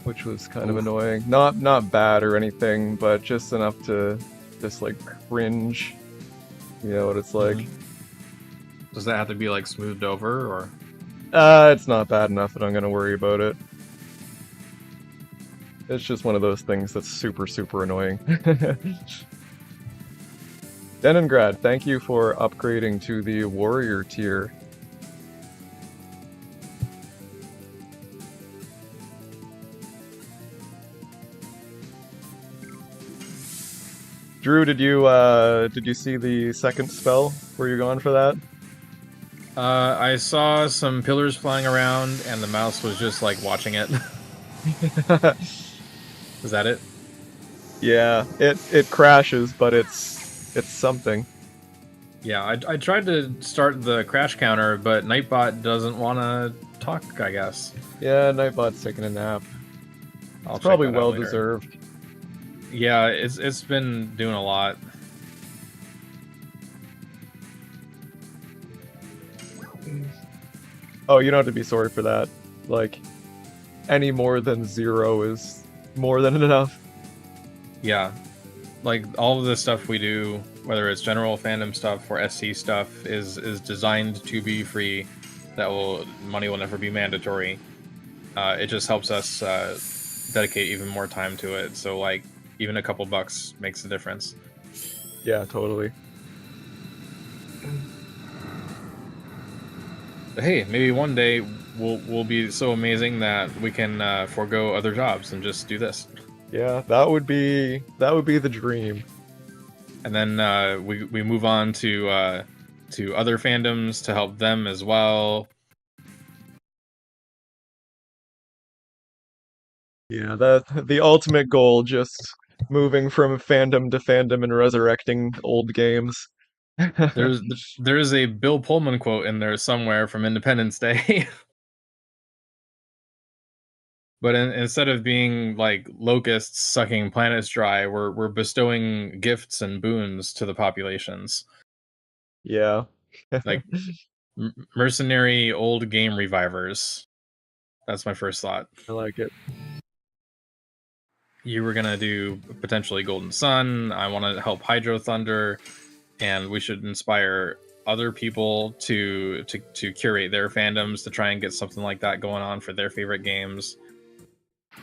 which was kind of annoying. Not bad or anything, but just enough to just like cringe. You know what it's like. Does that have to be like smoothed over, or? It's not bad enough that I'm gonna worry about it. It's just one of those things that's super, super annoying. Leningrad, thank you for upgrading to the warrior tier. Drew, did you see the second spell? Were you gone for that? I saw some pillars flying around, and the mouse was just like watching it. Is that it? Yeah, it crashes, but it's something. Yeah, I tried to start the crash counter, but Nightbot doesn't want to talk, I guess. Yeah, Nightbot's taking a nap. I'll It's probably check that out well later. deserved. Yeah, it's been doing a lot. Oh, you don't have to be sorry for that. Like, any more than 0 is more than enough. Yeah, like all of the stuff we do, whether it's general fandom stuff or SC stuff, is designed to be free. Money will never be mandatory. It just helps us dedicate even more time to it. So like even a couple bucks makes a difference. Yeah, totally. But hey, maybe one day we'll be so amazing that we can forego other jobs and just do this. Yeah, that would be the dream. And then we move on to to other fandoms to help them as well. Yeah, the ultimate goal, just moving from fandom to fandom and resurrecting old games. There's a Bill Pullman quote in there somewhere from Independence Day. But instead of being like locusts sucking planets dry, we're bestowing gifts and boons to the populations. Yeah. Like mercenary old game revivers. That's my first thought. I like it. You were gonna do potentially Golden Sun. I want to help Hydro Thunder, and we should inspire other people to curate their fandoms to try and get something like that going on for their favorite games.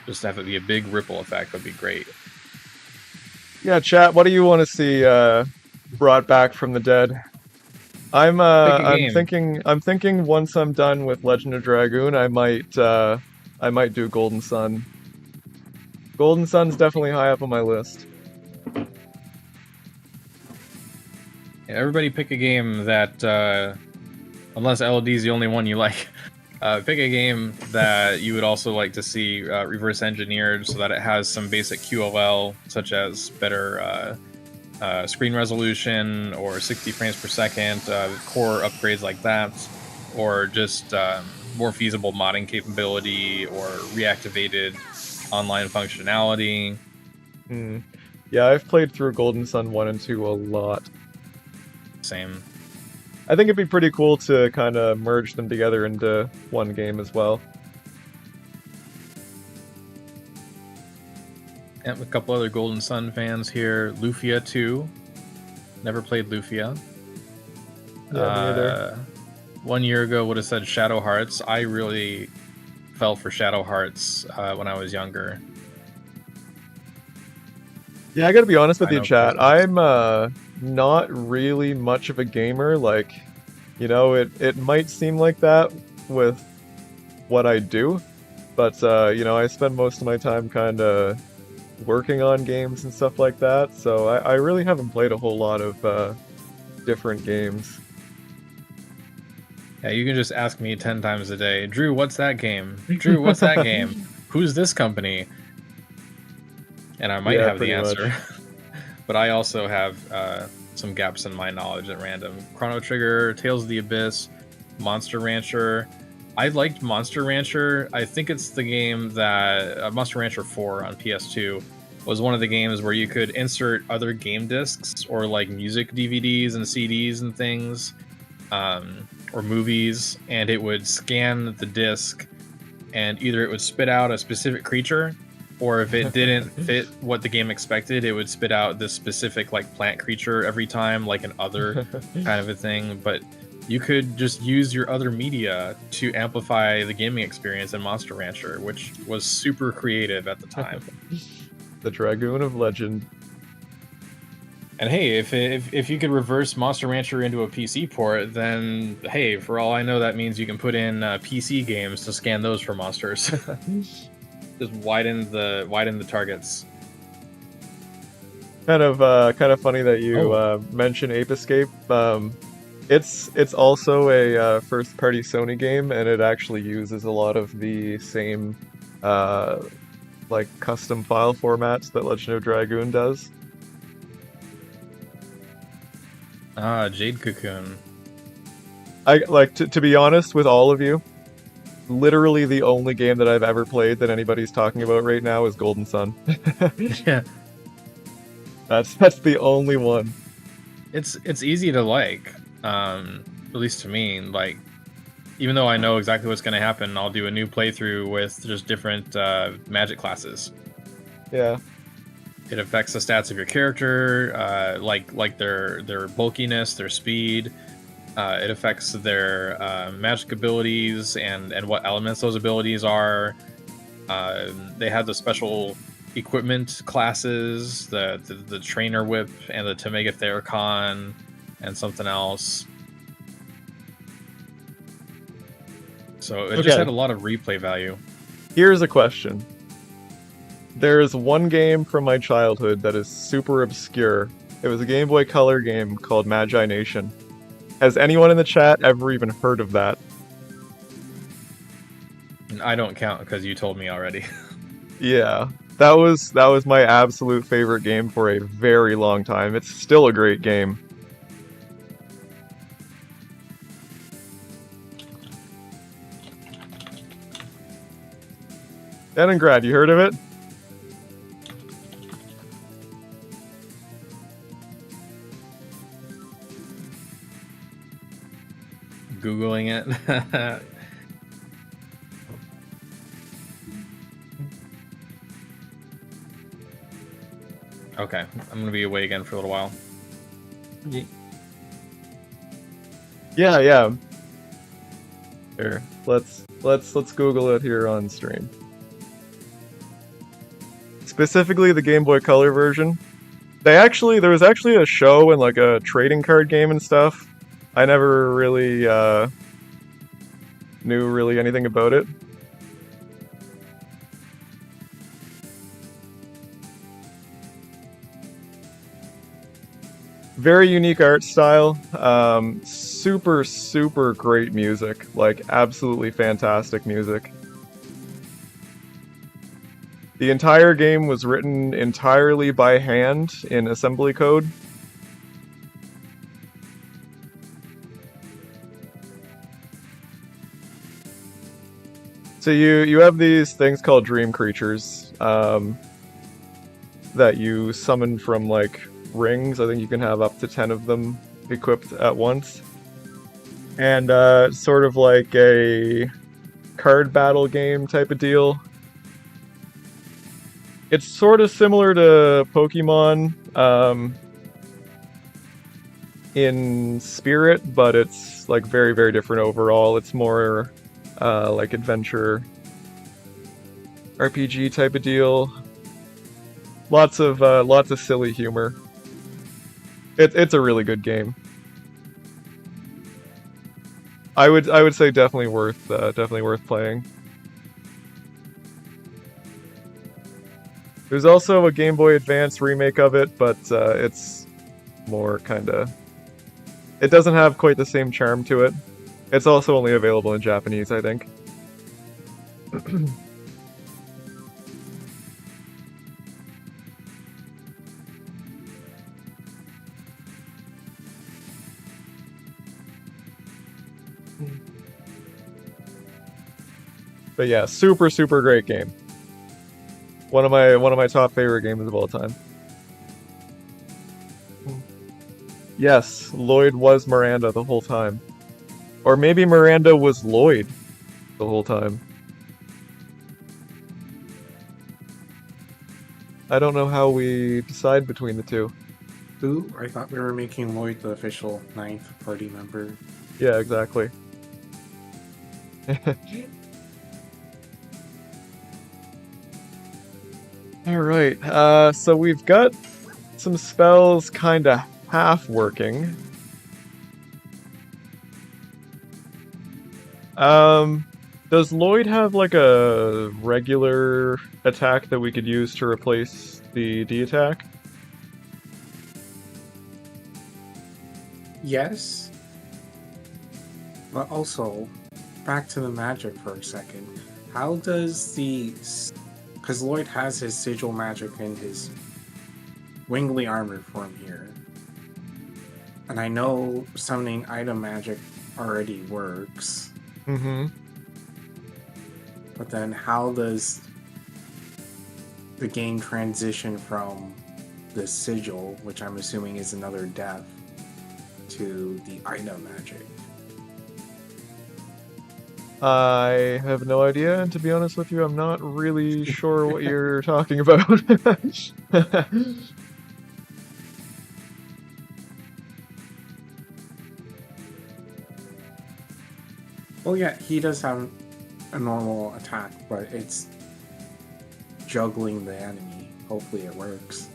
Just have it be a big ripple effect would be great. Yeah, chat. What do you want to see brought back from the dead? I'm thinking once I'm done with Legend of Dragoon, I might do Golden Sun. Golden Sun's definitely high up on my list. Yeah, everybody pick a game that, unless LOD is the only one you like, pick a game that you would also like to see reverse engineered so that it has some basic QLL, such as better screen resolution or 60 frames per second, core upgrades like that, or just more feasible modding capability or reactivated online functionality. Yeah, I've played through Golden Sun 1 and 2 a lot. Same. I think it'd be pretty cool to kind of merge them together into one game as well. And a couple other Golden Sun fans here. Lufia 2. Never played Lufia. Yeah, me either. 1 year ago would have said Shadow Hearts. I really fell for Shadow Hearts when I was younger. Yeah, I gotta be honest with you, chat. I'm not really much of a gamer. Like, you know, it might seem like that with what I do, but you know, I spend most of my time kind of working on games and stuff like that, so I really haven't played a whole lot of different games. Yeah, you can just ask me 10 times a day, Drew, what's that game? Drew, what's that game? Who's this company? And I might have the answer. But I also have some gaps in my knowledge at random. Chrono Trigger, Tales of the Abyss, Monster Rancher. I liked Monster Rancher. I think it's the game that Monster Rancher 4 on PS2 was one of the games where you could insert other game discs or like music DVDs and CDs and things, or movies, and it would scan the disc, and either it would spit out a specific creature, or if it didn't fit what the game expected, it would spit out this specific like plant creature every time, like an other kind of a thing. But you could just use your other media to amplify the gaming experience in Monster Rancher, which was super creative at the time. The Dragoon of Legend. And hey, if you could reverse Monster Rancher into a PC port, then hey, for all I know, that means you can put in PC games to scan those for monsters. Just widen the targets. Kind of funny that you mention Ape Escape. It's also a first-party Sony game, and it actually uses a lot of the same like custom file formats that Legend of Dragoon does. Jade Cocoon. I like to be honest with all of you. Literally the only game that I've ever played that anybody's talking about right now is Golden Sun. Yeah, that's the only one. It's easy to like, at least to me. Like, even though I know exactly what's going to happen, I'll do a new playthrough with just different magic classes. Yeah. It affects the stats of your character, like their bulkiness, their speed. It affects their magic abilities and what elements those abilities are. They have the special equipment classes, the Trainer Whip and the Tamega Theracon and something else. So it just had a lot of replay value. Here's a question. There's one game from my childhood that is super obscure. It was a Game Boy Color game called Magi Nation. Has anyone in the chat ever even heard of that? And I don't count because you told me already. Yeah, that was my absolute favorite game for a very long time. It's still a great game. Leningrad, you heard of it? Googling it. Okay, I'm gonna be away again for a little while. Yeah, yeah. Here, let's Google it here on stream. Specifically the Game Boy Color version. There was actually a show and like a trading card game and stuff. I never really knew really anything about it. Very unique art style. Super, super great music. Like, absolutely fantastic music. The entire game was written entirely by hand in assembly code. So you have these things called dream creatures that you summon from like rings. I think you can have up to 10 of them equipped at once. And sort of like a card battle game type of deal. It's sort of similar to Pokemon in spirit, but it's like very, very different overall. It's more like adventure RPG type of deal. Lots of silly humor. It's a really good game. I would say definitely worth playing. There's also a Game Boy Advance remake of it, but it's more kinda... It doesn't have quite the same charm to it. It's also only available in Japanese, I think. But yeah, super, super great game. One of my top favorite games of all time. Yes, Lloyd was Miranda the whole time. Or maybe Miranda was Lloyd the whole time. I don't know how we decide between the two. Ooh, I thought we were making Lloyd the official 9th party member. Yeah, exactly. Alright, so we've got some spells kinda half working. Does Lloyd have like a regular attack that we could use to replace the D attack? Yes. But also, back to the magic for a second. How does the... Because Lloyd has his sigil magic in his wingly armor form here. And I know summoning item magic already works. Mm-hmm. But then how does the game transition from the sigil, which I'm assuming is another death, to the item magic? I have no idea, and to be honest with you, I'm not really sure what you're talking about. Well, yeah, he does have a normal attack, but it's juggling the enemy. Hopefully it works.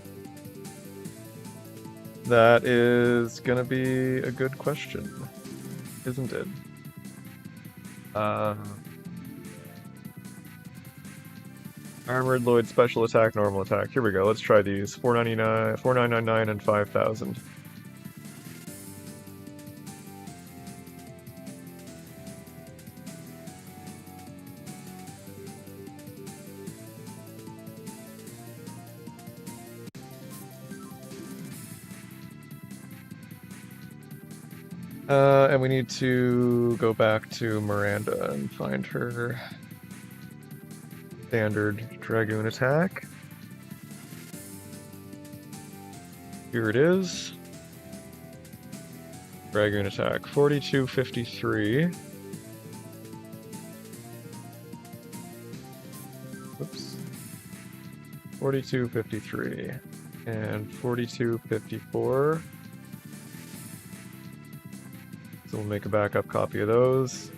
That is gonna be a good question, isn't it? Armored Lloyd special attack, normal attack. Here we go. Let's try these. 499, 4999, and 5000. And we need to go back to Miranda and find her standard Dragoon attack. Here it is. Dragoon attack, 4253. Oops. 4253 and 4254. So we'll make a backup copy of those.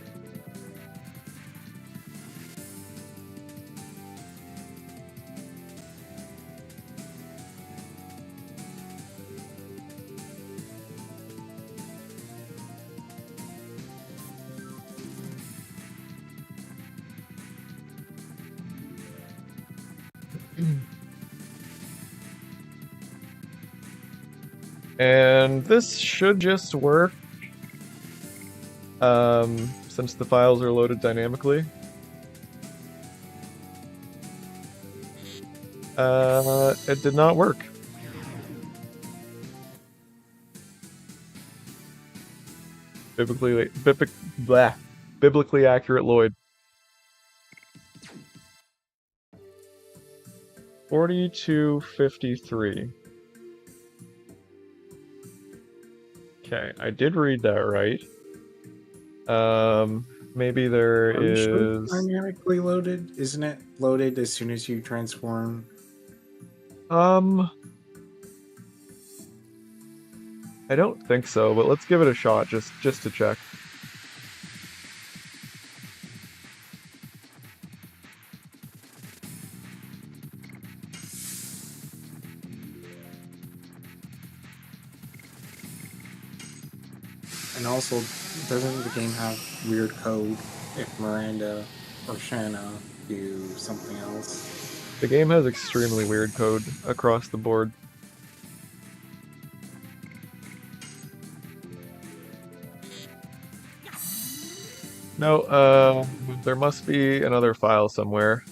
And this should just work since the files are loaded dynamically. It did not work. Biblically accurate Lloyd. 4253. Okay, I did read that right. Maybe there Are you sure is it's dynamically loaded? Isn't it loaded as soon as you transform? I don't think so, but let's give it a shot just to check. And also, doesn't the game have weird code if Miranda or Shanna do something else? The game has extremely weird code across the board. No, there must be another file somewhere.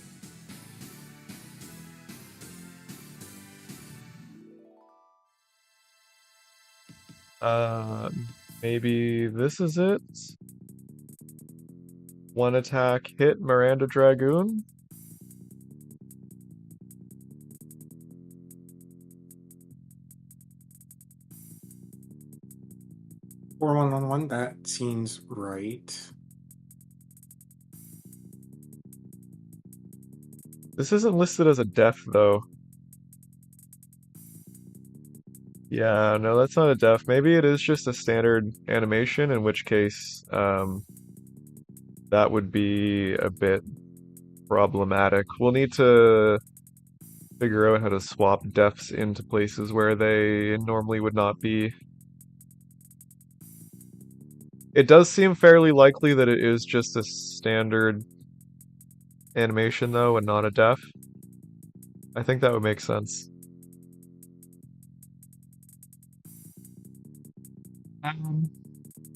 Maybe this is it? One attack hit Miranda Dragoon? Or 111, that seems right. This isn't listed as a def, though. Yeah, no, that's not a def. Maybe it is just a standard animation, in which case, that would be a bit problematic. We'll need to figure out how to swap defs into places where they normally would not be. It does seem fairly likely that it is just a standard animation, though, and not a def. I think that would make sense.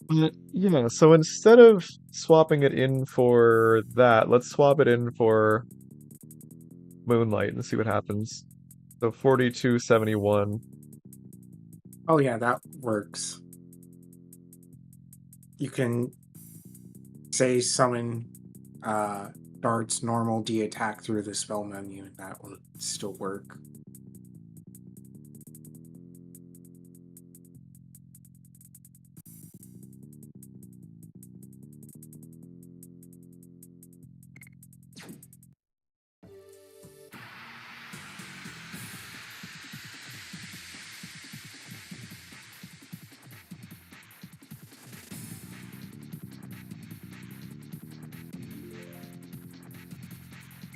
But yeah, so instead of swapping it in for that, let's swap it in for Moonlight and see what happens. So 4271. Oh yeah, that works. You can say summon darts normal D attack through the spell menu, and that will still work.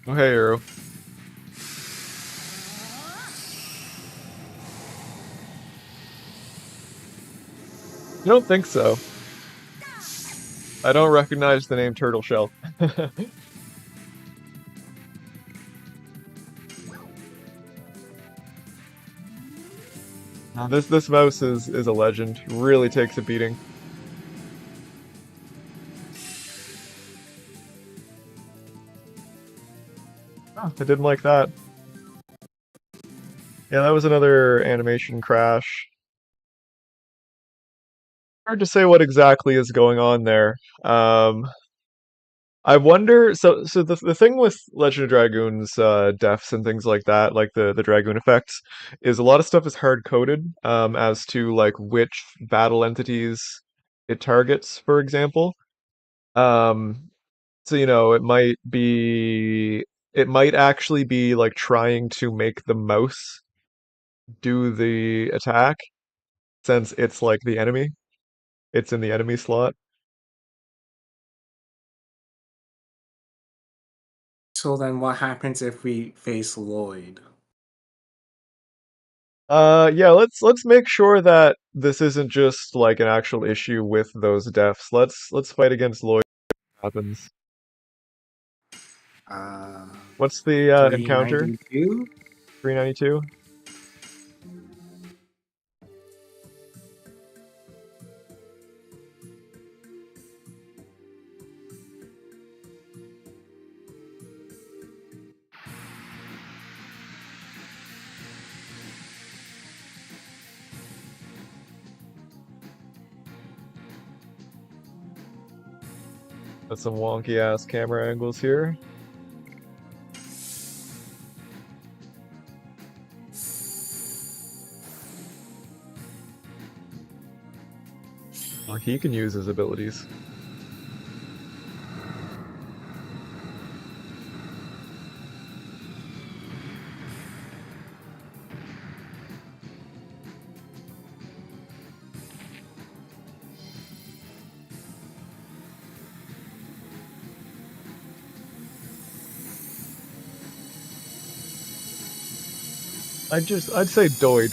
Oh, hey, Arrow. I don't think so. I don't recognize the name Turtle Shell. This mouse is a legend. Really takes a beating. Oh, I didn't like that. Yeah, that was another animation crash. hard to say what exactly is going on there. I wonder. So the thing with Legend of Dragoon's deaths and things like that, like the Dragoon effects, is a lot of stuff is hard coded as to like which battle entities it targets, for example. Um, so it might actually be like trying to make the mouse do the attack since it's like the enemy. It's in the enemy slot. So then what happens if we face Lloyd? Yeah, let's make sure that this isn't just like an actual issue with those deaths. Let's fight against Lloyd when it happens. Uh, What's the encounter? 392? 392? That's some wonky ass camera angles here. Oh, he can use his abilities. I'd say Doid.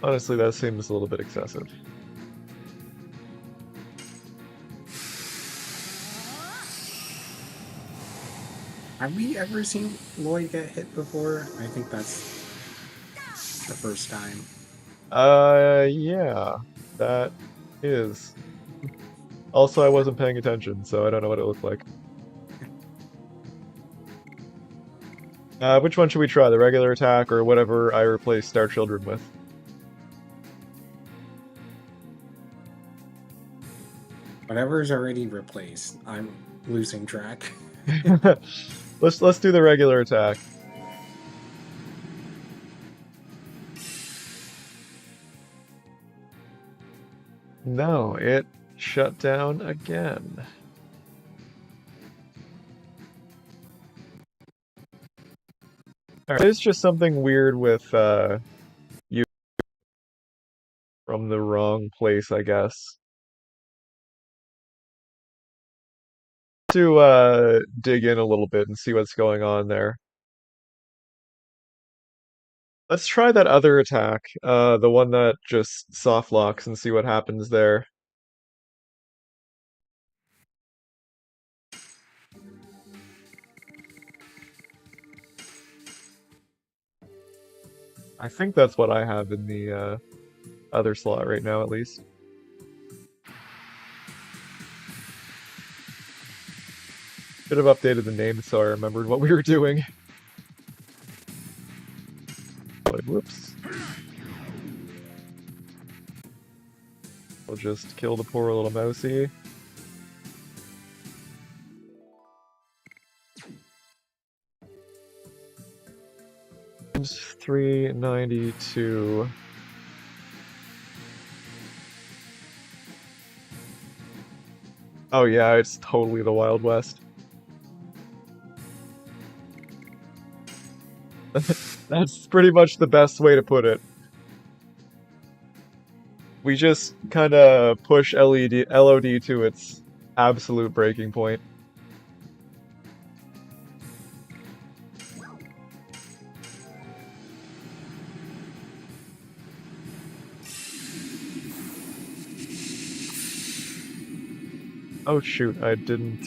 Honestly, that seems a little bit excessive. Have we ever seen Lloyd get hit before? I think that's the first time. Yeah, that is. Also, I wasn't paying attention, so I don't know what it looked like. Which one should we try? The regular attack or whatever I replaced Star Children with? Whatever is already replaced, I'm losing track. Let's do the regular attack. No, it shut down again. Alright, there's just something weird with you from the wrong place, I guess. To dig in a little bit and see what's going on there. Let's try that other attack, the one that just soft locks and see what happens there. I think that's what I have in the other slot right now, at least. Should have updated the name so I remembered what we were doing. Whoops. We'll just kill the poor little mousey. It's 392. Oh yeah, it's totally the Wild West. That's pretty much the best way to put it. We just kind of push LOD to its absolute breaking point. Oh shoot, I didn't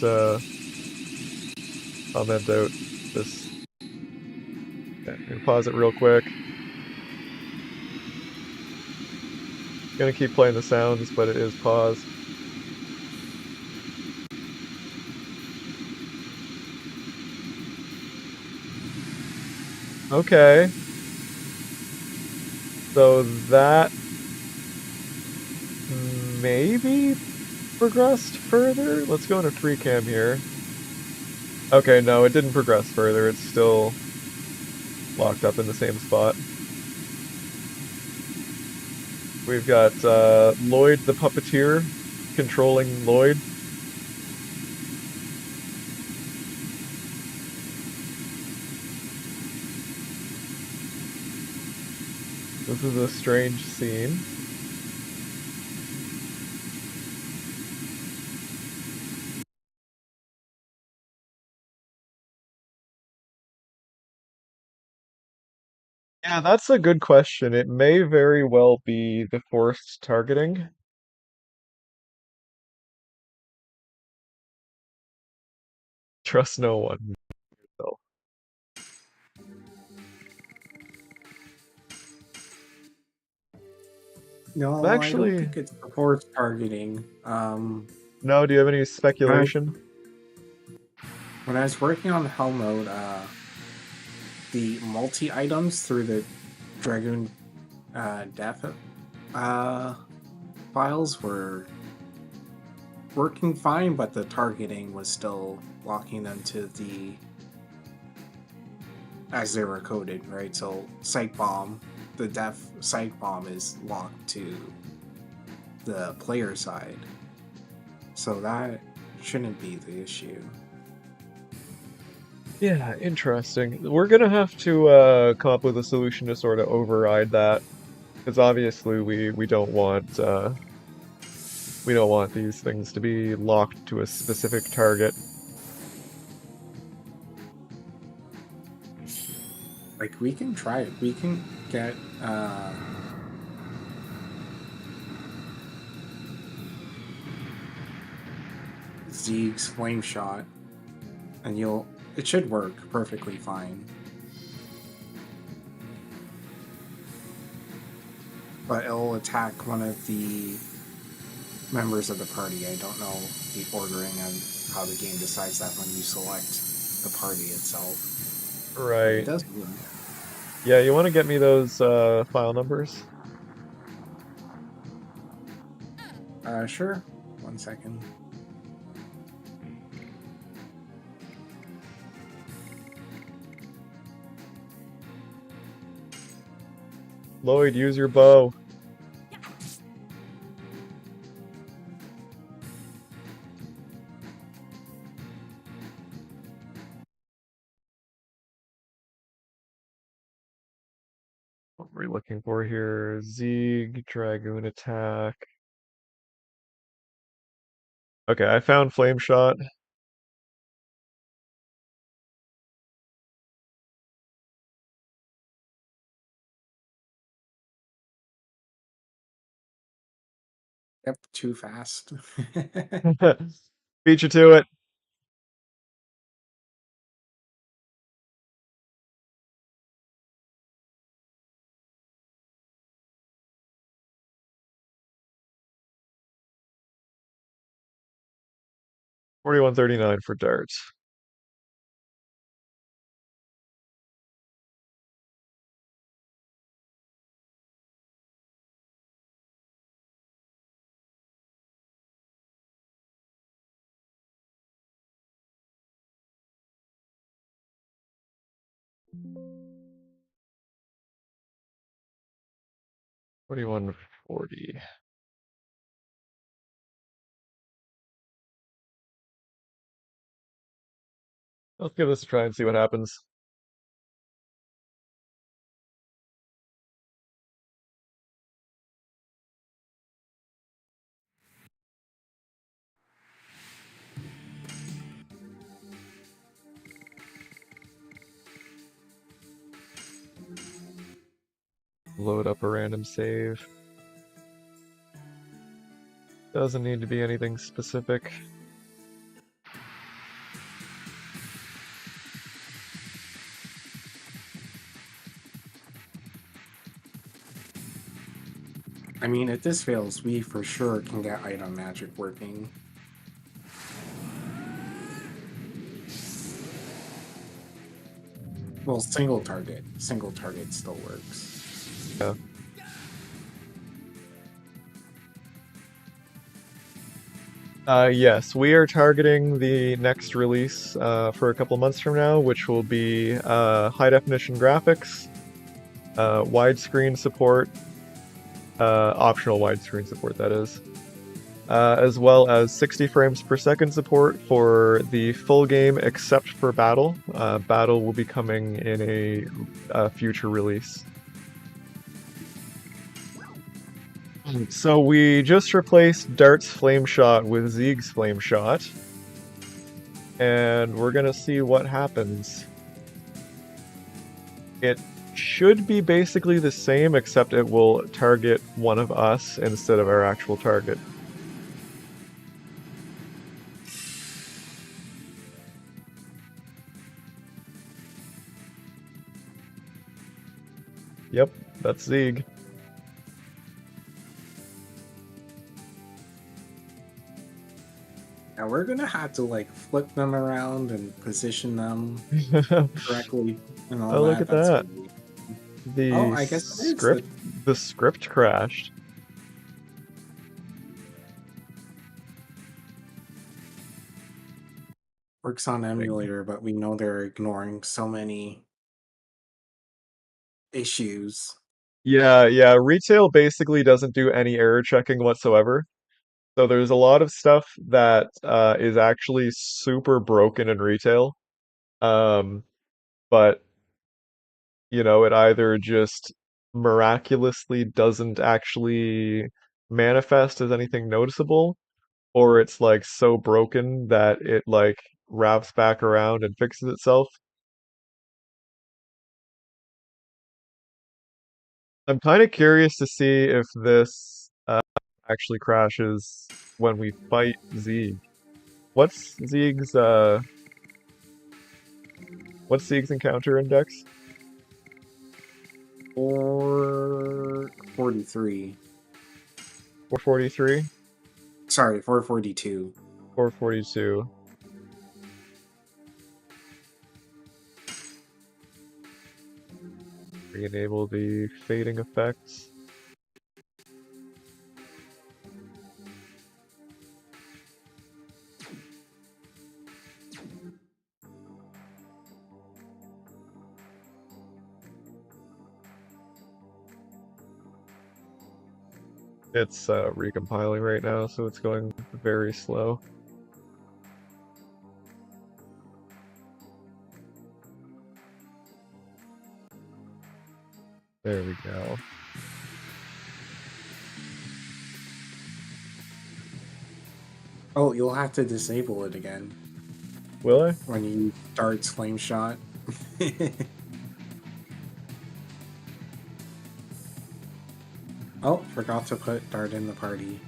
comment out this. Okay, I'm gonna pause it real quick. Gonna keep playing the sounds, but it is paused. Okay. So that maybe progressed further? Let's go into free cam here. Okay, no, it didn't progress further. It's still locked up in the same spot. We've got Lloyd the puppeteer controlling Lloyd. This is a strange scene. Yeah, that's a good question. It may very well be the forced targeting. Trust no one. So, I'm No, I don't actually, think it's force targeting. no, do you have any When I speculation? when I was working on Hell mode, the multi items through the Dragoon death uh, files were working fine, but the targeting was still locking them to the as they were coded, right? So Psych Bomb, the death Psych Bomb is locked to the player side. So that shouldn't be the issue. Yeah, interesting. We're gonna have to come up with a solution to sort of override that, because obviously we don't want these things to be locked to a specific target. Like we can try it. We can get Zeke's flame shot, and it should work perfectly fine. But it'll attack one of the members of the party. I don't know the ordering and how the game decides that when you select the party itself. But it Right. does work. Yeah, you want to get me those file numbers? Sure. 1 second. Lloyd, use your bow. What are we looking for here? Zeeg, Dragoon attack. Okay, I found Flame Shot. Yep, too fast. Beat you to it. $41.39 for darts. $41.40. Let's give this a try and see what happens. Load up a random save. Doesn't need to be anything specific. I mean, if this fails, we for sure can get item magic working. Well, single target. Single target still works. Yeah. Yes, we are targeting the next release for a couple months from now, which will be high definition graphics, widescreen support, optional widescreen support, that is, as well as 60 frames per second support for the full game except for battle. Battle will be coming in a future release. So we just replaced Dart's Flame Shot with Zeeg's Flame Shot, and we're gonna see what happens. It should be basically the same, except it will target one of us instead of our actual target. Yep, that's Zeeg. Now we're gonna have to like flip them around and position them correctly and all Oh, that. look at That's that. gonna be... The Oh, I guess it is the script crashed. works on emulator, but we know they're ignoring so many issues. Yeah, retail basically doesn't do any error checking whatsoever. So there's a lot of stuff that is actually super broken in retail. But it either just miraculously doesn't actually manifest as anything noticeable, or it's like so broken that it like wraps back around and fixes itself. I'm kind of curious to see if this actually crashes when we fight Zeeg. What's Zeeg's uh what's Zeeg's encounter index? 443. 443? Sorry, 442. 442. Re-enable the fading effects. It's recompiling right now, so it's going very slow. There we go. Oh, you'll have to disable it again Will I? when you start flame shot. Oh, forgot to put Dart in the party.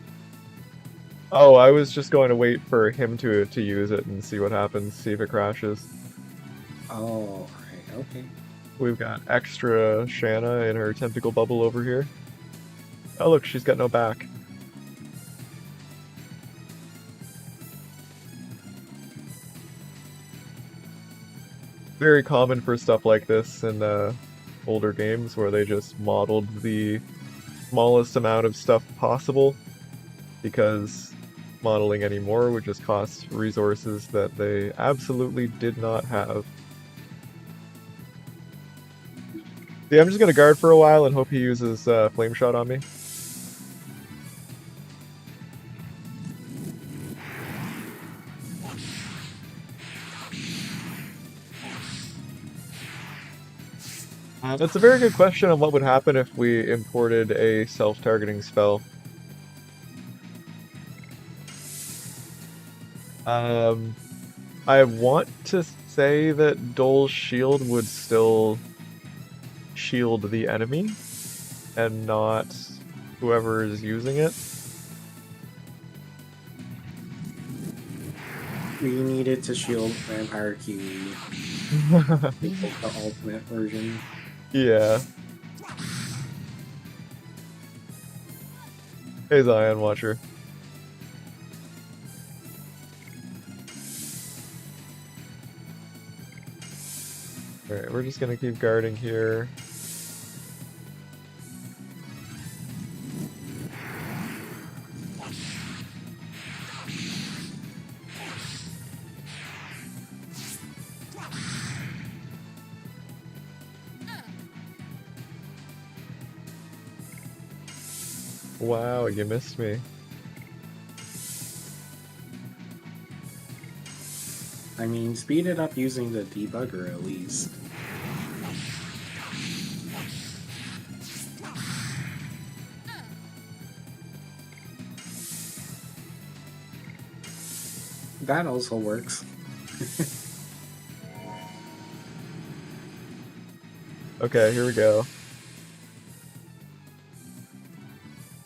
Oh, I was just going to wait for him to use it and see what happens, see if it crashes. Oh, right, okay. We've got extra Shanna in her tentacle bubble over here. Oh look, she's got no back. Very common for stuff like this in older games where they just modeled the smallest amount of stuff possible, because modeling anymore would just cost resources that they absolutely did not have. Yeah, I'm just gonna guard for a while and hope he uses Flame Shot on me. That's a very good question on what would happen if we imported a self-targeting spell. I want to say that Dole's shield would still shield the enemy and not whoever is using it. We needed to shield Vampire Kiwi. The ultimate version. Yeah. Hey Zion Watcher. Alright, we're just gonna keep guarding here. Wow, you missed me. I mean, speed it up using the debugger at least. That also works. Okay, here we go.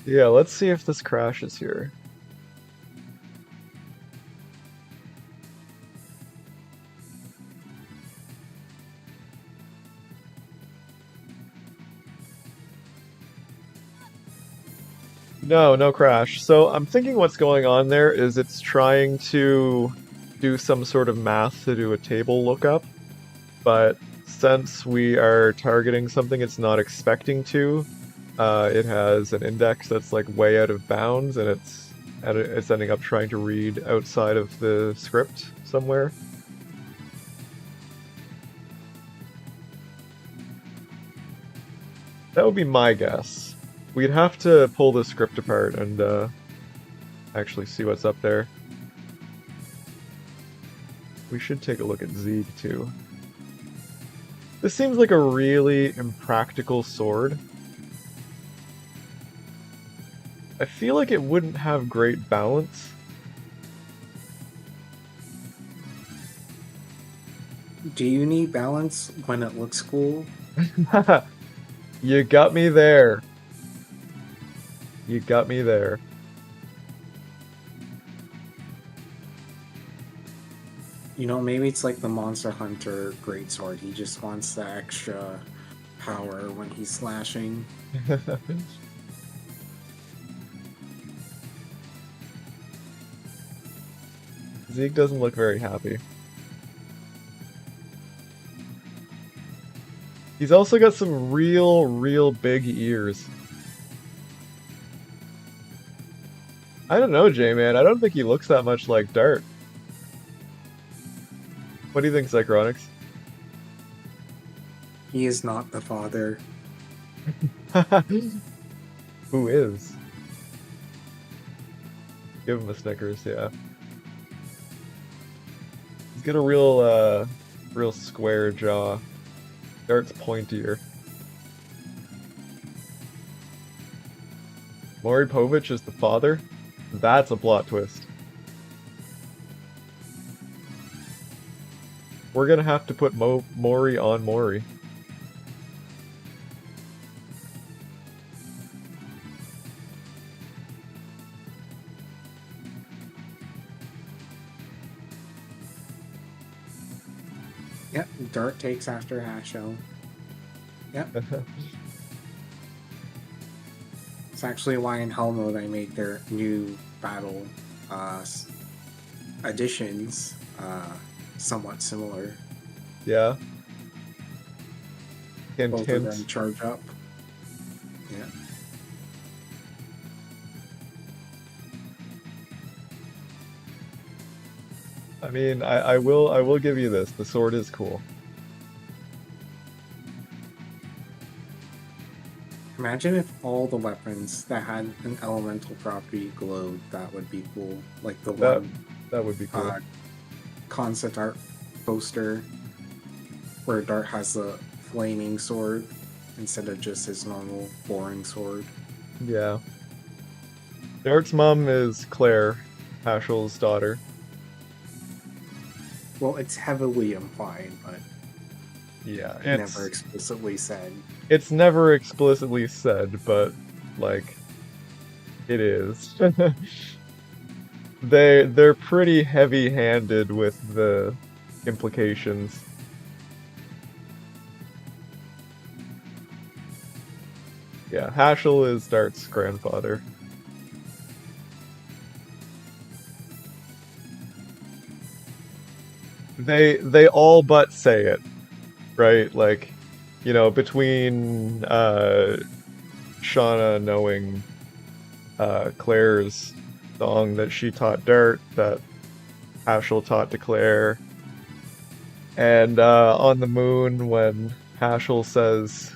Yeah, let's see if this crashes here. No, no crash. So I'm thinking what's going on there is it's trying to do some sort of math to do a table lookup, but since we are targeting something it's not expecting to, it has an index that's like way out of bounds, and it's ending up trying to read outside of the script somewhere. That would be my guess. We'd have to pull the script apart and actually see what's up there. We should take a look at Zeeg too. This seems like a really impractical sword. I feel like it wouldn't have great balance. Do you need balance when it looks cool? You got me there. You got me there. You know, maybe it's like the Monster Hunter Greatsword. He just wants the extra power when he's slashing. Zeke doesn't look very happy. He's also got some real big ears. I don't know, J-Man. I don't think he looks that much like Dart. What do you think, Psychronics? He is not the father. Who is? Give him a Snickers, yeah. He's got a real square jaw. Dart's pointier. Maury Povich is the father? That's a plot twist. We're gonna have to put Maury on Maury. Yep, Dart takes after Hasho. Yep. It's actually why in Hell Mode I made their new battle additions somewhat similar. Yeah. Both of them Hint. charge up. Yeah. I mean, I will give you this. The sword is cool. Imagine if all the weapons that had an elemental property glowed. That would be cool. Like the one That would be cool. concept art poster where Dart has a flaming sword instead of just his normal boring sword. Yeah. Dart's mom is Claire, Hashel's daughter. Well, it's heavily implied, but Yeah, never explicitly said. It's never explicitly said, but like it is. They're pretty heavy-handed with the implications. Yeah, Hashel is Dart's grandfather. They all but say it. right? Like, between Shauna knowing Claire's song that she taught Dart, that Hashel taught to Claire, and on the moon when Hashel says,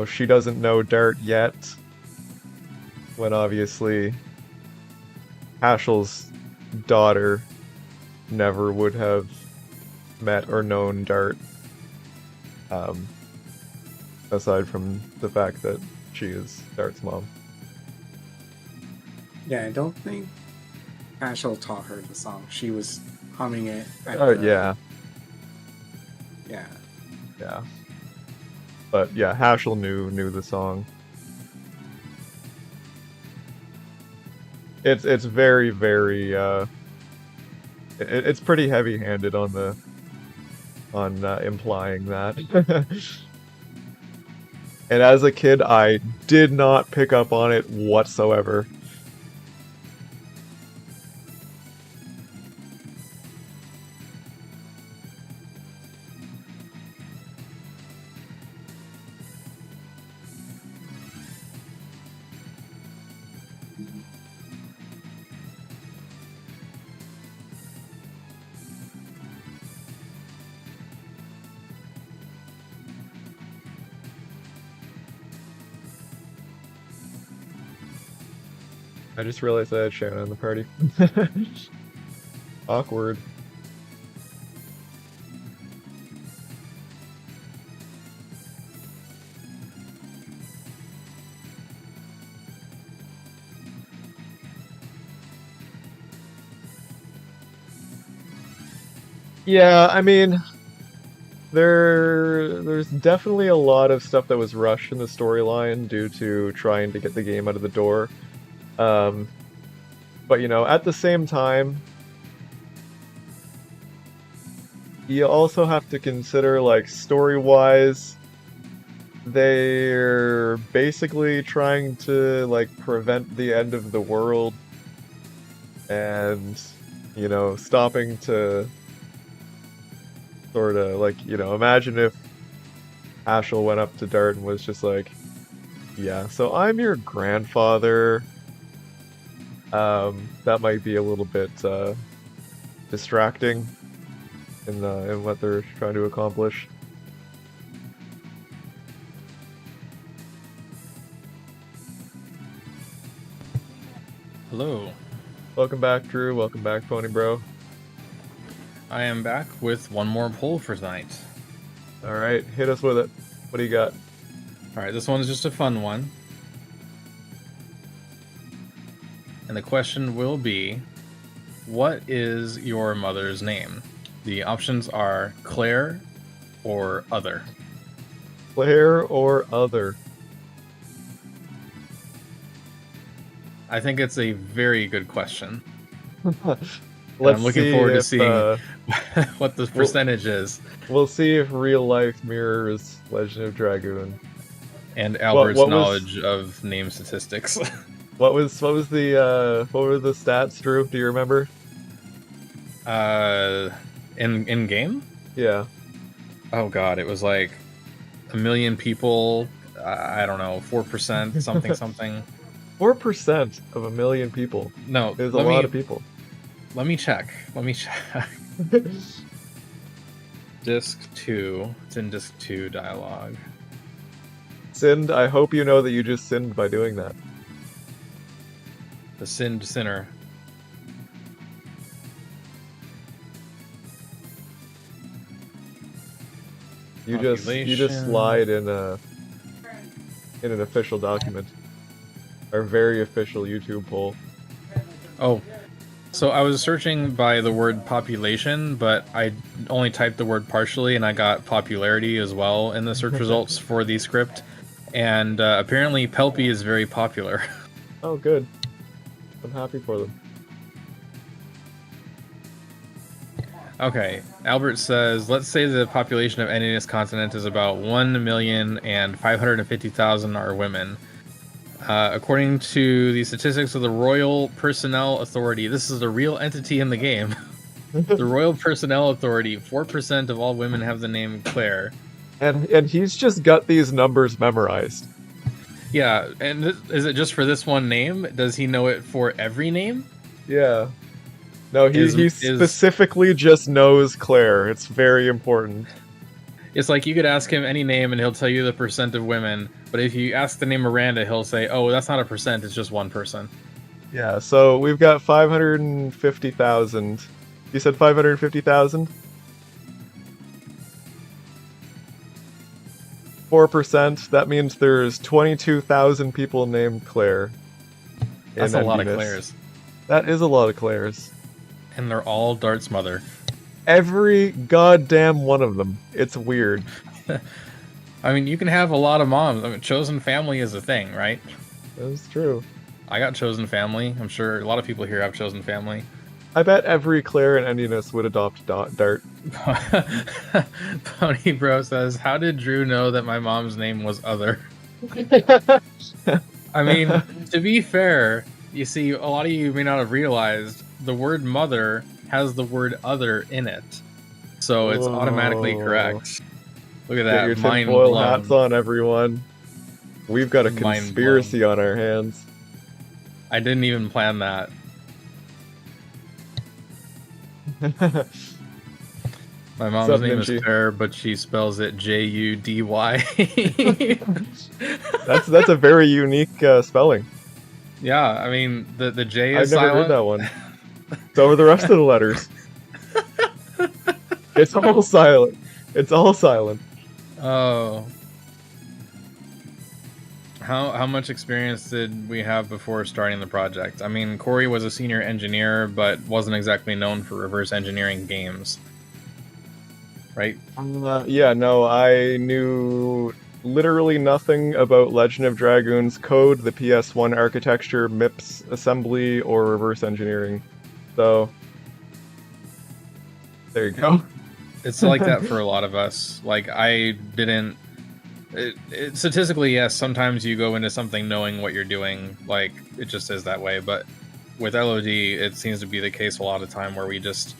she doesn't know Dart yet, when obviously Hashel's daughter never would have met or known Dart, um, aside from the fact that she is Dart's mom. Yeah, I don't think Ashel taught her the song. She was humming it. Yeah. Yeah. Yeah. But yeah, Hashel knew the song. It's very, very it's pretty heavy-handed on implying that. And as a kid, I did not pick up on it whatsoever. I just realized I had Shannon in the party. Awkward. Yeah, I mean, there's definitely a lot of stuff that was rushed in the storyline due to trying to get the game out of the door. But at the same time, you also have to consider, like, story-wise, they're basically trying to, like, prevent the end of the world and, stopping to sort of, like, imagine if Ashel went up to Dart and was just like, yeah, so I'm your grandfather. That might be a little bit distracting in what they're trying to accomplish. Hello. Welcome back, Drew. Welcome back, Pony Bro. I am back with one more poll for tonight. All right, hit us with it. What do you got? All right, this one's just a fun one. And the question will be, what is your mother's name? The options are Claire or other. Claire or other? I think it's a very good question. Let's I'm looking see forward to if, seeing what the percentage is. We'll see if real life mirrors Legend of Dragoon. And Albert's what was- knowledge of name statistics. What were the stats, Drew? Do you remember? In game? Yeah. Oh god, it was like 1 million people. I don't know, 4%, something something. 4% of 1 million people. No, There's a lot of people. Let me check. Disc 2. It's in Disc 2 dialogue. Sinned. I hope you know that you just sinned by doing that. The Sinned Sinner. You just lied in an official document. Our very official YouTube poll. Oh, so I was searching by the word population, but I only typed the word partially, and I got popularity as well in the search results for the script. And apparently Pelpy is very popular. Oh, good. I'm happy for them. Okay, Albert says, let's say the population of any continent is about 1,550,000 are women. According to the statistics of the Royal Personnel Authority, this is a real entity in the game. The Royal Personnel Authority, 4% of all women have the name Claire. And he's just got these numbers memorized. Yeah, and is it just for this one name? Does he know it for every name? Yeah. No, he specifically just knows Claire. It's very important. It's like you could ask him any name and he'll tell you the percent of women, but if you ask the name Miranda, he'll say, oh, that's not a percent, it's just one person. Yeah, so we've got 550,000. You said 550,000? 4%, that means there's 22,000 people named Claire. That's a lot of Claires. That is a lot of Claires. And they're all Dart's mother. Every goddamn one of them. It's weird. I mean, you can have a lot of moms. I mean, chosen family is a thing, right? That's true. I got chosen family. I'm sure a lot of people here have chosen family. I bet every Claire in Endiness would adopt Dart. Pony Bro says, how did Drew know that my mom's name was Other? I mean, to be fair, you see, a lot of you may not have realized the word mother has the word other in it. So it's automatically correct. Look at that. Get your Mind tinfoil blown. hats on, everyone. We've got a conspiracy on our hands. I didn't even plan that. My mom's name is Claire, but she spells it Judy. That's a very unique spelling. Yeah, I mean the J is I've never heard that one. It's over the rest of the letters. It's all silent. It's all silent. Oh. How much experience did we have before starting the project? I mean, Corey was a senior engineer, but wasn't exactly known for reverse engineering games. Right? Yeah, no, I knew literally nothing about Legend of Dragoon's code, the PS1 architecture, MIPS assembly, or reverse engineering. So, there you go. It's like that for a lot of us. Like, I didn't... statistically, yes, sometimes you go into something knowing what you're doing. Like, it just is that way. But with LOD, it seems to be the case a lot of the time where we just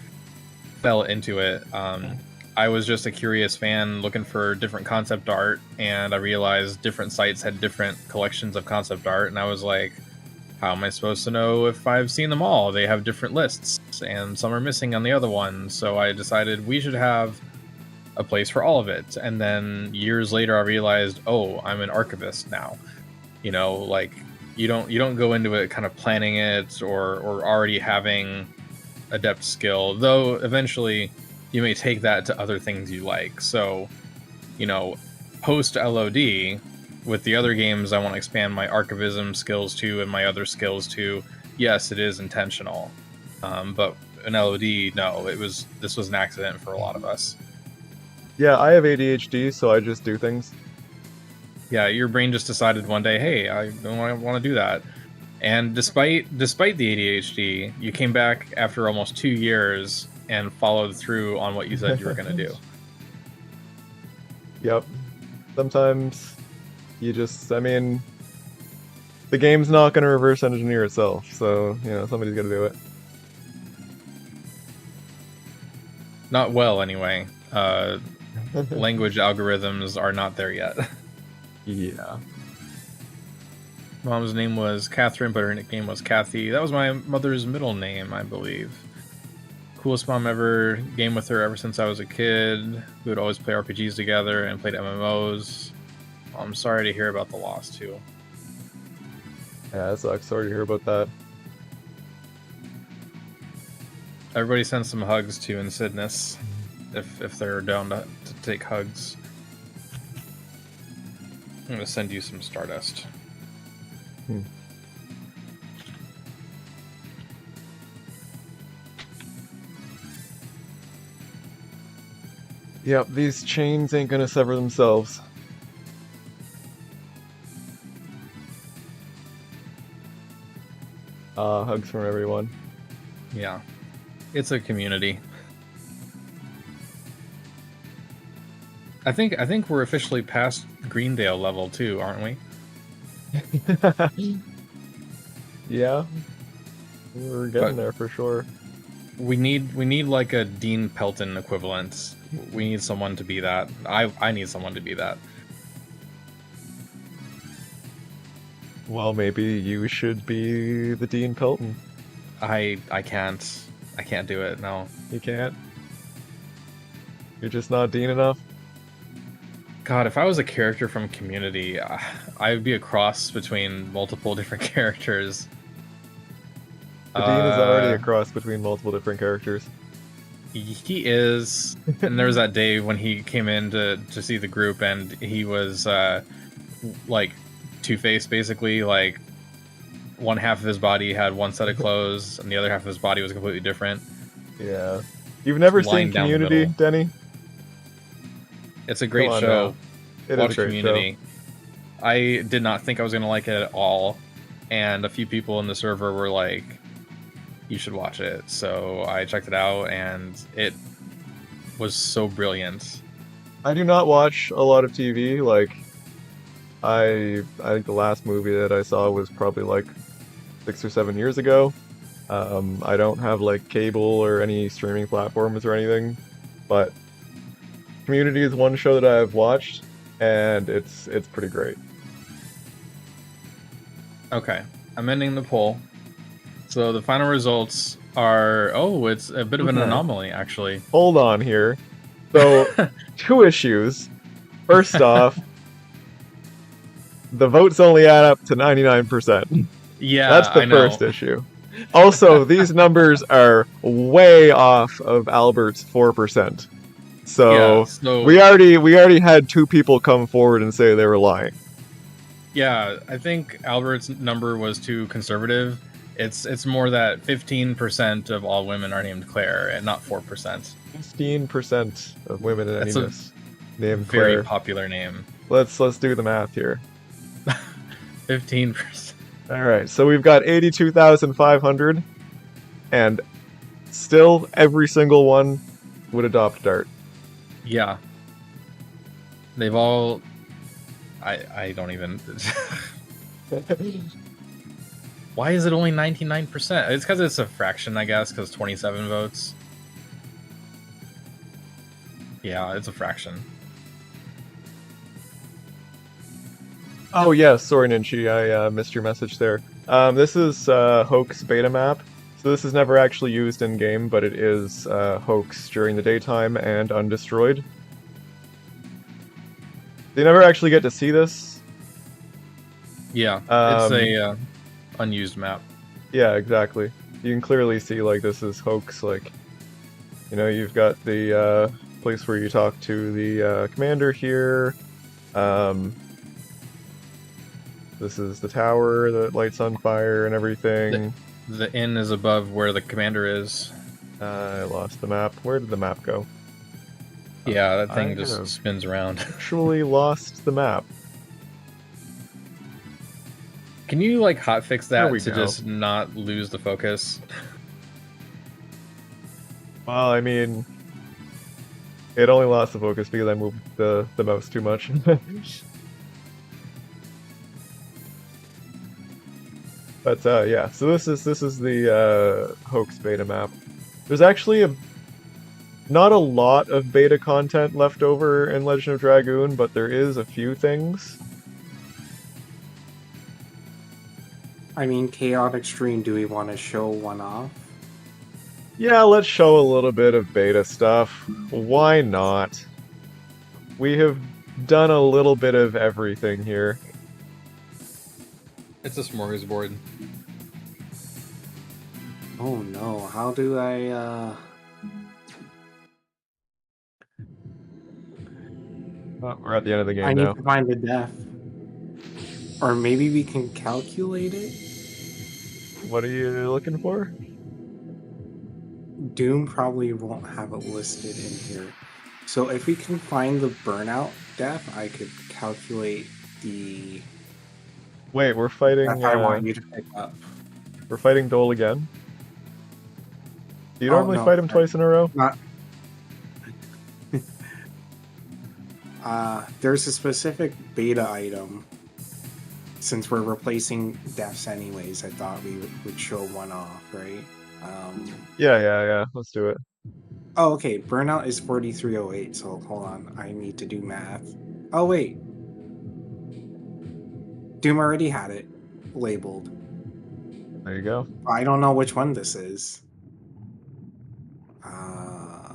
fell into it. I was just a curious fan looking for different concept art, and I realized different sites had different collections of concept art, and I was like, how am I supposed to know if I've seen them all? They have different lists, and some are missing on the other one. So I decided we should have a place for all of it. And then years later, I realized, oh, I'm an archivist now. You know, like you don't go into it kind of planning it or already having a depth skill, though eventually you may take that to other things you like. So, you know, post LOD with the other games, I want to expand my archivism skills to and my other skills to. Yes, it is intentional, but in LOD, no, this was an accident for a lot of us. Yeah, I have ADHD, so I just do things. Yeah, your brain just decided one day, hey, I don't want to do that. And despite the ADHD, you came back after almost 2 years and followed through on what you said you were going to do. Yep. Sometimes you just, I mean, the game's not going to reverse engineer itself, so, you know, somebody's got to do it. Not well, anyway. Language algorithms are not there yet. Yeah. Mom's name was Catherine, but her nickname was Kathy. That was my mother's middle name, I believe. Coolest mom ever. Game with her ever since I was a kid. We would always play RPGs together and played MMOs. I'm sorry to hear about the loss, too. Yeah, that sucks. Sorry to hear about that. Everybody send some hugs to Insidness if they're down to take hugs. I'm going to send you some Stardust. Yep, these chains ain't gonna sever themselves. Hugs from everyone. Yeah. It's a community. I think we're officially past Greendale level too, aren't we? Yeah. We're getting there for sure. We need like a Dean Pelton equivalent. We need someone to be that. I need someone to be that. Well, maybe you should be the Dean Pelton. I can't do it. No. You can't. You're just not Dean enough. God, if I was a character from Community, I would be a cross between multiple different characters. The Dean is already a cross between multiple different characters. He is, and there was that day when he came in to see the group, and he was like Two-Face, basically. Like one half of his body had one set of clothes, and the other half of his body was completely different. Yeah. You've never Lying seen down the Community, middle. Denny? It's a great Come on show. now. It Watch is a great Community. I did not think I was gonna like it at all, and a few people in the server were like, "You should watch it." So I checked it out, and it was so brilliant. I do not watch a lot of TV. Like, I think the last movie that I saw was probably like 6 or 7 years ago. I don't have like cable or any streaming platforms or anything, but Community is one show that I've watched, and it's pretty great. Okay, I'm ending the poll. So the final results are... Oh, it's a bit of an Okay. anomaly, actually. Hold on here. So, 2 issues. First off, the votes only add up to 99%. Yeah, That's the I know. first issue. Also, these numbers are way off of Albert's 4%. So, Yeah, so we already had 2 people come forward and say they were lying. yeah, I think Albert's number was too conservative. It's more that 15% of all women are named Claire, and not 4%. 15% of women in That's a Ennis named Very Claire. popular name. Let's do the math here. 15%. All right, so we've got 82,500, and still every single one would adopt Dart. Yeah. They've all... I don't even... Why is it only 99%? It's because it's a fraction, I guess, because 27 votes. Yeah, it's a fraction. Oh yes, sorry Ninchi, I missed your message there. This is Hoax beta map. So this is never actually used in game, but it is Hoax during the daytime and undestroyed. They never actually get to see this. Yeah, it's a unused map. Yeah, exactly. You can clearly see like this is Hoax. Like, you know, you've got the place where you talk to the commander here. This is the tower that lights on fire and everything. The inn is above where the commander is. I lost the map. Where did the map go? Yeah, that thing I just have spins around. Actually lost the map. Can you like hotfix There that we to go. just not lose the focus? Well, I mean, it only lost the focus because I moved the mouse too much. But yeah, so this is the Hoax beta map. There's actually not a lot of beta content left over in Legend of Dragoon, but there is a few things. I mean, Chaotic Stream, do we want to show one off? Yeah, let's show a little bit of beta stuff. Why not? We have done a little bit of everything here. It's a smorgasbord. Oh no, how do I, Oh, we're at the end of the I game need now. to find the def. Or maybe we can calculate it? What are you looking for? Doom probably won't have it listed in here. So if we can find the burnout def, I could calculate the Wait, we're fighting. def I want you to pick up. We're fighting Dole again. Do you Oh, normally no, fight him sorry. twice in a row? Not. There's a specific beta item. Since we're replacing defs anyways, I thought we would show one off, right? Yeah. Let's do it. Oh, okay. Burnout is 4308, so hold on. I need to do math. Oh, wait. Doom already had it labeled. There you go. I don't know which one this is. Uh,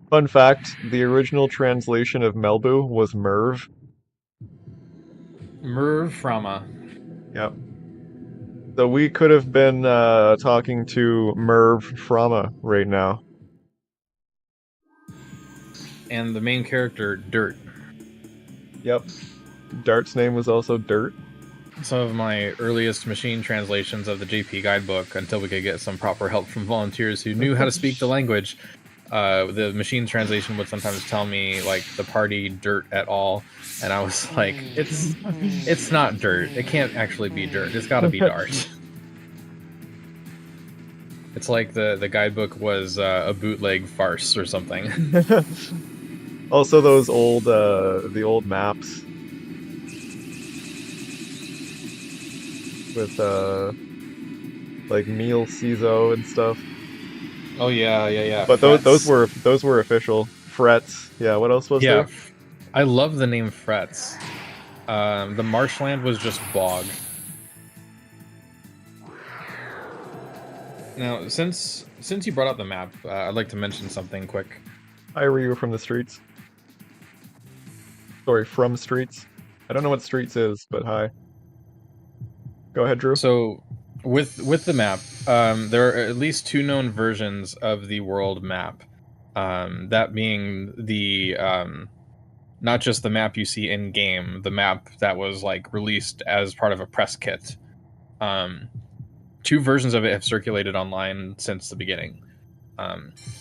Fun fact, the original translation of Melbu was Merv. Merv Frama. Yep. So we could have been talking to Merv Frama right now. And the main character, Dirt. Yep. Dart's name was also Dirt. Some of my earliest machine translations of the JP guidebook, until we could get some proper help from volunteers who knew how to speak the language, the machine translation would sometimes tell me like the party Dirt at all, and I was like, it's not Dirt. It can't actually be Dirt. It's got to be Dart. It's like the guidebook was a bootleg farce or something. Also, those old the old maps with like Meal Cizo and stuff. Oh yeah. But those were official. Frets. Yeah. What else was Yeah, there? I love the name Frets. The marshland was just bog. Now, since you brought up the map, I'd like to mention something quick. Hi, Ryu from the streets. Sorry, from streets. I don't know what streets is, but hi. Go ahead, Drew. So, with the map, there are at least two known versions of the world map. That being the not just the map you see in game, the map that was like released as part of a press kit. Two versions of it have circulated online since the beginning.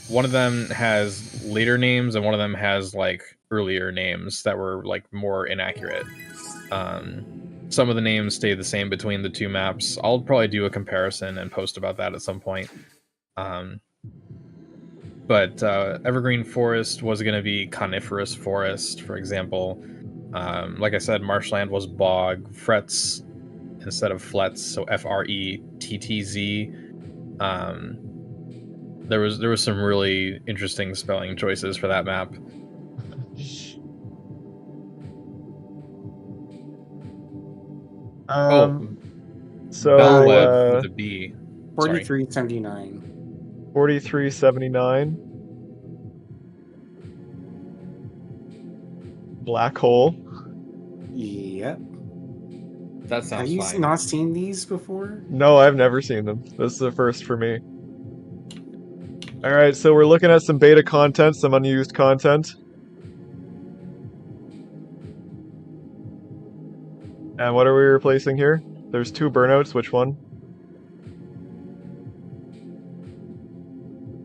One of them has later names, and one of them has like earlier names that were like more inaccurate. Some of the names stay the same between the two maps. I'll probably do a comparison and post about that at some point. But Evergreen Forest was going to be Coniferous Forest, for example. Like I said, Marshland was Bog. Frets instead of Flets, so Frettz. There was some really interesting spelling choices for that map. So Bellweb with a B. 4379. 4379. Black hole. Yep. That sounds Have you fine. not seen these before? No, I've never seen them. This is the first for me. All right, so we're looking at some beta content, some unused content. And what are we replacing here? There's two burnouts. Which one?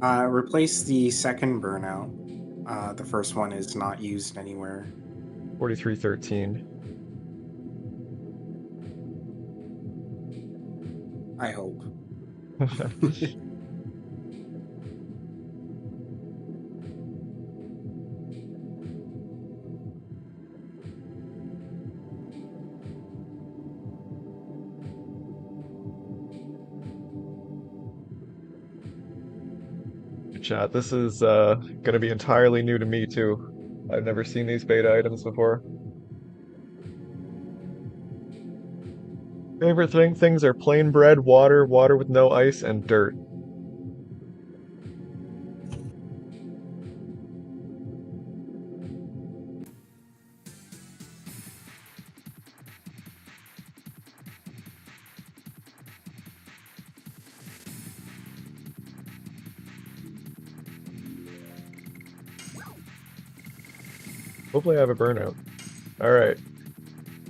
Replace the second burnout. The first one is not used anywhere. 4313. I hope. Chat, this is going to be entirely new to me too. I've never seen these beta items before. Favorite things are plain bread, water with no ice, and dirt. Hopefully I have a burnout. Alright.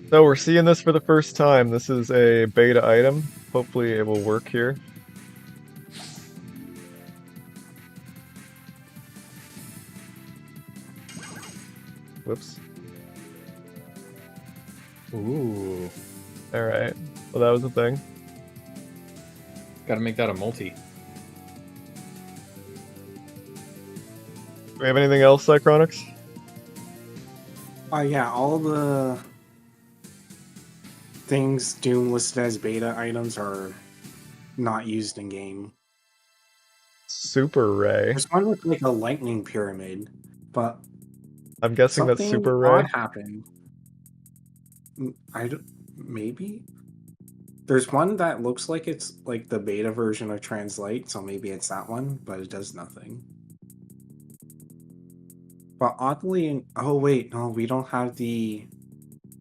So we're seeing this for the first time. This is a beta item. Hopefully it will work here. Whoops. Ooh. Alright. Well, that was the thing. Gotta make that a multi. we have anything else, Cycronix? Yeah, all the things Doom listed as beta items are not used in game. Super Ray. There's one with like a lightning pyramid, but I'm guessing that's something Super Ray. odd happened. I don't, maybe there's one that looks like it's like the beta version of Translate, so maybe it's that one, but it does nothing. But oddly, oh wait, no, we don't have the.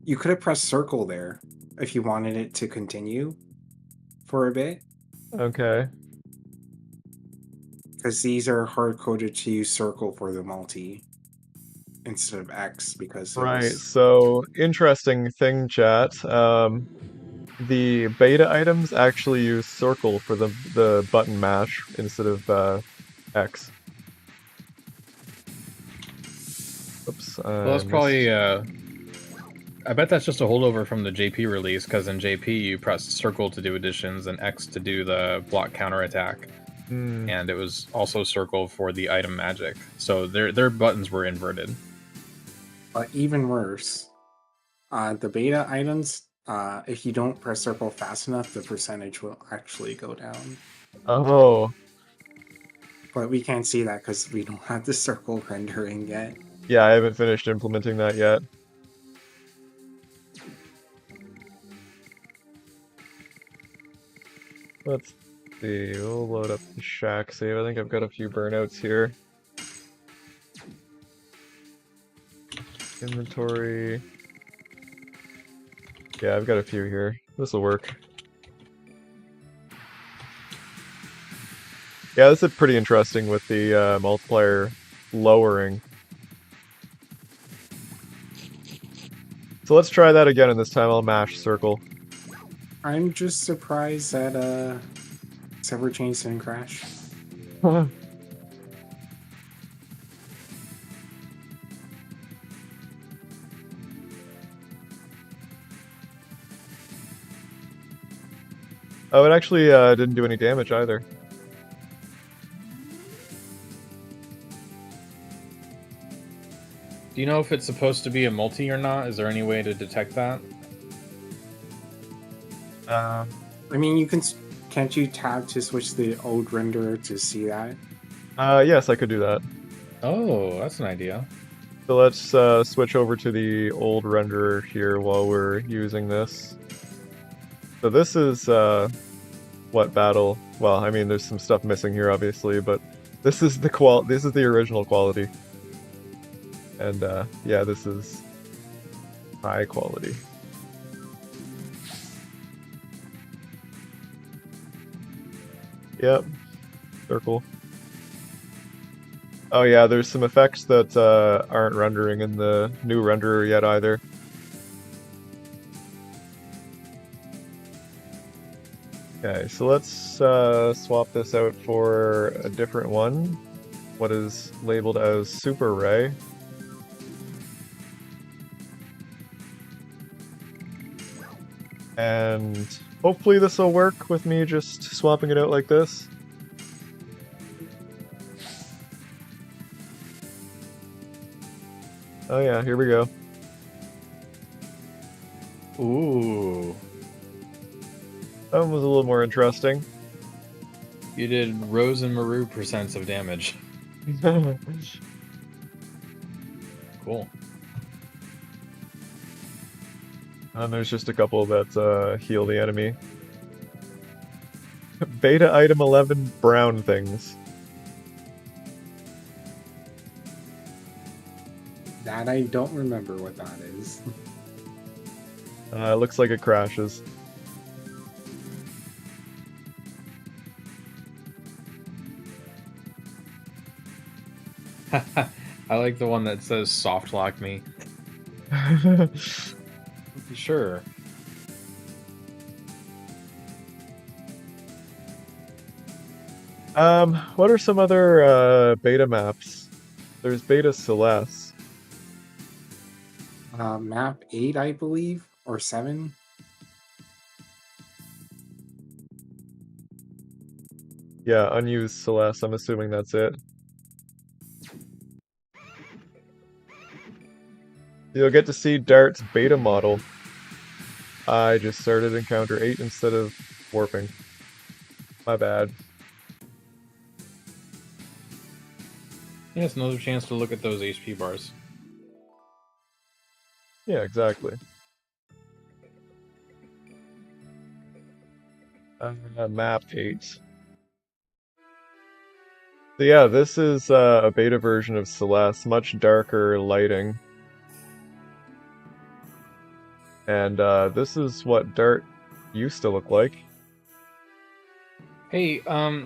You could have pressed circle there if you wanted it to continue for a bit, Okay. because these are hard coded to use circle for the multi instead of X because it Right, was. so interesting thing, chat. The beta items actually use circle for the button mash instead of X. Oops, Well, that's I probably. missed. I bet that's just a holdover from the JP release, because in JP you press circle to do additions and X to do the block counter attack, Hmm. and it was also circle for the item magic. So their buttons were inverted. But even worse, the beta items, if you don't press circle fast enough, the percentage will actually go down. Oh, But we can't see that because we don't have the circle rendering yet. yeah, I haven't finished implementing that yet. Let's see, we'll load up the shack save. I think I've got a few burnouts here. Inventory. Yeah, I've got a few here. This'll work. Yeah, this is pretty interesting with the multiplier lowering. So let's try that again, and this time I'll mash circle. I'm just surprised that server change didn't crash. Oh, it actually didn't do any damage either. Do you know if it's supposed to be a multi or not? Is there any way to detect that? I mean, you can. Can't you tab to switch the old renderer to see that? Yes, I could do that. Oh, that's an idea. So let's switch over to the old renderer here while we're using this. So this is what battle? Well, I mean, there's some stuff missing here, obviously, but this is the This is the original quality, and yeah, this is high quality. Yep, circle. Oh yeah, there's some effects that aren't rendering in the new renderer yet either. Okay, so let's swap this out for a different one. What is labeled as Super Ray. And hopefully this will work with me just swapping it out like this. Oh yeah, here we go. Ooh. That one was a little more interesting. You did Rose and Maru percents of damage. Cool. And there's just a couple that heal the enemy. Beta item 11 brown things. That I don't remember what that is. Looks like it crashes. I like the one that says soft lock me. Sure. What are some other beta maps? There's Beta Celeste. Map 8, I believe, or 7. Yeah, unused Celeste. I'm assuming that's it. You'll get to see Dart's beta model. I just started encounter 8 instead of warping. My bad. Yeah, it's another chance to look at those HP bars. Yeah, exactly. Map 8. So yeah, this is a beta version of Celeste, much darker lighting. And this is what Dart used to look like. Hey,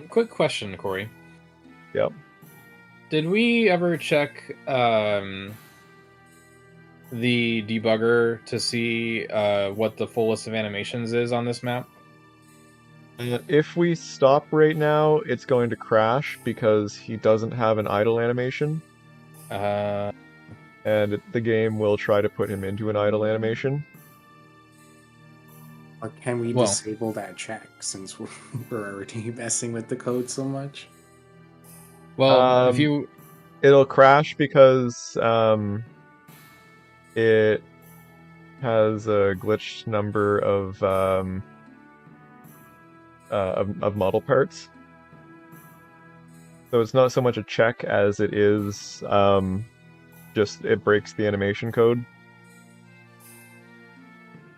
quick question, Corey. Yep. Did we ever check the debugger to see what the full list of animations is on this map? If we stop right now, it's going to crash because he doesn't have an idle animation, Uh, and the game will try to put him into an idle animation. Or can we Well. disable that check since we're already messing with the code so much? well, if you It'll crash because it has a glitched number of model parts. So it's not so much a check as it is just it breaks the animation code.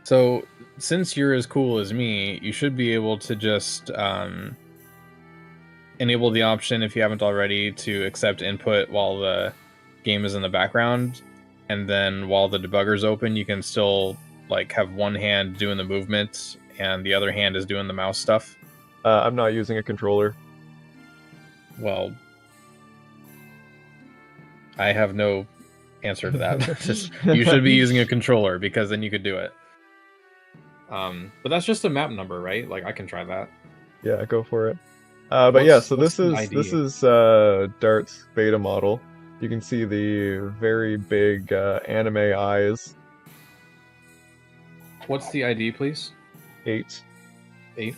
So, since you're as cool as me, you should be able to just enable the option, if you haven't already, to accept input while the game is in the background, and then while the debugger's open, you can still like have one hand doing the movement and the other hand is doing the mouse stuff. I'm not using a controller. Well, I have no answer to that. Just, you should be using a controller because then you could do it. But that's just a map number, right? Like, I can try that. Yeah, go for it. But yeah, so what's this the is Dart's beta model. You can see the very big anime eyes. What's the ID, please? 8. 8.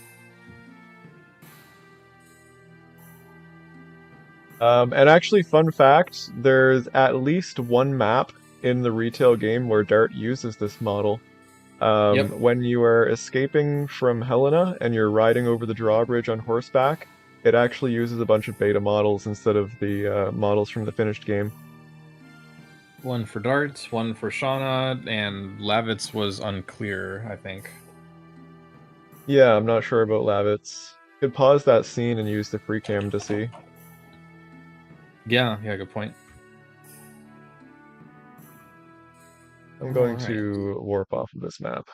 And actually, fun fact, there's at least one map in the retail game where Dart uses this model. Yep. When you are escaping from Helena and you're riding over the drawbridge on horseback, it actually uses a bunch of beta models instead of the models from the finished game. One for Dart, one for Shauna, and Lavitz was unclear, I think. Yeah, I'm not sure about Lavitz. Could pause that scene and use the free cam to see. Yeah, good point. I'm going Alright. to warp off of this map.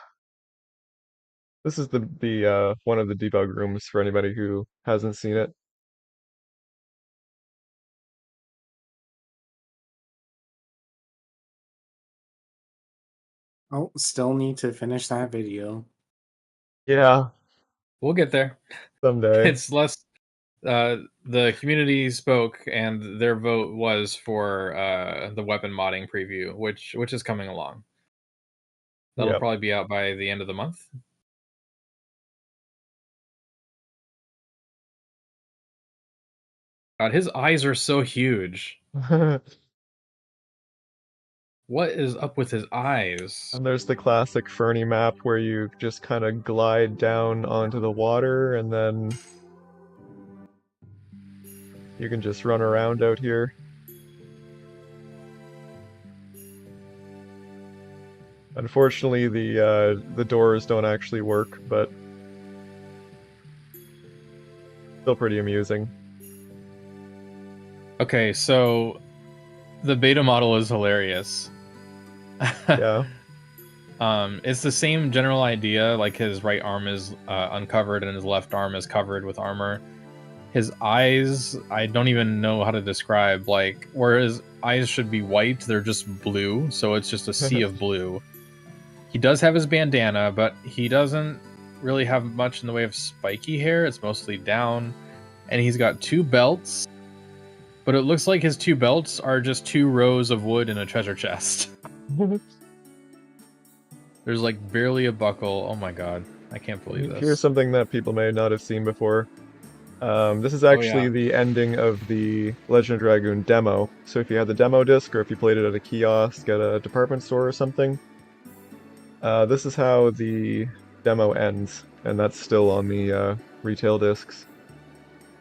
This is the one of the debug rooms for anybody who hasn't seen it. Oh, still need to finish that video. Yeah, We'll get there. someday. It's less... the community spoke, and their vote was for the weapon modding preview, which is coming along. That'll Yep. probably be out by the end of the month. God, his eyes are so huge. What is up with his eyes? And there's the classic Fernie map where you just kind of glide down onto the water and then you can just run around out here. Unfortunately, the doors don't actually work, but still pretty amusing. Okay, so the beta model is hilarious. Yeah. It's the same general idea, like his right arm is uncovered and his left arm is covered with armor. His eyes, I don't even know how to describe, like, where his eyes should be white, they're just blue, so it's just a sea of blue. He does have his bandana, but he doesn't really have much in the way of spiky hair. It's mostly down. And he's got 2 belts, but it looks like his 2 belts are just 2 rows of wood in a treasure chest. There's like barely a buckle. Oh my god. I can't believe this. Here's something that people may not have seen before. This is Oh actually yeah. the ending of the Legend of Dragoon demo. So if you had the demo disc, or if you played it at a kiosk at a department store or something, this is how the demo ends, and that's still on the retail discs.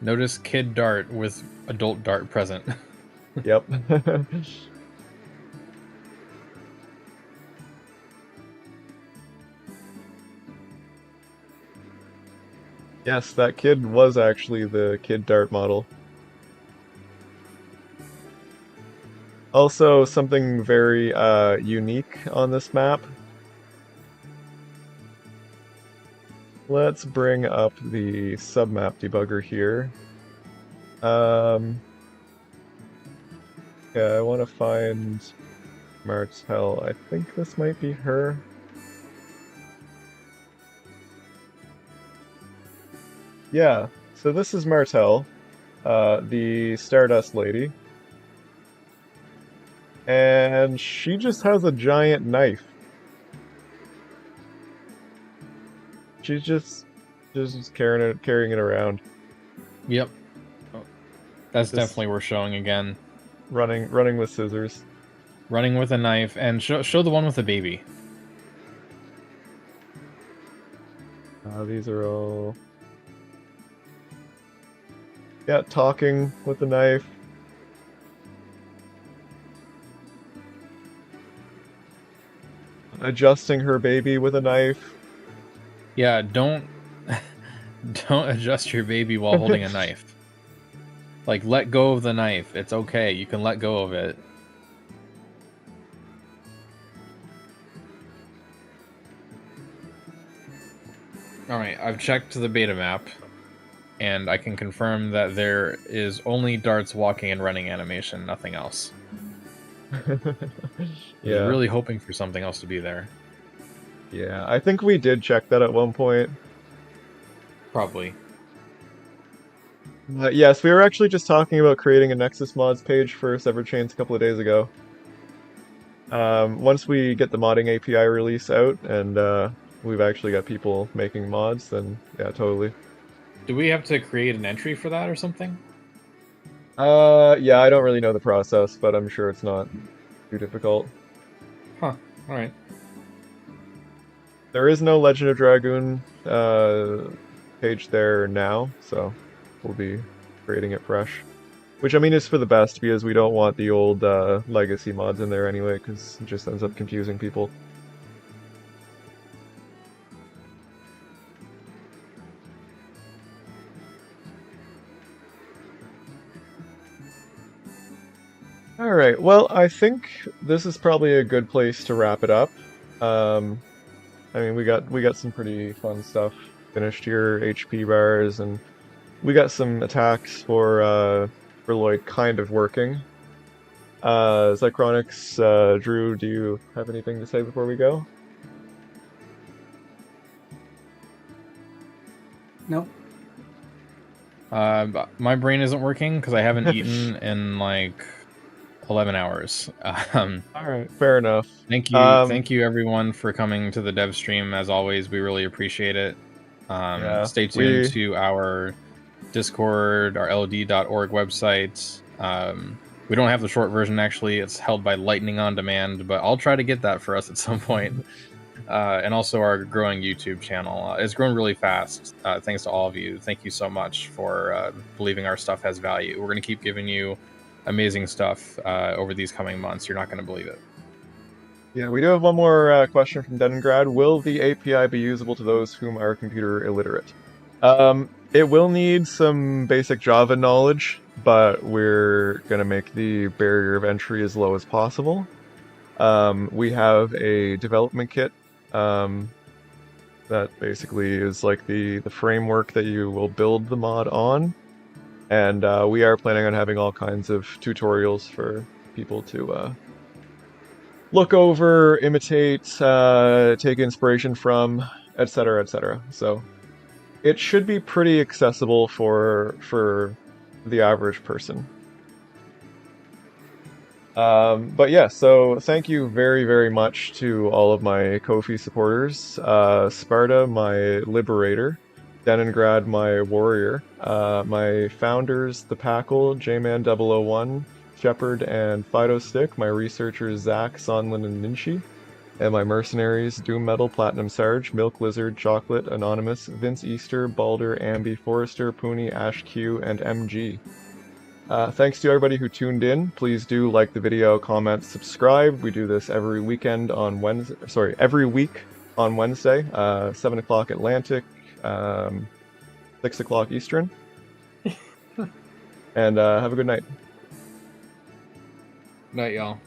Notice Kid Dart with Adult Dart present. Yep. Yes, that kid was actually the Kid Dart model. Also, something very unique on this map. Let's bring up the submap debugger here. Yeah, I want to find Martel. I think this might be her. Yeah, so this is Martel, the Stardust lady. And she just has a giant knife. She's just carrying it around. Yep. Oh, that's Just definitely worth showing again. running with scissors. Running with a knife, and show the one with the baby. These are all... Yeah, talking with the knife. Adjusting her baby with a knife. Yeah, don't adjust your baby while holding a knife. Like, let go of the knife. It's okay. You can let go of it. Alright, I've checked the beta map, and I can confirm that there is only darts walking and running animation, nothing else. I was Yeah. really hoping for something else to be there. Yeah, I think we did check that at one point. Probably. Yes, we were actually just talking about creating a Nexus mods page for Severed Chains a couple of days ago. Once we get the modding API release out and we've actually got people making mods, then yeah, totally. Do we have to create an entry for that or something? Yeah, I don't really know the process, but I'm sure it's not too difficult. Huh, alright. There is no Legend of Dragoon page there now, so we'll be creating it fresh. Which, I mean, is for the best, because we don't want the old legacy mods in there anyway, because it just ends up confusing people. Alright, well, I think this is probably a good place to wrap it up. I mean, we got some pretty fun stuff finished here, HP bars, and we got some attacks for Lloyd kind of working. Zychronics, Drew, do you have anything to say before we go? Nope. My brain isn't working because I haven't eaten in like 11 hours. Alright, fair enough. Thank you everyone for coming to the dev stream. As always, we really appreciate it. Yeah, Stay tuned to our Discord, our LOD.org website. We don't have the short version, actually. It's held by Lightning on Demand, but I'll try to get that for us at some point. And also our growing YouTube channel. It's grown really fast, thanks to all of you. Thank you so much for believing our stuff has value. We're going to keep giving you amazing stuff over these coming months. You're not going to believe it. Yeah, we do have one more question from Deningrad. Will the API be usable to those whom are computer illiterate? It will need some basic Java knowledge, but we're going to make the barrier of entry as low as possible. We have a development kit that basically is like the framework that you will build the mod on. And we are planning on having all kinds of tutorials for people to look over, imitate, take inspiration from, etc., etc. So it should be pretty accessible for the average person. But yeah, so thank you very, very much to all of my Ko-fi supporters. Sparta, my liberator. Deningrad, my warrior. My founders, the Packle, J-Man001, Shepard, and Fido Stick. My researchers, Zach, Sonlin, and Ninshi. And my mercenaries, Doom Metal, Platinum Sarge, Milk Lizard, Chocolate, Anonymous, Vince Easter, Balder, Ambi, Forrester, Pooney, Ash Q, and MG. Thanks to everybody who tuned in. Please do like the video, comment, subscribe. We do this every weekend on Wednesday. Sorry, every week on Wednesday, 7 o'clock Atlantic, 6 o'clock Eastern. And have a good night. Night, y'all.